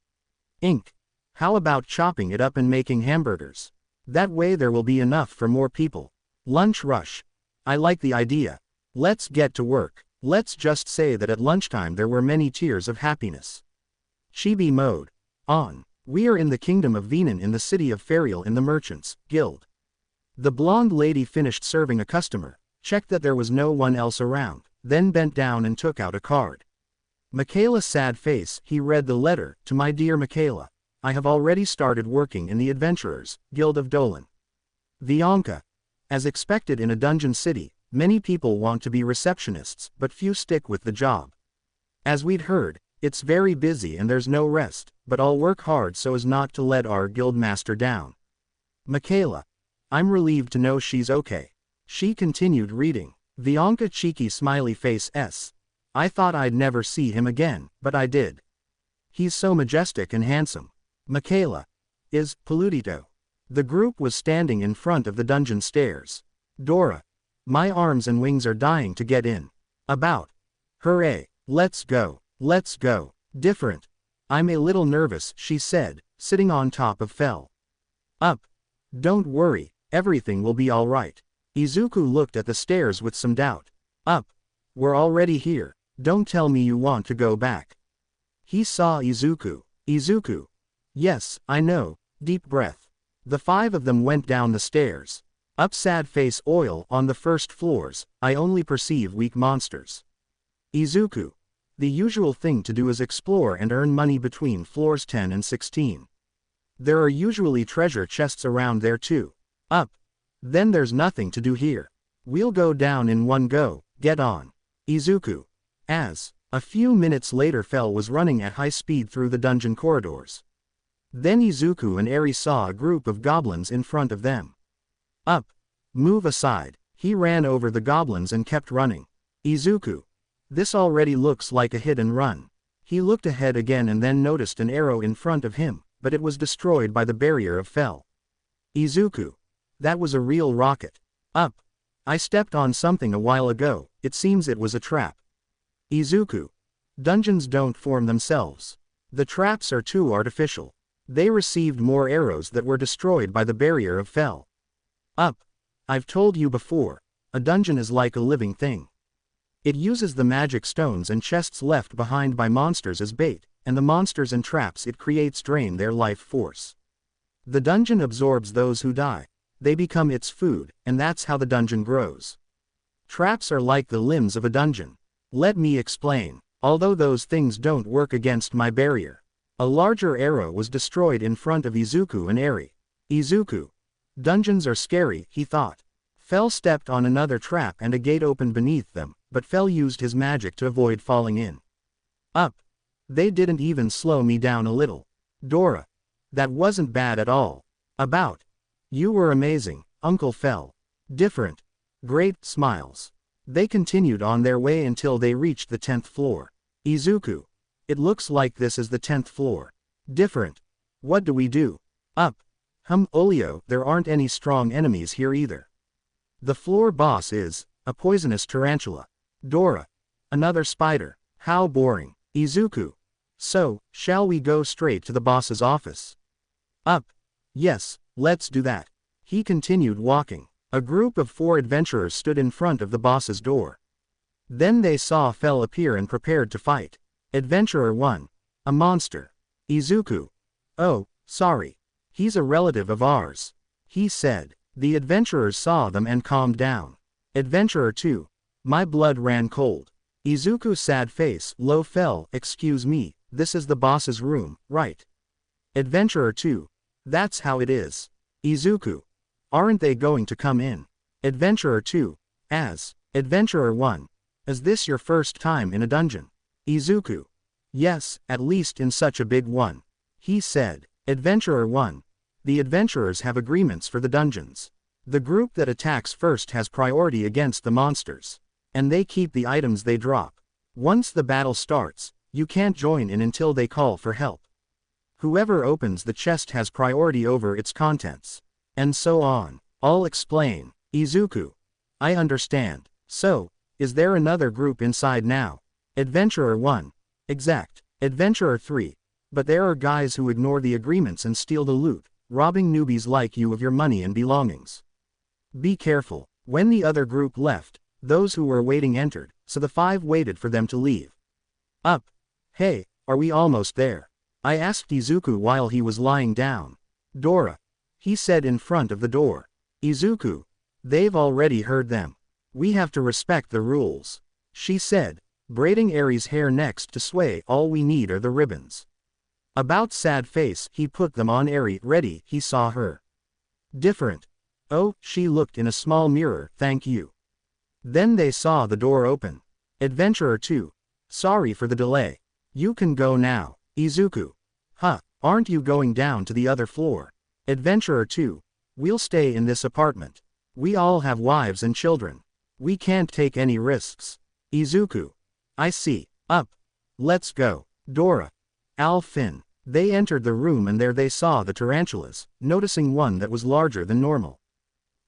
Inc. How about chopping it up and making hamburgers? That way there will be enough for more people. Lunch rush. I like the idea. Let's get to work. Let's just say that at lunchtime there were many tears of happiness. Chibi mode. On. We are in the kingdom of Venan in the city of Ferial in the Merchants Guild. The blonde lady finished serving a customer, checked that there was no one else around, then bent down and took out a card. Michaela's sad face, he read the letter, to my dear Michaela. I have already started working in the Adventurers Guild of Dolan. Bianca. As expected in a dungeon city, many people want to be receptionists, but few stick with the job. As we'd heard, it's very busy and there's no rest, but I'll work hard so as not to let our guild master down. Michaela. I'm relieved to know she's okay. She continued reading. Bianca cheeky smiley face s. I thought I'd never see him again, but I did. He's so majestic and handsome. Michaela. Is Paludito. The group was standing in front of the dungeon stairs. Dora. My arms and wings are dying to get in. About. Hooray. Let's go. Let's go. Different. I'm a little nervous, she said, sitting on top of Fel. Up. Don't worry, everything will be alright. Izuku looked at the stairs with some doubt. Up. We're already here, don't tell me you want to go back. He saw Izuku. Izuku. Yes, I know, deep breath. The five of them went down the stairs. Up sad face oil on the first floors, I only perceive weak monsters. Izuku. The usual thing to do is explore and earn money between floors 10 and 16. There are usually treasure chests around there too. Up. Then there's nothing to do here. We'll go down in one go, get on. Izuku. As. A few minutes later Fel was running at high speed through the dungeon corridors. Then Izuku and Eri saw a group of goblins in front of them. Up. Move aside. He ran over the goblins and kept running. Izuku. This already looks like a hit and run. He looked ahead again and then noticed an arrow in front of him, but it was destroyed by the barrier of Fel. Izuku. That was a real rocket. Up. I stepped on something a while ago, it seems it was a trap. Izuku. Dungeons don't form themselves. The traps are too artificial. They received more arrows that were destroyed by the barrier of Fel. Up. I've told you before, a dungeon is like a living thing. It uses the magic stones and chests left behind by monsters as bait, and the monsters and traps it creates drain their life force. The dungeon absorbs those who die. They become its food, and that's how the dungeon grows. Traps are like the limbs of a dungeon. Let me explain. Although those things don't work against my barrier, A larger arrow was destroyed in front of Izuku and Eri. Izuku. Dungeons are scary, he thought. Fell stepped on another trap and a gate opened beneath them, but Fell used his magic to avoid falling in. Up. They didn't even slow me down a little. Dora. That wasn't bad at all. About. You were amazing, Uncle Fell. Different. Great, smiles. They continued on their way until they reached the 10th floor. Izuku. It looks like this is the 10th floor. Different. What do we do? Up. Olio, there aren't any strong enemies here either. The floor boss is a poisonous tarantula. Dora. Another spider. How boring. Izuku. So, shall we go straight to the boss's office? Up. Yes, let's do that. He continued walking. A group of 4 adventurers stood in front of the boss's door. Then they saw Fell appear and prepared to fight. Adventurer 1. A monster. Izuku. Oh, sorry. He's a relative of ours. He said. The adventurers saw them and calmed down. Adventurer 2. My blood ran cold. Izuku's sad face. Low Fell, excuse me, this is the boss's room, right? Adventurer 2. That's how it is. Izuku. Aren't they going to come in? Adventurer 2. As. Adventurer 1. Is this your first time in a dungeon? Izuku. Yes, at least in such a big one. He said. Adventurer 1. The adventurers have agreements for the dungeons. The group that attacks first has priority against the monsters. And they keep the items they drop. Once the battle starts, you can't join in until they call for help. Whoever opens the chest has priority over its contents. And so on. I'll explain. Izuku. I understand. So, is there another group inside now? Adventurer 1. Exact. Adventurer 3. But there are guys who ignore the agreements and steal the loot, robbing newbies like you of your money and belongings. Be careful. When the other group left, those who were waiting entered, so the 5 waited for them to leave. Up. Hey, are we almost there? I asked Izuku while he was lying down. Dora. He said in front of the door. Izuku. They've already heard them. We have to respect the rules. She said, braiding Eri's hair next to Sway. All we need are the ribbons. About sad face, he put them on Eri. Ready, he saw her. Different. Oh, she looked in a small mirror, thank you. Then they saw the door open. Adventurer 2. Sorry for the delay. You can go now. Izuku. Huh, aren't you going down to the other floor? Adventurer 2. We'll stay in this apartment. We all have wives and children. We can't take any risks. Izuku. I see. Up. Let's go. Dora. Finn. They entered the room and there they saw the tarantulas, noticing one that was larger than normal.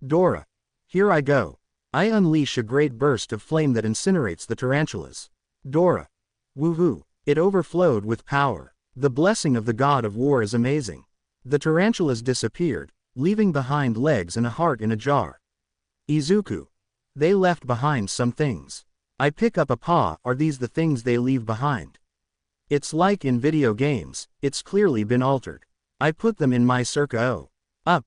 Dora. Here I go. I unleash a great burst of flame that incinerates the tarantulas. Dora. Woohoo. It overflowed with power. The blessing of the god of war is amazing. The tarantulas disappeared, leaving behind legs and a heart in a jar. Izuku. They left behind some things. I pick up a paw. Are these the things they leave behind? It's like in video games, it's clearly been altered. I put them in my circa. Oh. Up.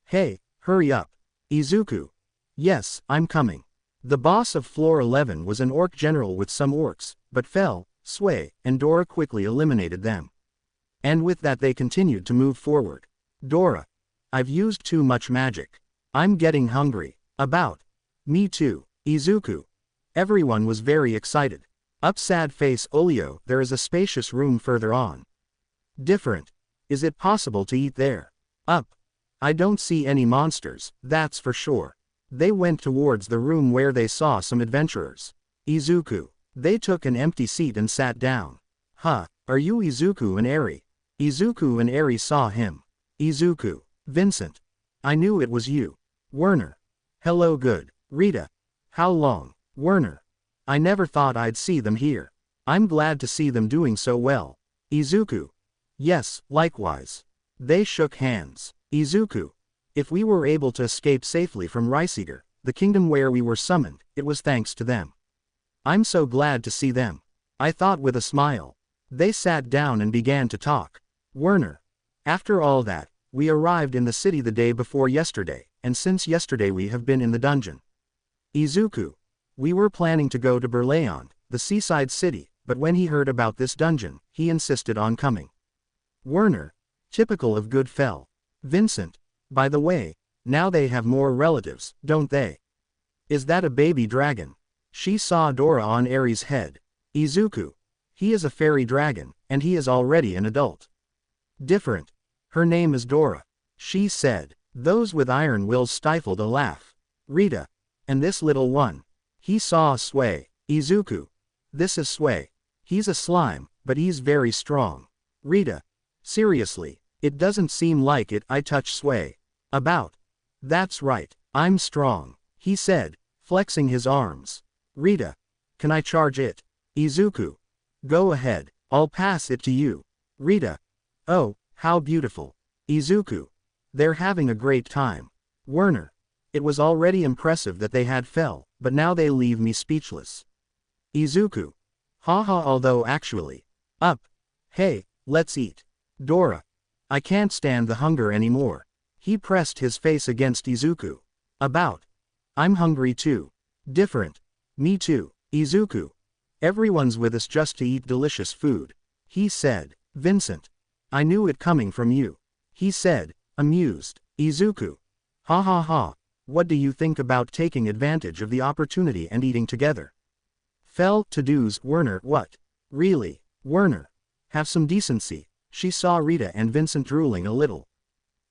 Hey, hurry up. Izuku. Yes, I'm coming. The boss of floor 11 was an orc general with some orcs, but Fell, Sway, and Dora quickly eliminated them. And with that they continued to move forward. Dora. I've used too much magic. I'm getting hungry. About. Me too. Izuku. Everyone was very excited. Up sad face Olio. There is a spacious room further on. Different. Is it possible to eat there? Up. I don't see any monsters, that's for sure. They went towards the room where they saw some adventurers. Izuku. They took an empty seat and sat down. Huh, are you Izuku and Eri? Izuku and Eri saw him. Izuku. Vincent. I knew it was you. Werner. Hello good. Rita. How long? Werner. I never thought I'd see them here. I'm glad to see them doing so well. Izuku. Yes, likewise. They shook hands. Izuku. If we were able to escape safely from Riceeater, the kingdom where we were summoned, it was thanks to them. I'm so glad to see them. I thought with a smile. They sat down and began to talk. Werner. After all that, we arrived in the city the day before yesterday, and since yesterday we have been in the dungeon. Izuku. We were planning to go to Berlayond, the seaside city, but when he heard about this dungeon, he insisted on coming. Werner. Typical of good Fel. Vincent. By the way, now they have more relatives, don't they? Is that a baby dragon? She saw Dora on Aries' head. Izuku. He is a fairy dragon, and he is already an adult. Different. Her name is Dora. She said. Those with iron wills stifled a laugh. Rita. And this little one. He saw Sway. Izuku. This is Sway. He's a slime, but he's very strong. Rita. Seriously, it doesn't seem like it. I touch Sway. About. That's right, I'm strong, he said, flexing his arms. Rita. Can I charge it? Izuku. Go ahead, I'll pass it to you. Rita. Oh, how beautiful. Izuku. They're having a great time. Werner. It was already impressive that they had Fel, but now they leave me speechless. Izuku. Haha, although actually. Up. Hey, let's eat. Dora. I can't stand the hunger anymore. He pressed his face against Izuku. About. I'm hungry too. Different. Me too. Izuku. Everyone's with us just to eat delicious food. He said. Vincent. I knew it coming from you. He said, amused. Izuku. Ha ha ha. What do you think about taking advantage of the opportunity and eating together? Fel to-dos. Werner. What? Really? Werner. Have some decency. She saw Rita and Vincent drooling a little.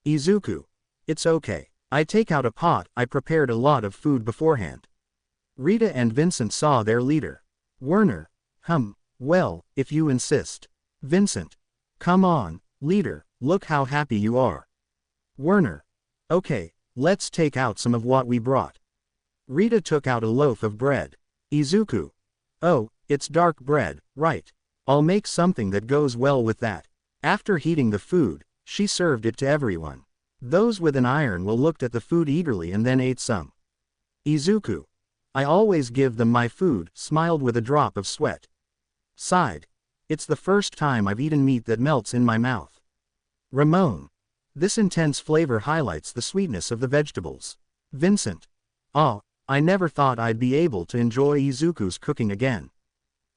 Izuku. It's okay. I take out a pot. I prepared a lot of food beforehand. Rita and Vincent saw their leader. Werner. Well, if you insist. Vincent. Come on, leader, look how happy you are. Werner. Okay, let's take out some of what we brought. Rita took out a loaf of bread. Izuku. Oh, it's dark bread, right. I'll make something that goes well with that. After heating the food, she served it to everyone. Those with an iron will looked at the food eagerly and then ate some. Izuku. I always give them my food, smiled with a drop of sweat. Sighed. It's the first time I've eaten meat that melts in my mouth. Ramon. This intense flavor highlights the sweetness of the vegetables. Vincent. Oh, I never thought I'd be able to enjoy Izuku's cooking again.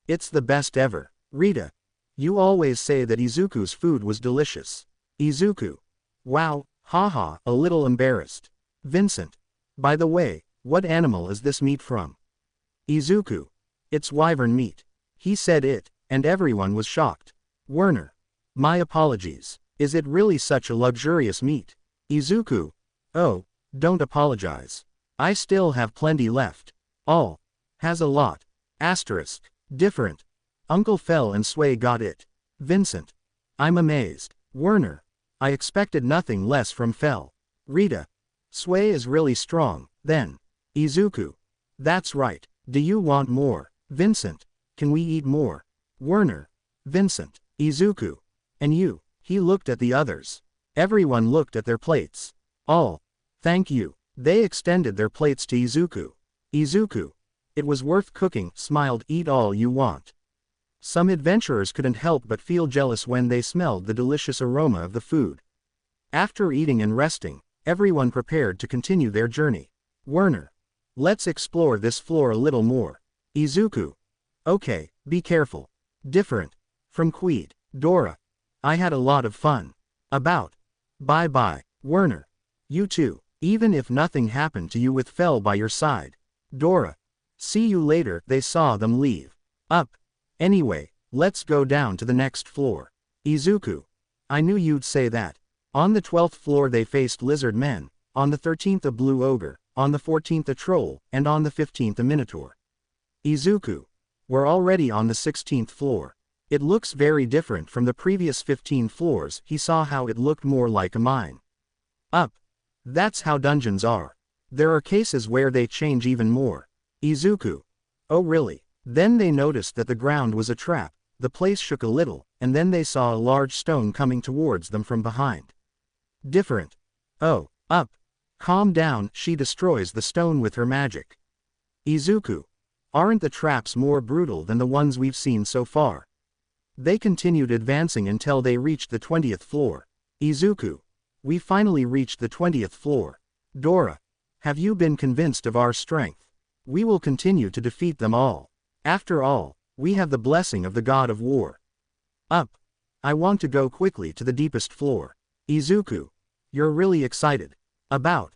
It's the best ever. Rita. You always say that Izuku's food was delicious. Izuku. Wow, haha, a little embarrassed. Vincent. By the way, what animal is this meat from? Izuku. It's wyvern meat. He said it, and everyone was shocked. Werner. My apologies. Is it really such a luxurious meat? Izuku. Oh, don't apologize. I still have plenty left. All. Has a lot. Asterisk. Different. Uncle Fel and Sway got it. Vincent. I'm amazed. Werner. I expected nothing less from Fel. Rita. Sway is really strong, then. Izuku. That's right. Do you want more? Vincent. Can we eat more? Werner. Vincent. Izuku. And you. He looked at the others. Everyone looked at their plates. All. Thank you. They extended their plates to Izuku. Izuku. It was worth cooking, smiled. Eat all you want. Some adventurers couldn't help but feel jealous when they smelled the delicious aroma of the food. After eating and resting, everyone prepared to continue their journey. Werner. Let's explore this floor a little more. Izuku. Okay, be careful. Different. From Queed. Dora. I had a lot of fun. About. Bye-bye. Werner. You too, even if nothing happened to you with Fel by your side. Dora. See you later. They saw them leave. Up. Anyway, let's go down to the next floor. Izuku. I knew you'd say that. On the 12th floor they faced lizard men, on the 13th a blue ogre, on the 14th a troll, and on the 15th a minotaur. Izuku. We're already on the 16th floor. It looks very different from the previous 15 floors. He saw how it looked more like a mine. Up. That's how dungeons are. There are cases where they change even more. Izuku. Oh really? Then they noticed that the ground was a trap, the place shook a little, and then they saw a large stone coming towards them from behind. Different. Oh, up. Calm down, she destroys the stone with her magic. Izuku. Aren't the traps more brutal than the ones we've seen so far? They continued advancing until they reached the 20th floor. Izuku. We finally reached the 20th floor. Dora. Have you been convinced of our strength? We will continue to defeat them all. After all, we have the blessing of the god of war. Up. I want to go quickly to the deepest floor. Izuku. You're really excited. About.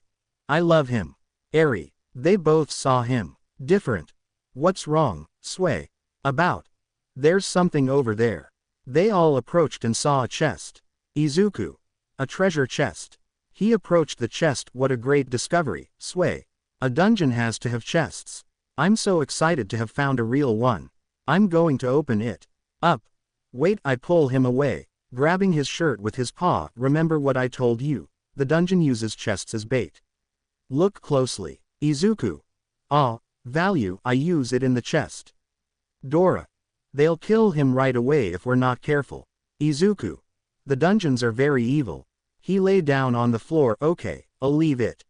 I love him. Eri. They both saw him. Different. What's wrong, Sway? About. There's something over there. They all approached and saw a chest. Izuku. A treasure chest. He approached the chest. What a great discovery, Sway. A dungeon has to have chests. I'm so excited to have found a real one. I'm going to open it. Up. Wait, I pull him away, grabbing his shirt with his paw. Remember what I told you. The dungeon uses chests as bait. Look closely. Izuku. Ah, value, I use it in the chest. Dora. They'll kill him right away if we're not careful. Izuku. The dungeons are very evil. He lay down on the floor. Okay, I'll leave it.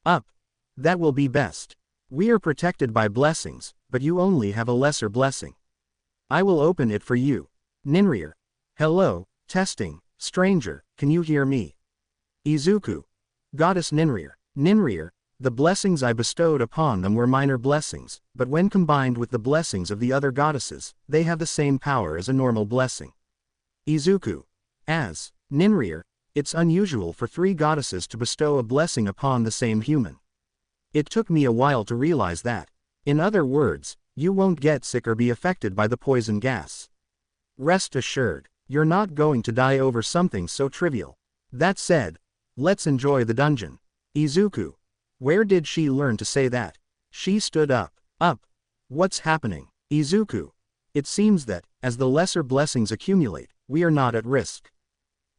Up. That will be best. We are protected by blessings, but you only have a lesser blessing. I will open it for you. Ninrir. Hello, testing, stranger, can you hear me? Izuku. Goddess Ninrir. Ninrir, the blessings I bestowed upon them were minor blessings, but when combined with the blessings of the other goddesses, they have the same power as a normal blessing. Izuku. As Ninrir, it's unusual for 3 goddesses to bestow a blessing upon the same human. It took me a while to realize that. In other words, you won't get sick or be affected by the poison gas. Rest assured, you're not going to die over something so trivial. That said, let's enjoy the dungeon. Izuku. Where did she learn to say that? She stood up. Up. What's happening? Izuku. It seems that, as the lesser blessings accumulate, we are not at risk.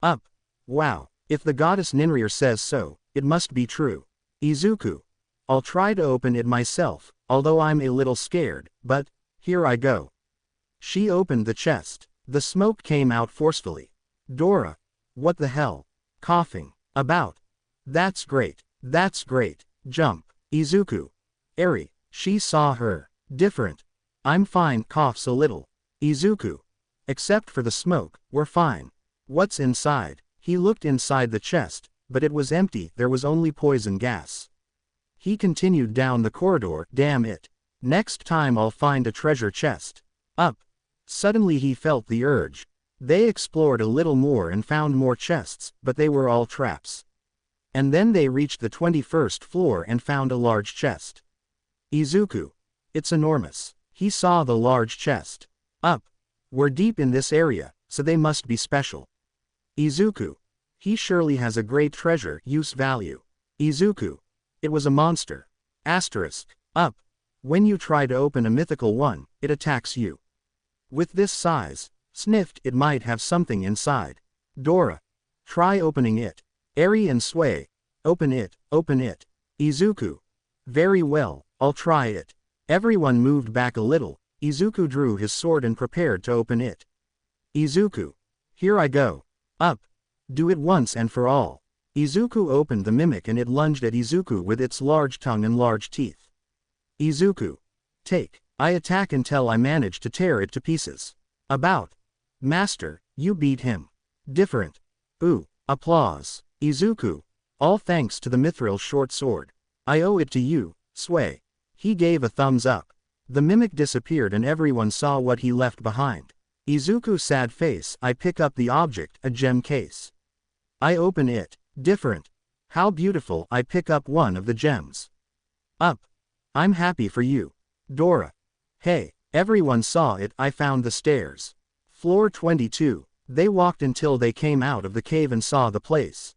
Up. Wow, if the goddess Ninrir says so, it must be true. Izuku. I'll try to open it myself, although I'm a little scared, but, here I go. She opened the chest. The smoke came out forcefully. Dora. What the hell? Coughing. About. That's great. That's great. Jump. Izuku. Eri. She saw her. Different. I'm fine. Coughs a little. Izuku. Except for the smoke, we're fine. What's inside? He looked inside the chest, but it was empty. There was only poison gas. He continued down the corridor. Damn it. Next time I'll find a treasure chest. Up. Suddenly he felt the urge. They explored a little more and found more chests, but they were all traps. And then they reached the 21st floor and found a large chest. Izuku. It's enormous. He saw the large chest. Up. We're deep in this area, so they must be special. Izuku. He surely has a great treasure use value. Izuku. It was a monster. Asterisk. Up. When you try to open a mythical one, it attacks you. With this size, sniffed, it might have something inside. Dora. Try opening it. Eri and Sway. Open it, open it. Izuku. Very well, I'll try it. Everyone moved back a little. Izuku drew his sword and prepared to open it. Izuku. Here I go. Up. Do it once and for all. Izuku opened the mimic and it lunged at Izuku with its large tongue and large teeth. Izuku. Take. I attack until I manage to tear it to pieces. About. Master, you beat him. Different. Ooh. Applause. Izuku. All thanks to the mithril short sword. I owe it to you, Sway. He gave a thumbs up. The mimic disappeared and everyone saw what he left behind. Izuku sad face. I pick up the object, a gem case. I open it. Different. How beautiful. I pick up one of the gems. Up. I'm happy for you. Dora. Hey, everyone saw it. I found the stairs. Floor 22. They walked until they came out of the cave and saw the place.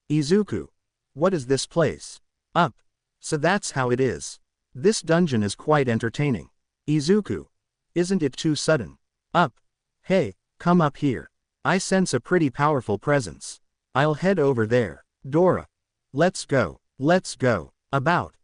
Izuku. What is this place? Up. So that's how it is. This dungeon is quite entertaining. Izuku. Isn't it too sudden? Up. Hey, come up here. I sense a pretty powerful presence. I'll head over there. Dora. Let's go. Let's go. About.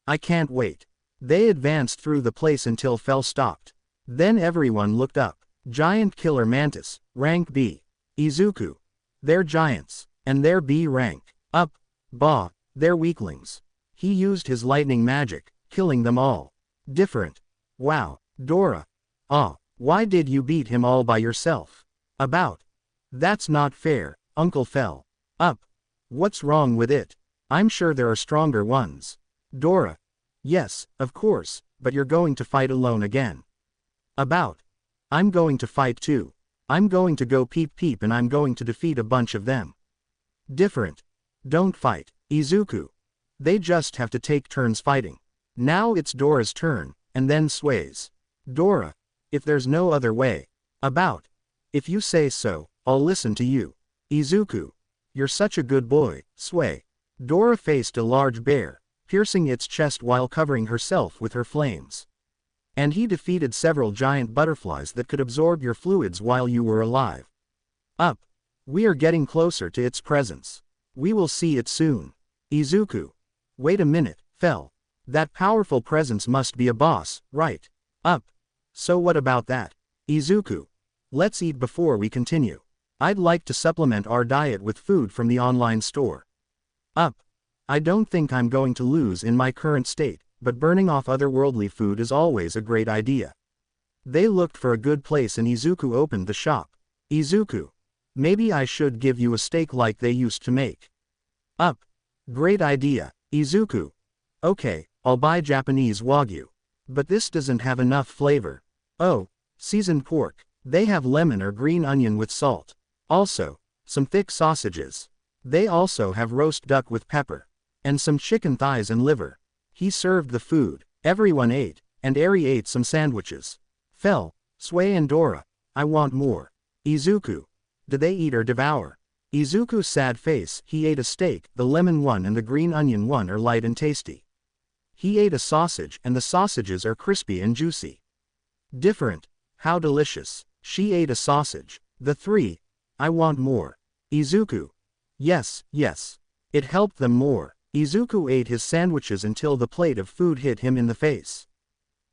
I can't wait. They advanced through the place until Fell stopped. Then everyone looked up. Giant killer mantis, rank B. Izuku. They're giants, and they're B rank. Up. Bah, they're weaklings. He used his lightning magic, killing them all. Different. Wow. Dora. Ah, why did you beat him all by yourself? About. That's not fair, Uncle Fell. Up. What's wrong with it? I'm sure there are stronger ones. Dora. Yes, of course, but you're going to fight alone again. About. I'm going to fight too. I'm going to go peep peep and I'm going to defeat a bunch of them. Different. Don't fight, Izuku. They just have to take turns fighting. Now it's Dora's turn, and then Sways. Dora. If there's no other way. About. If you say so, I'll listen to you. Izuku. You're such a good boy, Sway. Dora faced a large bear, piercing its chest while covering herself with her flames. And he defeated several giant butterflies that could absorb your fluids while you were alive. Up. We are getting closer to its presence. We will see it soon. Izuku. Wait a minute, Fell. That powerful presence must be a boss, right? Up. So what about that? Izuku. Let's eat before we continue. I'd like to supplement our diet with food from the online store. Up. I don't think I'm going to lose in my current state, but burning off otherworldly food is always a great idea. They looked for a good place and Izuku opened the shop. Izuku. Maybe I should give you a steak like they used to make. Up. Great idea, Izuku. Okay, I'll buy Japanese Wagyu. But this doesn't have enough flavor. Oh, seasoned pork. They have lemon or green onion with salt. Also, some thick sausages. They also have roast duck with pepper. And some chicken thighs and liver. He served the food. Everyone ate, and Eri ate some sandwiches. Fell, Sway and Dora. I want more. Izuku. Did they eat or devour? Izuku's sad face. He ate a steak. The lemon one and the green onion one are light and tasty. He ate a sausage and the sausages are crispy and juicy. Different. How delicious. She ate a sausage. The three. I want more. Izuku. Yes, yes. It helped them more. Izuku ate his sandwiches until the plate of food hit him in the face.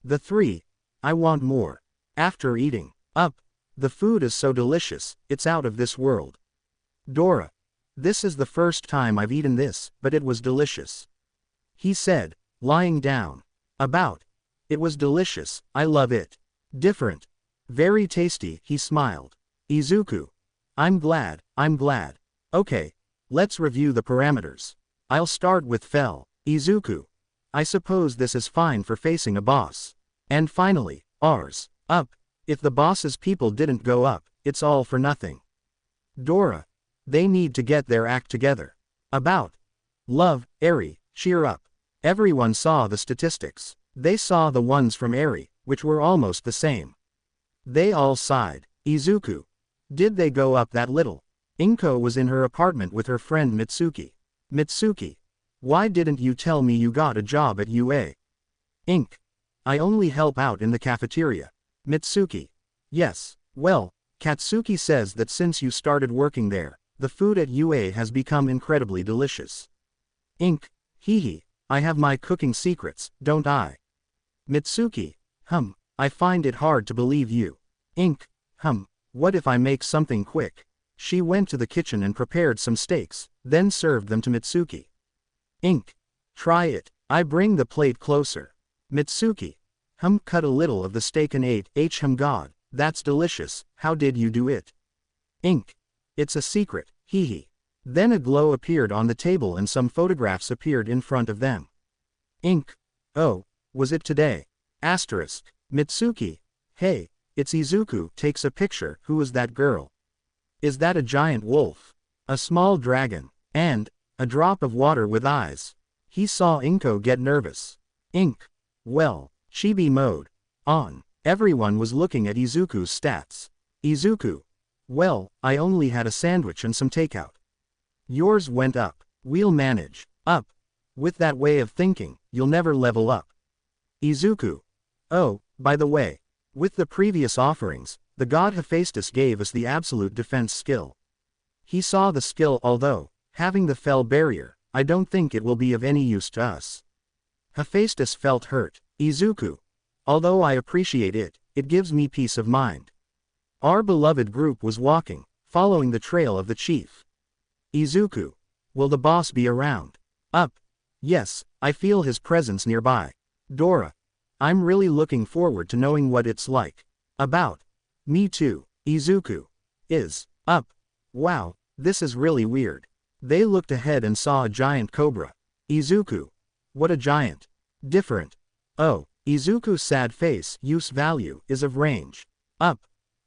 The three. I want more. After eating. Up. The food is so delicious, it's out of this world. Dora. This is the first time I've eaten this, but it was delicious. He said, lying down. About. It was delicious, I love it. Different. Very tasty, he smiled. Izuku. I'm glad. Okay. Let's review the parameters. I'll start with Fell. Izuku. I suppose this is fine for facing a boss. And finally, ours. Up. If the boss's people didn't go up, it's all for nothing. Dora. They need to get their act together. About. Love, Eri, cheer up. Everyone saw the statistics. They saw the ones from Eri, which were almost the same. They all sighed. Izuku. Did they go up that little? Inko was in her apartment with her friend Mitsuki. Mitsuki. Why didn't you tell me you got a job at UA? Ink. I only help out in the cafeteria. Mitsuki. Yes, well, Katsuki says that since you started working there, the food at UA has become incredibly delicious. Ink. Hehe. I have my cooking secrets, don't I? Mitsuki. I find it hard to believe you. Ink. What if I make something quick? She went to the kitchen and prepared some steaks, then served them to Mitsuki. Ink. Try it. I bring the plate closer. Mitsuki. Cut a little of the steak and ate. God, that's delicious. How did you do it? Ink. It's a secret, hehe. Then a glow appeared on the table and some photographs appeared in front of them. Ink. Oh, was it today? Asterisk. Mitsuki. Hey, it's Izuku. Takes a picture. Who is that girl? Is that a giant wolf? A small dragon? And a drop of water with eyes? He saw Inko get nervous. Ink. Well. Chibi mode. On. Everyone was looking at Izuku's stats. Izuku. Well, I only had a sandwich and some takeout. Yours went up. We'll manage. Up. With that way of thinking, you'll never level up. Izuku. Oh, by the way. With the previous offerings, the god Hephaestus gave us the absolute defense skill. He saw the skill although, having the fell barrier, I don't think it will be of any use to us. Hephaestus felt hurt. Izuku. Although I appreciate it, it gives me peace of mind. Our beloved group was walking, following the trail of the chief. Izuku. Will the boss be around? Up. Yes, I feel his presence nearby. Dora. I'm really looking forward to knowing what it's like. About. Me too. Izuku. Is. Up. Wow, this is really weird. They looked ahead and saw a giant cobra. Izuku. What a giant. Different. Oh, Izuku's sad face, use value, is of range. Up.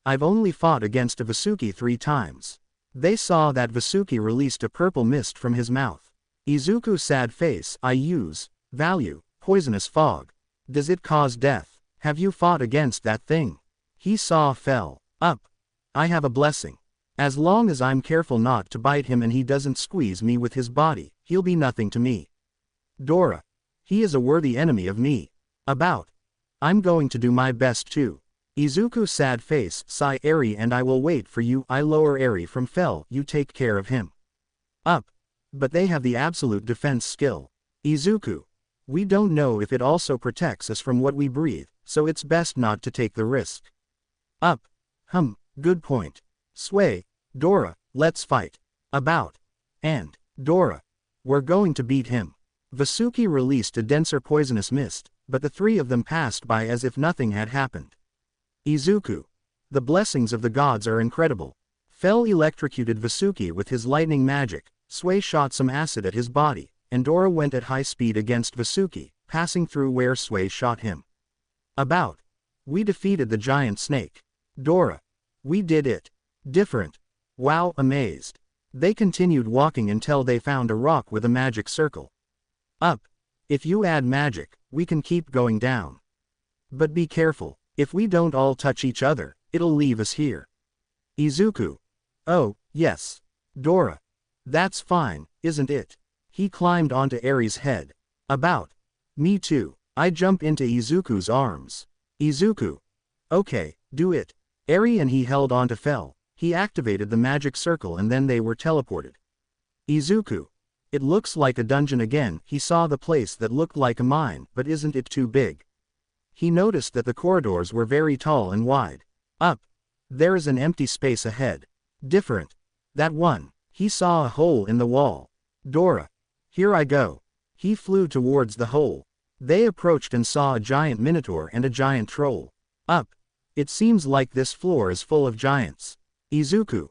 I've only fought against a Vasuki 3 times. They saw that Vasuki released a purple mist from his mouth. Izuku's sad face. I use, value, poisonous fog. Does it cause death? Have you fought against that thing? He saw fell. Up. I have a blessing. As long as I'm careful not to bite him and he doesn't squeeze me with his body, he'll be nothing to me. Dora. He is a worthy enemy of me. About. I'm going to do my best too. Izuku's sad face. Sigh. Eri and I will wait for you. I lower Eri from fell. You take care of him. Up. But they have the absolute defense skill. Izuku. We don't know if it also protects us from what we breathe, so it's best not to take the risk. Up. Good point. Sway. Dora, let's fight. About. And, Dora. We're going to beat him. Vasuki released a denser poisonous mist, but the 3 of them passed by as if nothing had happened. Izuku. The blessings of the gods are incredible. Fell electrocuted Vasuki with his lightning magic, Sway shot some acid at his body, and Dora went at high speed against Vasuki, passing through where Sway shot him. About. We defeated the giant snake. Dora. We did it. Different. Wow, amazed. They continued walking until they found a rock with a magic circle. Up. If you add magic, we can keep going down. But be careful, if we don't all touch each other, it'll leave us here. Izuku. Oh, yes. Dora. That's fine, isn't it? He climbed onto Eri's head. About. Me too. I jump into Izuku's arms. Izuku. Okay, do it. Eri and he held on to Fell. He activated the magic circle and then they were teleported. Izuku. It looks like a dungeon again. He saw the place that looked like a mine, but isn't it too big? He noticed that the corridors were very tall and wide. Up. There is an empty space ahead. Different. That one. He saw a hole in the wall. Dora. Here I go. He flew towards the hole. They approached and saw a giant minotaur and a giant troll. Up. It seems like this floor is full of giants. Izuku.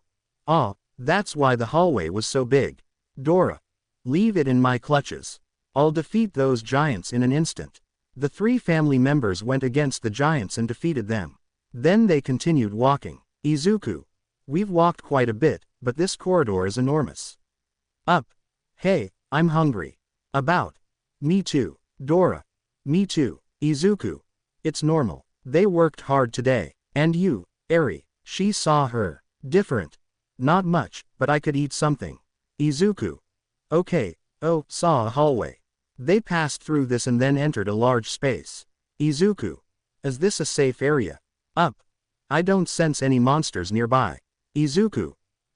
Ah, that's why the hallway was so big. Dora. Leave it in my clutches. I'll defeat those giants in an instant. The 3 family members went against the giants and defeated them. Then they continued walking. Izuku. We've walked quite a bit, but this corridor is enormous. Up. Hey, I'm hungry. About. Me too. Dora. Me too. Izuku. It's normal. They worked hard today. And you, Eri. She saw her. Different. Not much, but I could eat something. Izuku. Okay. Oh, saw a hallway. They passed through this and then entered a large space. Izuku. Is this a safe area? Up. I don't sense any monsters nearby. Izuku.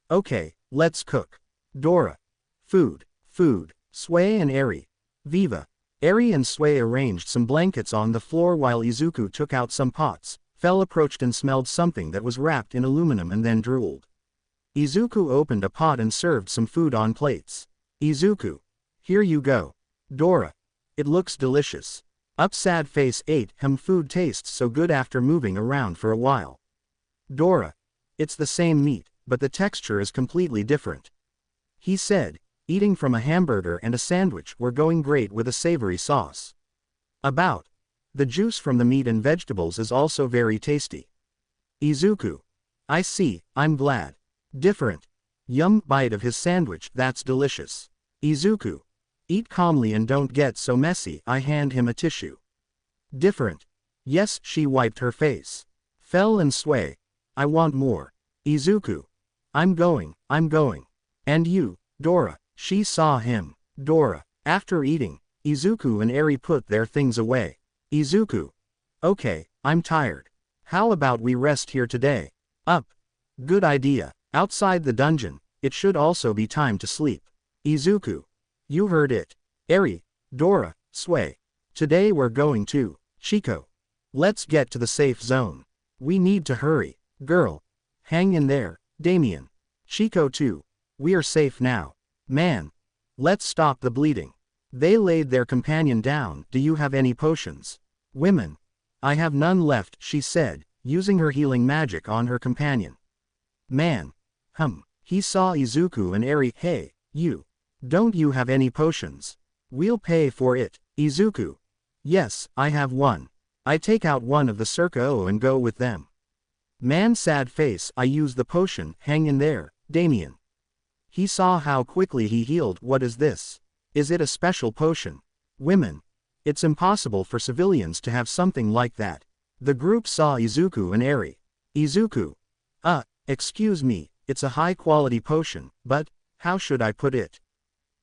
Okay, let's cook. Dora. Food. Food. Sway and Eri. Viva. Eri and Sway arranged some blankets on the floor while Izuku took out some pots. Fell approached and smelled something that was wrapped in aluminum and then drooled. Izuku opened a pot and served some food on plates. Izuku. Here you go. Dora. It looks delicious. Up sad face ate. Food tastes so good after moving around for a while. Dora. It's the same meat, but the texture is completely different. He said, eating from a hamburger and a sandwich were going great with a savory sauce. About. The juice from the meat and vegetables is also very tasty. Izuku. I see, I'm glad. Different. Yum. Bite of his sandwich. That's delicious. Izuku. Eat calmly and don't get so messy. I hand him a tissue. Different. Yes. She wiped her face. Fell and Sway. I want more. Izuku. I'm going. And you, Dora. She saw him. Dora. After eating, Izuku and Eri put their things away. Izuku. Okay, I'm tired. How about we rest here today? Up. Good idea. Outside the dungeon, it should also be time to sleep. Izuku. You heard it. Eri, Dora, Sway. Today we're going to Chico. Let's get to the safe zone. We need to hurry. Girl. Hang in there, Damien. Chico too. We're safe now. Man. Let's stop the bleeding. They laid their companion down. Do you have any potions? Women. I have none left, she said, using her healing magic on her companion. Man. He saw Izuku and Eri. Hey, you. Don't you have any potions? We'll pay for it. Izuku. Yes, I have one. I take out one of the circa and go with them. Man sad face, I use the potion, hang in there, Damien. He saw how quickly he healed. What is this? Is it a special potion? Women. It's impossible for civilians to have something like that. The group saw Izuku and Eri. Izuku. Excuse me, it's a high-quality potion, but, how should I put it?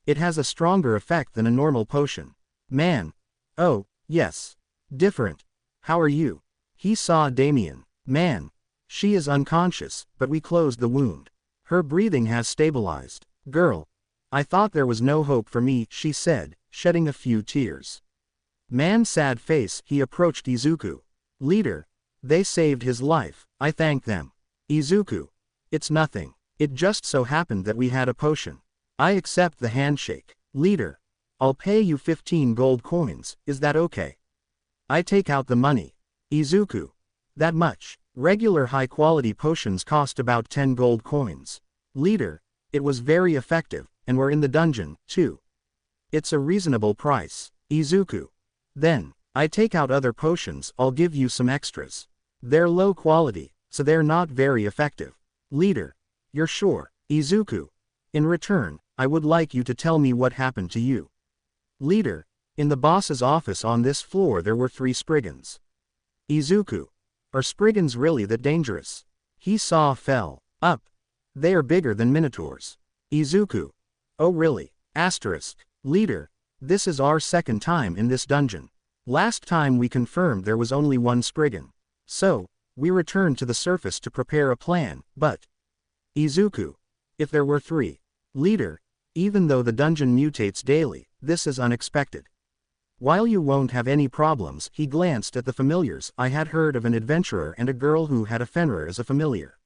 It has a stronger effect than a normal potion. Man. Oh, yes. Different. How are you? He saw Damien. Man. She is unconscious, but we closed the wound. Her breathing has stabilized. Girl. I thought there was no hope for me, she said, shedding a few tears. Man sad face, he approached Izuku. Leader. They saved his life, I thank them. Izuku. It's nothing. It just so happened that we had a potion. I accept the handshake. Leader. I'll pay you 15 gold coins, is that okay? I take out the money. Izuku. That much. Regular high-quality potions cost about 10 gold coins. Leader. It was very effective, and we're in the dungeon, too. It's a reasonable price. Izuku. Then, I take out other potions, I'll give you some extras. They're low quality, so they're not very effective. Leader. You're sure? Izuku. In return, I would like you to tell me what happened to you. Leader. In the boss's office on this floor there were 3 Spriggans. Izuku. Are Spriggans really that dangerous? He saw fell up. They are bigger than Minotaurs. Izuku. Oh really? Leader. This is our second time in this dungeon. Last time we confirmed there was only 1 Spriggan. So, we returned to the surface to prepare a plan, but... Izuku. If there were 3. Leader. Even though the dungeon mutates daily, this is unexpected. While you won't have any problems, he glanced at the familiars. I had heard of an adventurer and a girl who had a Fenrir as a familiar.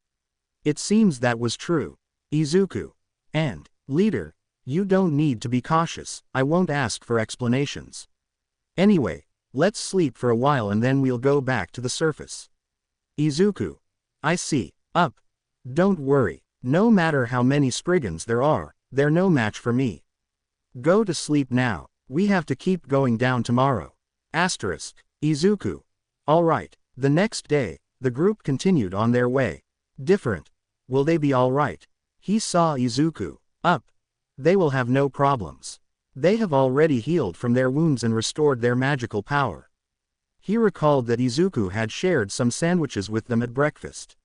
It seems that was true. Izuku. And, leader, you don't need to be cautious, I won't ask for explanations. Anyway, let's sleep for a while and then we'll go back to the surface. Izuku. I see. Up. Don't worry, no matter how many Spriggans there are, they're no match for me. Go to sleep now. We have to keep going down tomorrow. Izuku. Alright. The next day, the group continued on their way. Different. Will they be alright? He saw Izuku. Up. They will have no problems. They have already healed from their wounds and restored their magical power. He recalled that Izuku had shared some sandwiches with them at breakfast.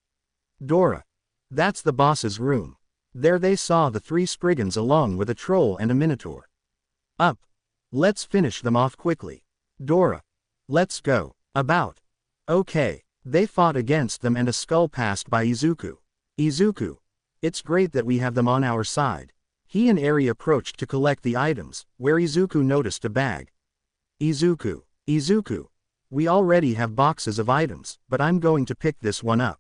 Dora. That's the boss's room. There they saw the 3 Spriggans along with a troll and a Minotaur. Up. Let's finish them off quickly. Dora. Let's go. About. Okay. They fought against them and a skull passed by Izuku. Izuku. It's great that we have them on our side. He and Eri approached to collect the items, where Izuku noticed a bag. Izuku. We already have boxes of items, but I'm going to pick this one up.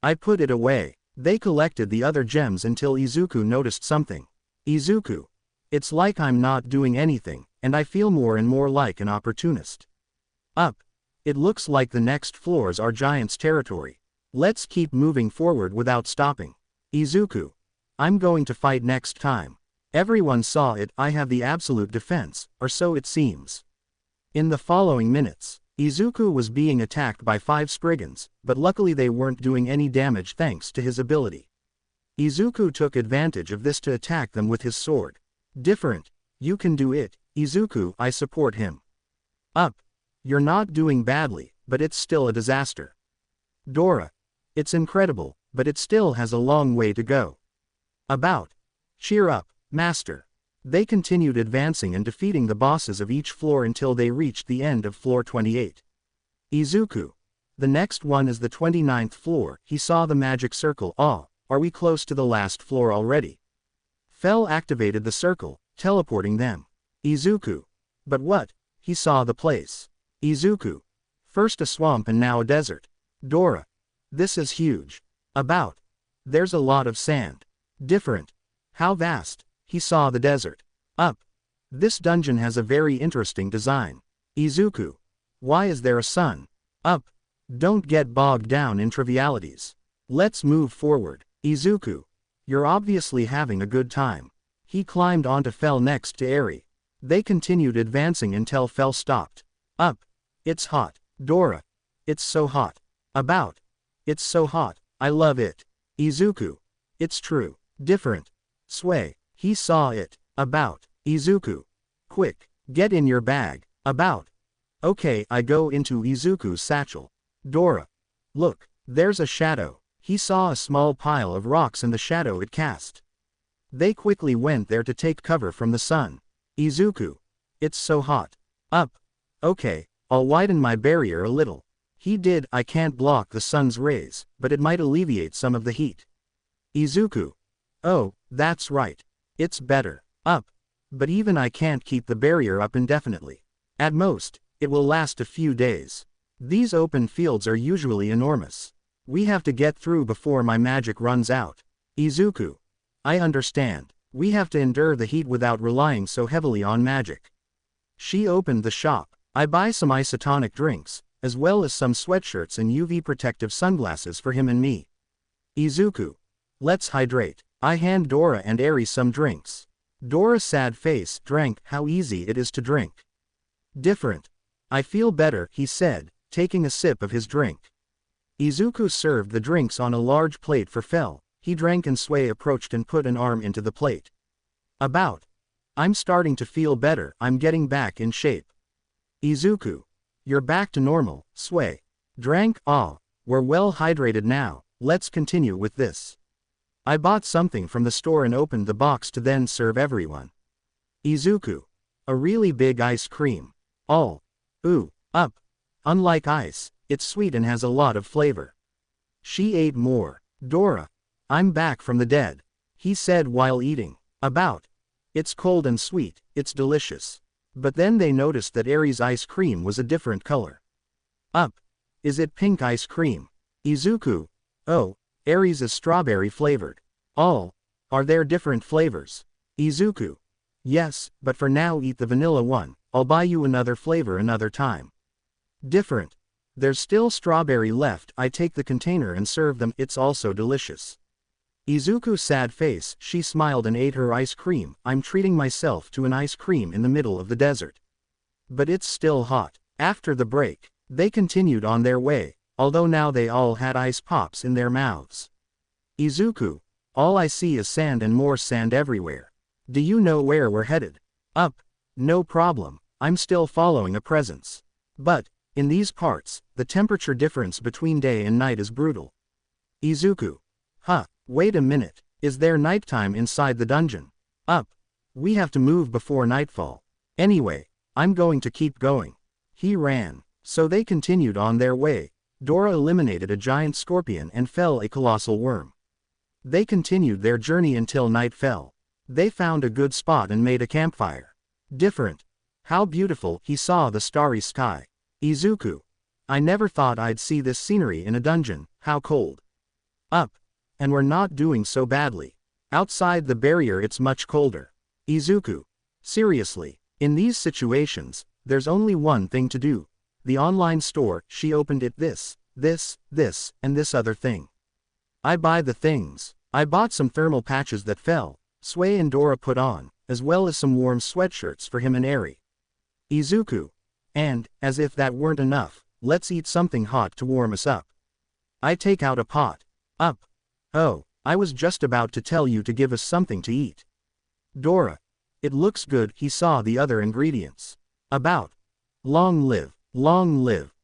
I put it away. They collected the other gems until Izuku noticed something. Izuku. It's like I'm not doing anything, and I feel more and more like an opportunist. Up. It looks like the next floors are Giant's territory. Let's keep moving forward without stopping. Izuku. I'm going to fight next time. Everyone saw it. I have the absolute defense, or so it seems. In the following minutes, Izuku was being attacked by 5 Spriggans, but luckily they weren't doing any damage thanks to his ability. Izuku took advantage of this to attack them with his sword. Different. You can do it, Izuku. I support him. Up. You're not doing badly, but it's still a disaster. Dora. It's incredible, but it still has a long way to go. About. Cheer up, Master. They continued advancing and defeating the bosses of each floor until they reached the end of floor 28. Izuku. The next one is the 29th floor. He saw the magic circle. Ah, are we close to the last floor already? Fel activated the circle, teleporting them. Izuku. But what? He saw the place. Izuku. First a swamp and now a desert. Dora. This is huge. About. There's a lot of sand. Different. How vast. He saw the desert. Up. This dungeon has a very interesting design. Izuku. Why is there a sun? Up. Don't get bogged down in trivialities. Let's move forward. Izuku. You're obviously having a good time. He climbed onto Fel next to Eri. They continued advancing until Fel stopped. Up. It's hot. Dora. It's so hot. About. It's so hot, I love it. Izuku. It's true. Different. Sway. He saw it. About. Izuku. Quick, get in your bag. About. Okay, I go into Izuku's satchel. Dora. Look, there's a shadow. He saw a small pile of rocks and the shadow it cast. They quickly went there to take cover from the sun. Izuku. It's so hot. Up. Okay, I'll widen my barrier a little. He did. I can't block the sun's rays, but it might alleviate some of the heat. Izuku. Oh, that's right. It's better. Up. But even I can't keep the barrier up indefinitely. At most, it will last a few days. These open fields are usually enormous. We have to get through before my magic runs out. Izuku. I understand. We have to endure the heat without relying so heavily on magic. She opened the shop. I buy some isotonic drinks, as well as some sweatshirts and UV protective sunglasses for him and me. Izuku. Let's hydrate. I hand Dora and Eri some drinks. Dora's sad face drank. How easy it is to drink. Different. I feel better, he said, taking a sip of his drink. Izuku served the drinks on a large plate for Fel. He drank and Sway approached and put an arm into the plate. About. I'm starting to feel better, I'm getting back in shape. Izuku. You're back to normal, Sway. Drank. Ah, we're well hydrated now, let's continue with this. I bought something from the store and opened the box to then serve everyone. Izuku. A really big ice cream. All. Ooh, up. Unlike ice, it's sweet and has a lot of flavor. She ate more. Dora. I'm back from the dead. He said while eating. About. It's cold and sweet, it's delicious. But then they noticed that Eri's ice cream was a different color. Up. Is it pink ice cream? Izuku. Oh, Eri's is strawberry flavored. All. Are there different flavors? Izuku. Yes, but for now eat the vanilla one, I'll buy you another flavor another time. Different. There's still strawberry left, I take the container and serve them, it's also delicious. Izuku's sad face, she smiled and ate her ice cream. I'm treating myself to an ice cream in the middle of the desert. But it's still hot. After the break, they continued on their way, although now they all had ice pops in their mouths. Izuku. All I see is sand and more sand everywhere. Do you know where we're headed? Up. No problem, I'm still following a presence. But, in these parts, the temperature difference between day and night is brutal. Izuku. Huh. Wait a minute, is there nighttime inside the dungeon? Up. We have to move before nightfall. Anyway, I'm going to keep going. He ran. So they continued on their way. Dora eliminated a giant scorpion and fell a colossal worm. They continued their journey until night fell. They found a good spot and made a campfire. Different. How beautiful, he saw the starry sky. Izuku. I never thought I'd see this scenery in a dungeon, how cold. Up. And we're not doing so badly. Outside the barrier it's much colder. Izuku. Seriously, in these situations, there's only one thing to do. The online store, she opened it, this, and this other thing. I buy the things. I bought some thermal patches that Fel, Sway and Dora put on, as well as some warm sweatshirts for him and Eri. Izuku. And, as if that weren't enough, let's eat something hot to warm us up. I take out a pot. Up. Oh, I was just about to tell you to give us something to eat. Dora. It looks good, he saw the other ingredients. About. Long live,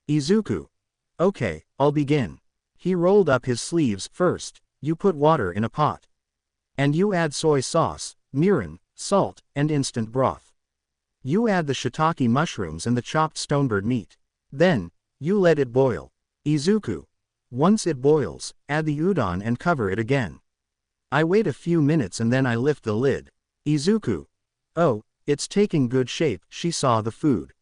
Izuku. Okay, I'll begin. He rolled up his sleeves. First, you put water in a pot. And you add soy sauce, mirin, salt, and instant broth. You add the shiitake mushrooms and the chopped stonebird meat. Then, you let it boil. Izuku. Once it boils, add the udon and cover it again. I wait a few minutes and then I lift the lid. Izuku. Oh, it's taking good shape, she saw the food.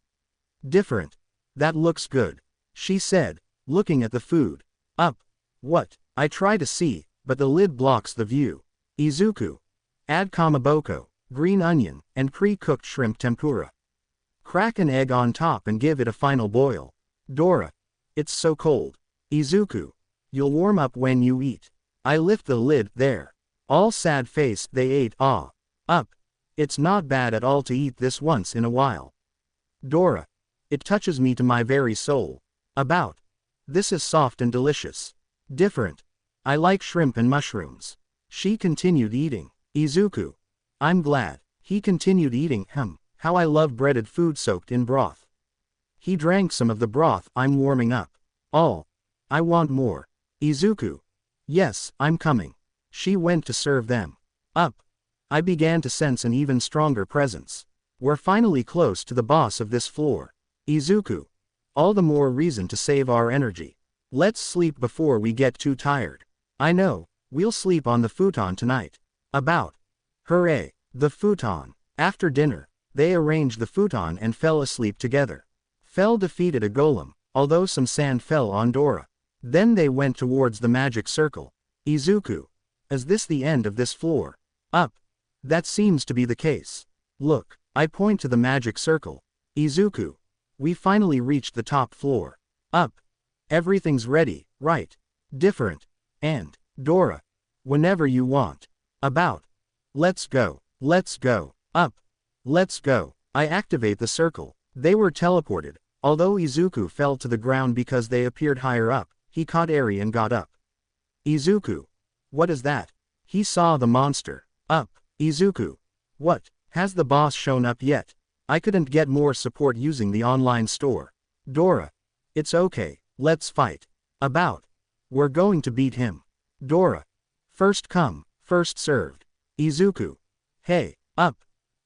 Different. That looks good, she said, looking at the food. Up. What? I try to see, but the lid blocks the view. Izuku. Add kamaboko, green onion, and pre-cooked shrimp tempura. Crack an egg on top and give it a final boil. Dora. It's so cold. Izuku. You'll warm up when you eat. I lift the lid, there. All sad face, they ate. Ah. Up. It's not bad at all to eat this once in a while. Dora. It touches me to my very soul. About. This is soft and delicious. Different. I like shrimp and mushrooms. She continued eating. Izuku. I'm glad. He continued eating. How I love breaded food soaked in broth. He drank some of the broth. I'm warming up. All. I want more. Izuku. Yes, I'm coming. She went to serve them. Up. I began to sense an even stronger presence. We're finally close to the boss of this floor. Izuku. All the more reason to save our energy. Let's sleep before we get too tired. I know, we'll sleep on the futon tonight. About. Hooray, the futon. After dinner, they arranged the futon and fell asleep together. Fell defeated a golem, although some sand fell on Dora. Then they went towards the magic circle. Izuku. Is this the end of this floor? Up. That seems to be the case. Look, I point to the magic circle. Izuku. We finally reached the top floor. Up. Everything's ready, right? Different. And, Dora. Whenever you want. About. Let's go. Let's go. Up. Let's go. I activate the circle. They were teleported. Although Izuku fell to the ground because they appeared higher up, he caught Eri and got up. Izuku. What is that? He saw the monster. Up. Izuku. What? Has the boss shown up yet? I couldn't get more support using the online store. Dora. It's okay, let's fight. About. We're going to beat him. Dora. First come, first served. Izuku. Hey, up.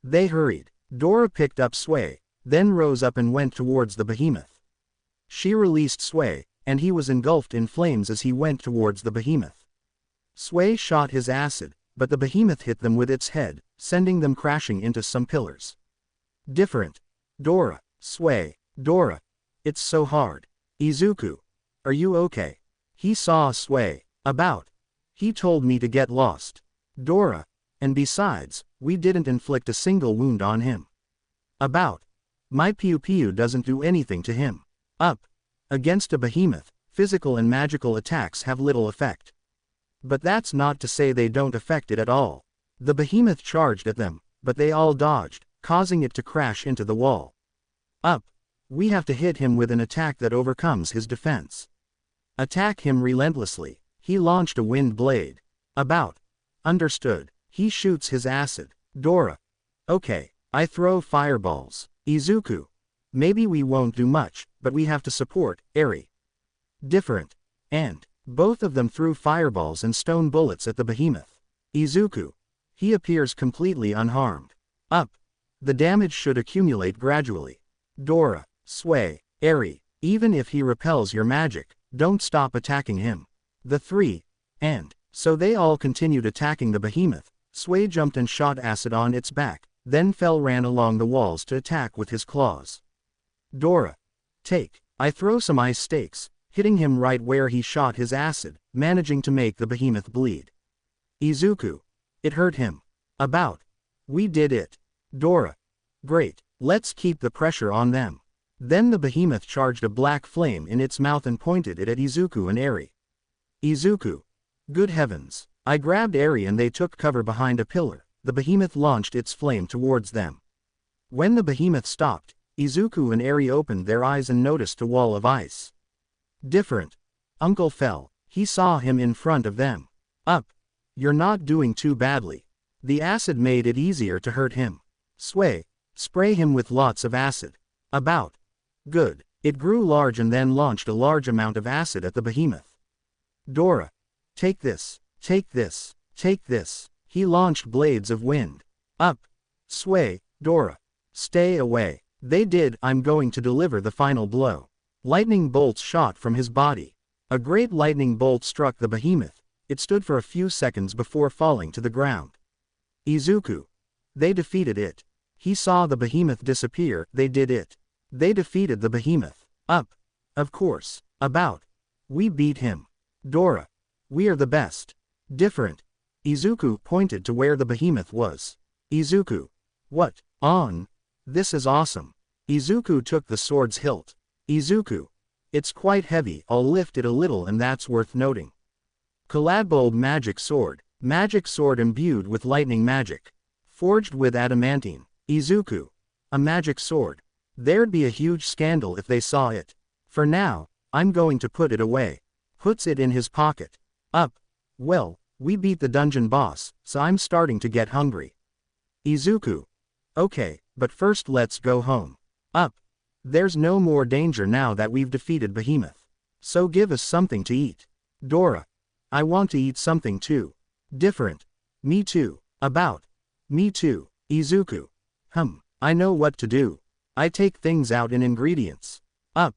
They hurried. Dora picked up Sway, then rose up and went towards the behemoth. She released Sway, and he was engulfed in flames as he went towards the behemoth. Sway shot his acid, but the behemoth hit them with its head, sending them crashing into some pillars. Different. Dora. Sway. Dora. It's so hard. Izuku. Are you okay? He saw Sway. About. He told me to get lost. Dora. And besides, we didn't inflict a single wound on him. About. My Piu Piu doesn't do anything to him. Up. Against a behemoth, physical and magical attacks have little effect. But that's not to say they don't affect it at all. The behemoth charged at them, but they all dodged, causing it to crash into the wall. Up. We have to hit him with an attack that overcomes his defense. Attack him relentlessly. He launched a wind blade. About. Understood. He shoots his acid. Dora. Okay. I throw fireballs. Izuku. Maybe we won't do much, but we have to support Eri. Different. And. Both of them threw fireballs and stone bullets at the behemoth. Izuku. He appears completely unharmed. Up. The damage should accumulate gradually. Dora. Sway. Eri. Even if he repels your magic, don't stop attacking him. The three. And. So they all continued attacking the behemoth. Sway jumped and shot acid on its back, then ran along the walls to attack with his claws. Dora. Take. I throw some ice stakes, hitting him right where he shot his acid, managing to make the behemoth bleed. Izuku. It hurt him. About. We did it. Dora. Great. Let's keep the pressure on them. Then the behemoth charged a black flame in its mouth and pointed it at Izuku and Eri. Izuku. Good heavens. I grabbed Eri and they took cover behind a pillar. The behemoth launched its flame towards them. When the behemoth stopped, Izuku and Eri opened their eyes and noticed a wall of ice. Different. Uncle fell. He saw him in front of them. Up. You're not doing too badly. The acid made it easier to hurt him. Sway. Spray him with lots of acid. About. Good. It grew large and then launched a large amount of acid at the behemoth. Dora. Take this. Take this. Take this. He launched blades of wind. Up. Sway. Dora. Stay away. They did. I'm going to deliver the final blow. Lightning bolts shot from his body. A great lightning bolt struck the behemoth. It stood for a few seconds before falling to the ground. Izuku. They defeated it. He saw the behemoth disappear. They did it. They defeated the behemoth. Up. Of course. About. We beat him. Dora. We are the best. Different. Izuku pointed to where the behemoth was. Izuku. What? On. This is awesome. Izuku took the sword's hilt. Izuku. It's quite heavy. I'll lift it a little and that's worth noting. Collabbold magic sword. Magic sword imbued with lightning magic. Forged with adamantine. Izuku. A magic sword. There'd be a huge scandal if they saw it. For now, I'm going to put it away. Puts it in his pocket. Up. Well, we beat the dungeon boss, so I'm starting to get hungry. Izuku. Okay, but first let's go home. Up. There's no more danger now that we've defeated Behemoth. So give us something to eat. Dora. I want to eat something too. Different. Me too. About. Me too. Izuku. I know what to do. I take things out in ingredients. Up.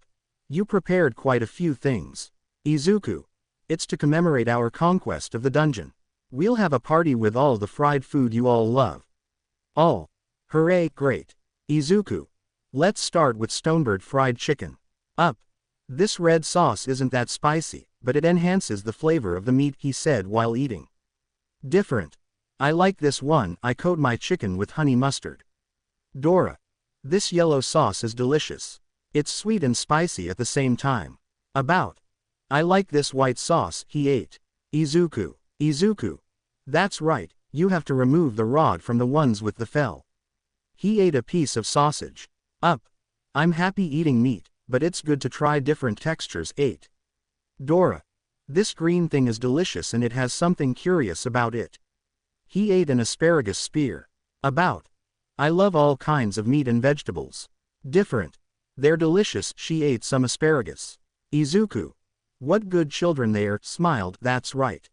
You prepared quite a few things. Izuku. It's to commemorate our conquest of the dungeon. We'll have a party with all the fried food you all love. All. Hooray, great. Izuku. Let's start with Stonebird fried chicken. Up. This red sauce isn't that spicy, but it enhances the flavor of the meat, he said while eating. Different. I like this one, I coat my chicken with honey mustard. Dora. This yellow sauce is delicious. It's sweet and spicy at the same time. About. I like this white sauce, he ate. Izuku. Izuku. That's right, you have to remove the rod from the ones with the fell. He ate a piece of sausage. Up. I'm happy eating meat, but it's good to try different textures. 8. Dora. This green thing is delicious and it has something curious about it. He ate an asparagus spear. About. I love all kinds of meat and vegetables. Different. They're delicious. She ate some asparagus. Izuku. What good children they are, smiled. That's right.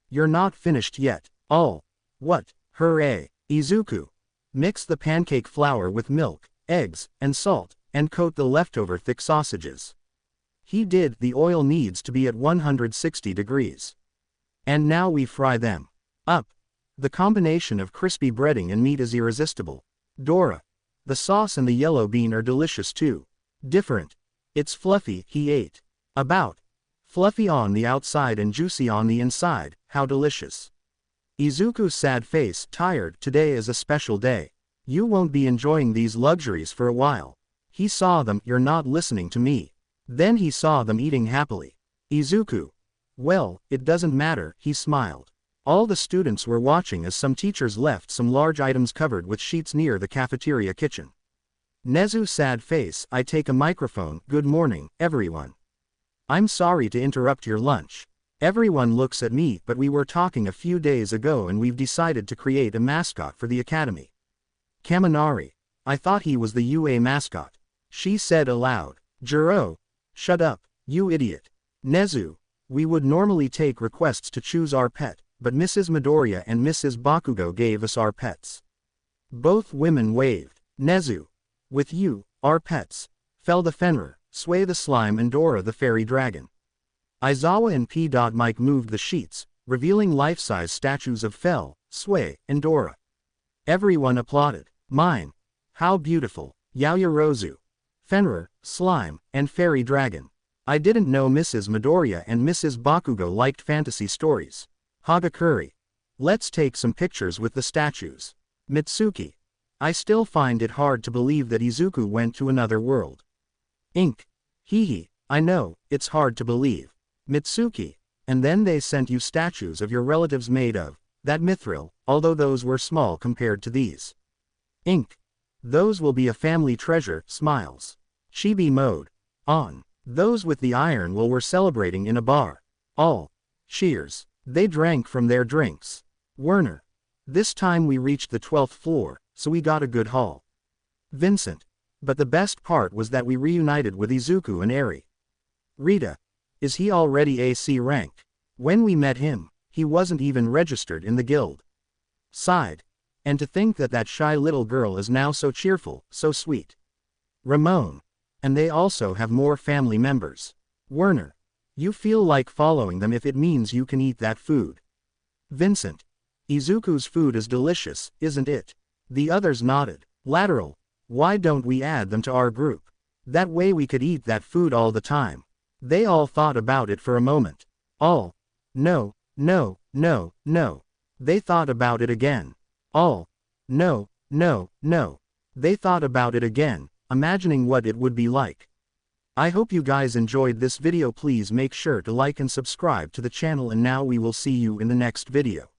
You're not finished yet. All. What? Hooray. Izuku. Mix the pancake flour with milk, eggs, and salt, and coat the leftover thick sausages. He did. The oil needs to be at 160 degrees. And now we fry them. Up. The combination of crispy breading and meat is irresistible. Dora. The sauce and the yellow bean are delicious too. Different. It's fluffy, he ate. About. Fluffy on the outside and juicy on the inside, how delicious. Izuku's sad face. Tired. Today is a special day. You won't be enjoying these luxuries for a while. He saw them. You're not listening to me. Then he saw them eating happily. Izuku. Well, it doesn't matter, he smiled. All the students were watching as some teachers left some large items covered with sheets near the cafeteria kitchen. Nezu's sad face. I take a microphone. Good morning, everyone. I'm sorry to interrupt your lunch. Everyone looks at me, but we were talking a few days ago and we've decided to create a mascot for the academy. Kaminari. I thought he was the UA mascot. She said aloud. Jiro. Shut up, you idiot. Nezu. We would normally take requests to choose our pet, but Mrs. Midoriya and Mrs. Bakugo gave us our pets. Both women waved. Nezu. With you, our pets. Fell the Fenrir, Sway the Slime and Dora the Fairy Dragon. Aizawa and P. Mike moved the sheets, revealing life-size statues of Fell, Sway, and Dora. Everyone applauded. Mine. How beautiful. Yaoyorozu. Fenrir, Slime, and Fairy Dragon. I didn't know Mrs. Midoriya and Mrs. Bakugo liked fantasy stories. Hagakuri. Let's take some pictures with the statues. Mitsuki. I still find it hard to believe that Izuku went to another world. Ink. Hehe, I know, it's hard to believe. Mitsuki. And then they sent you statues of your relatives made of that mithril, although those were small compared to these. Ink. Those will be a family treasure. Smiles. Chibi mode. On. Those with the iron will were celebrating in a bar. All. Cheers. They drank from their drinks. Werner. This time we reached the 12th floor, so we got a good haul. Vincent. But the best part was that we reunited with Izuku and Eri. Rita. Is he already AC rank? When we met him, he wasn't even registered in the guild. Sighed. And to think that that shy little girl is now so cheerful, so sweet. Ramon. And they also have more family members. Werner. You feel like following them if it means you can eat that food. Vincent. Izuku's food is delicious, isn't it? The others nodded. Lateral. Why don't we add them to our group? That way we could eat that food all the time. They all thought about it for a moment. All. No, no, no, no. They thought about it again. All. No, no, no. They thought about it again, imagining what it would be like. I hope you guys enjoyed this video. Please make sure to like and subscribe to the channel, and now we will see you in the next video.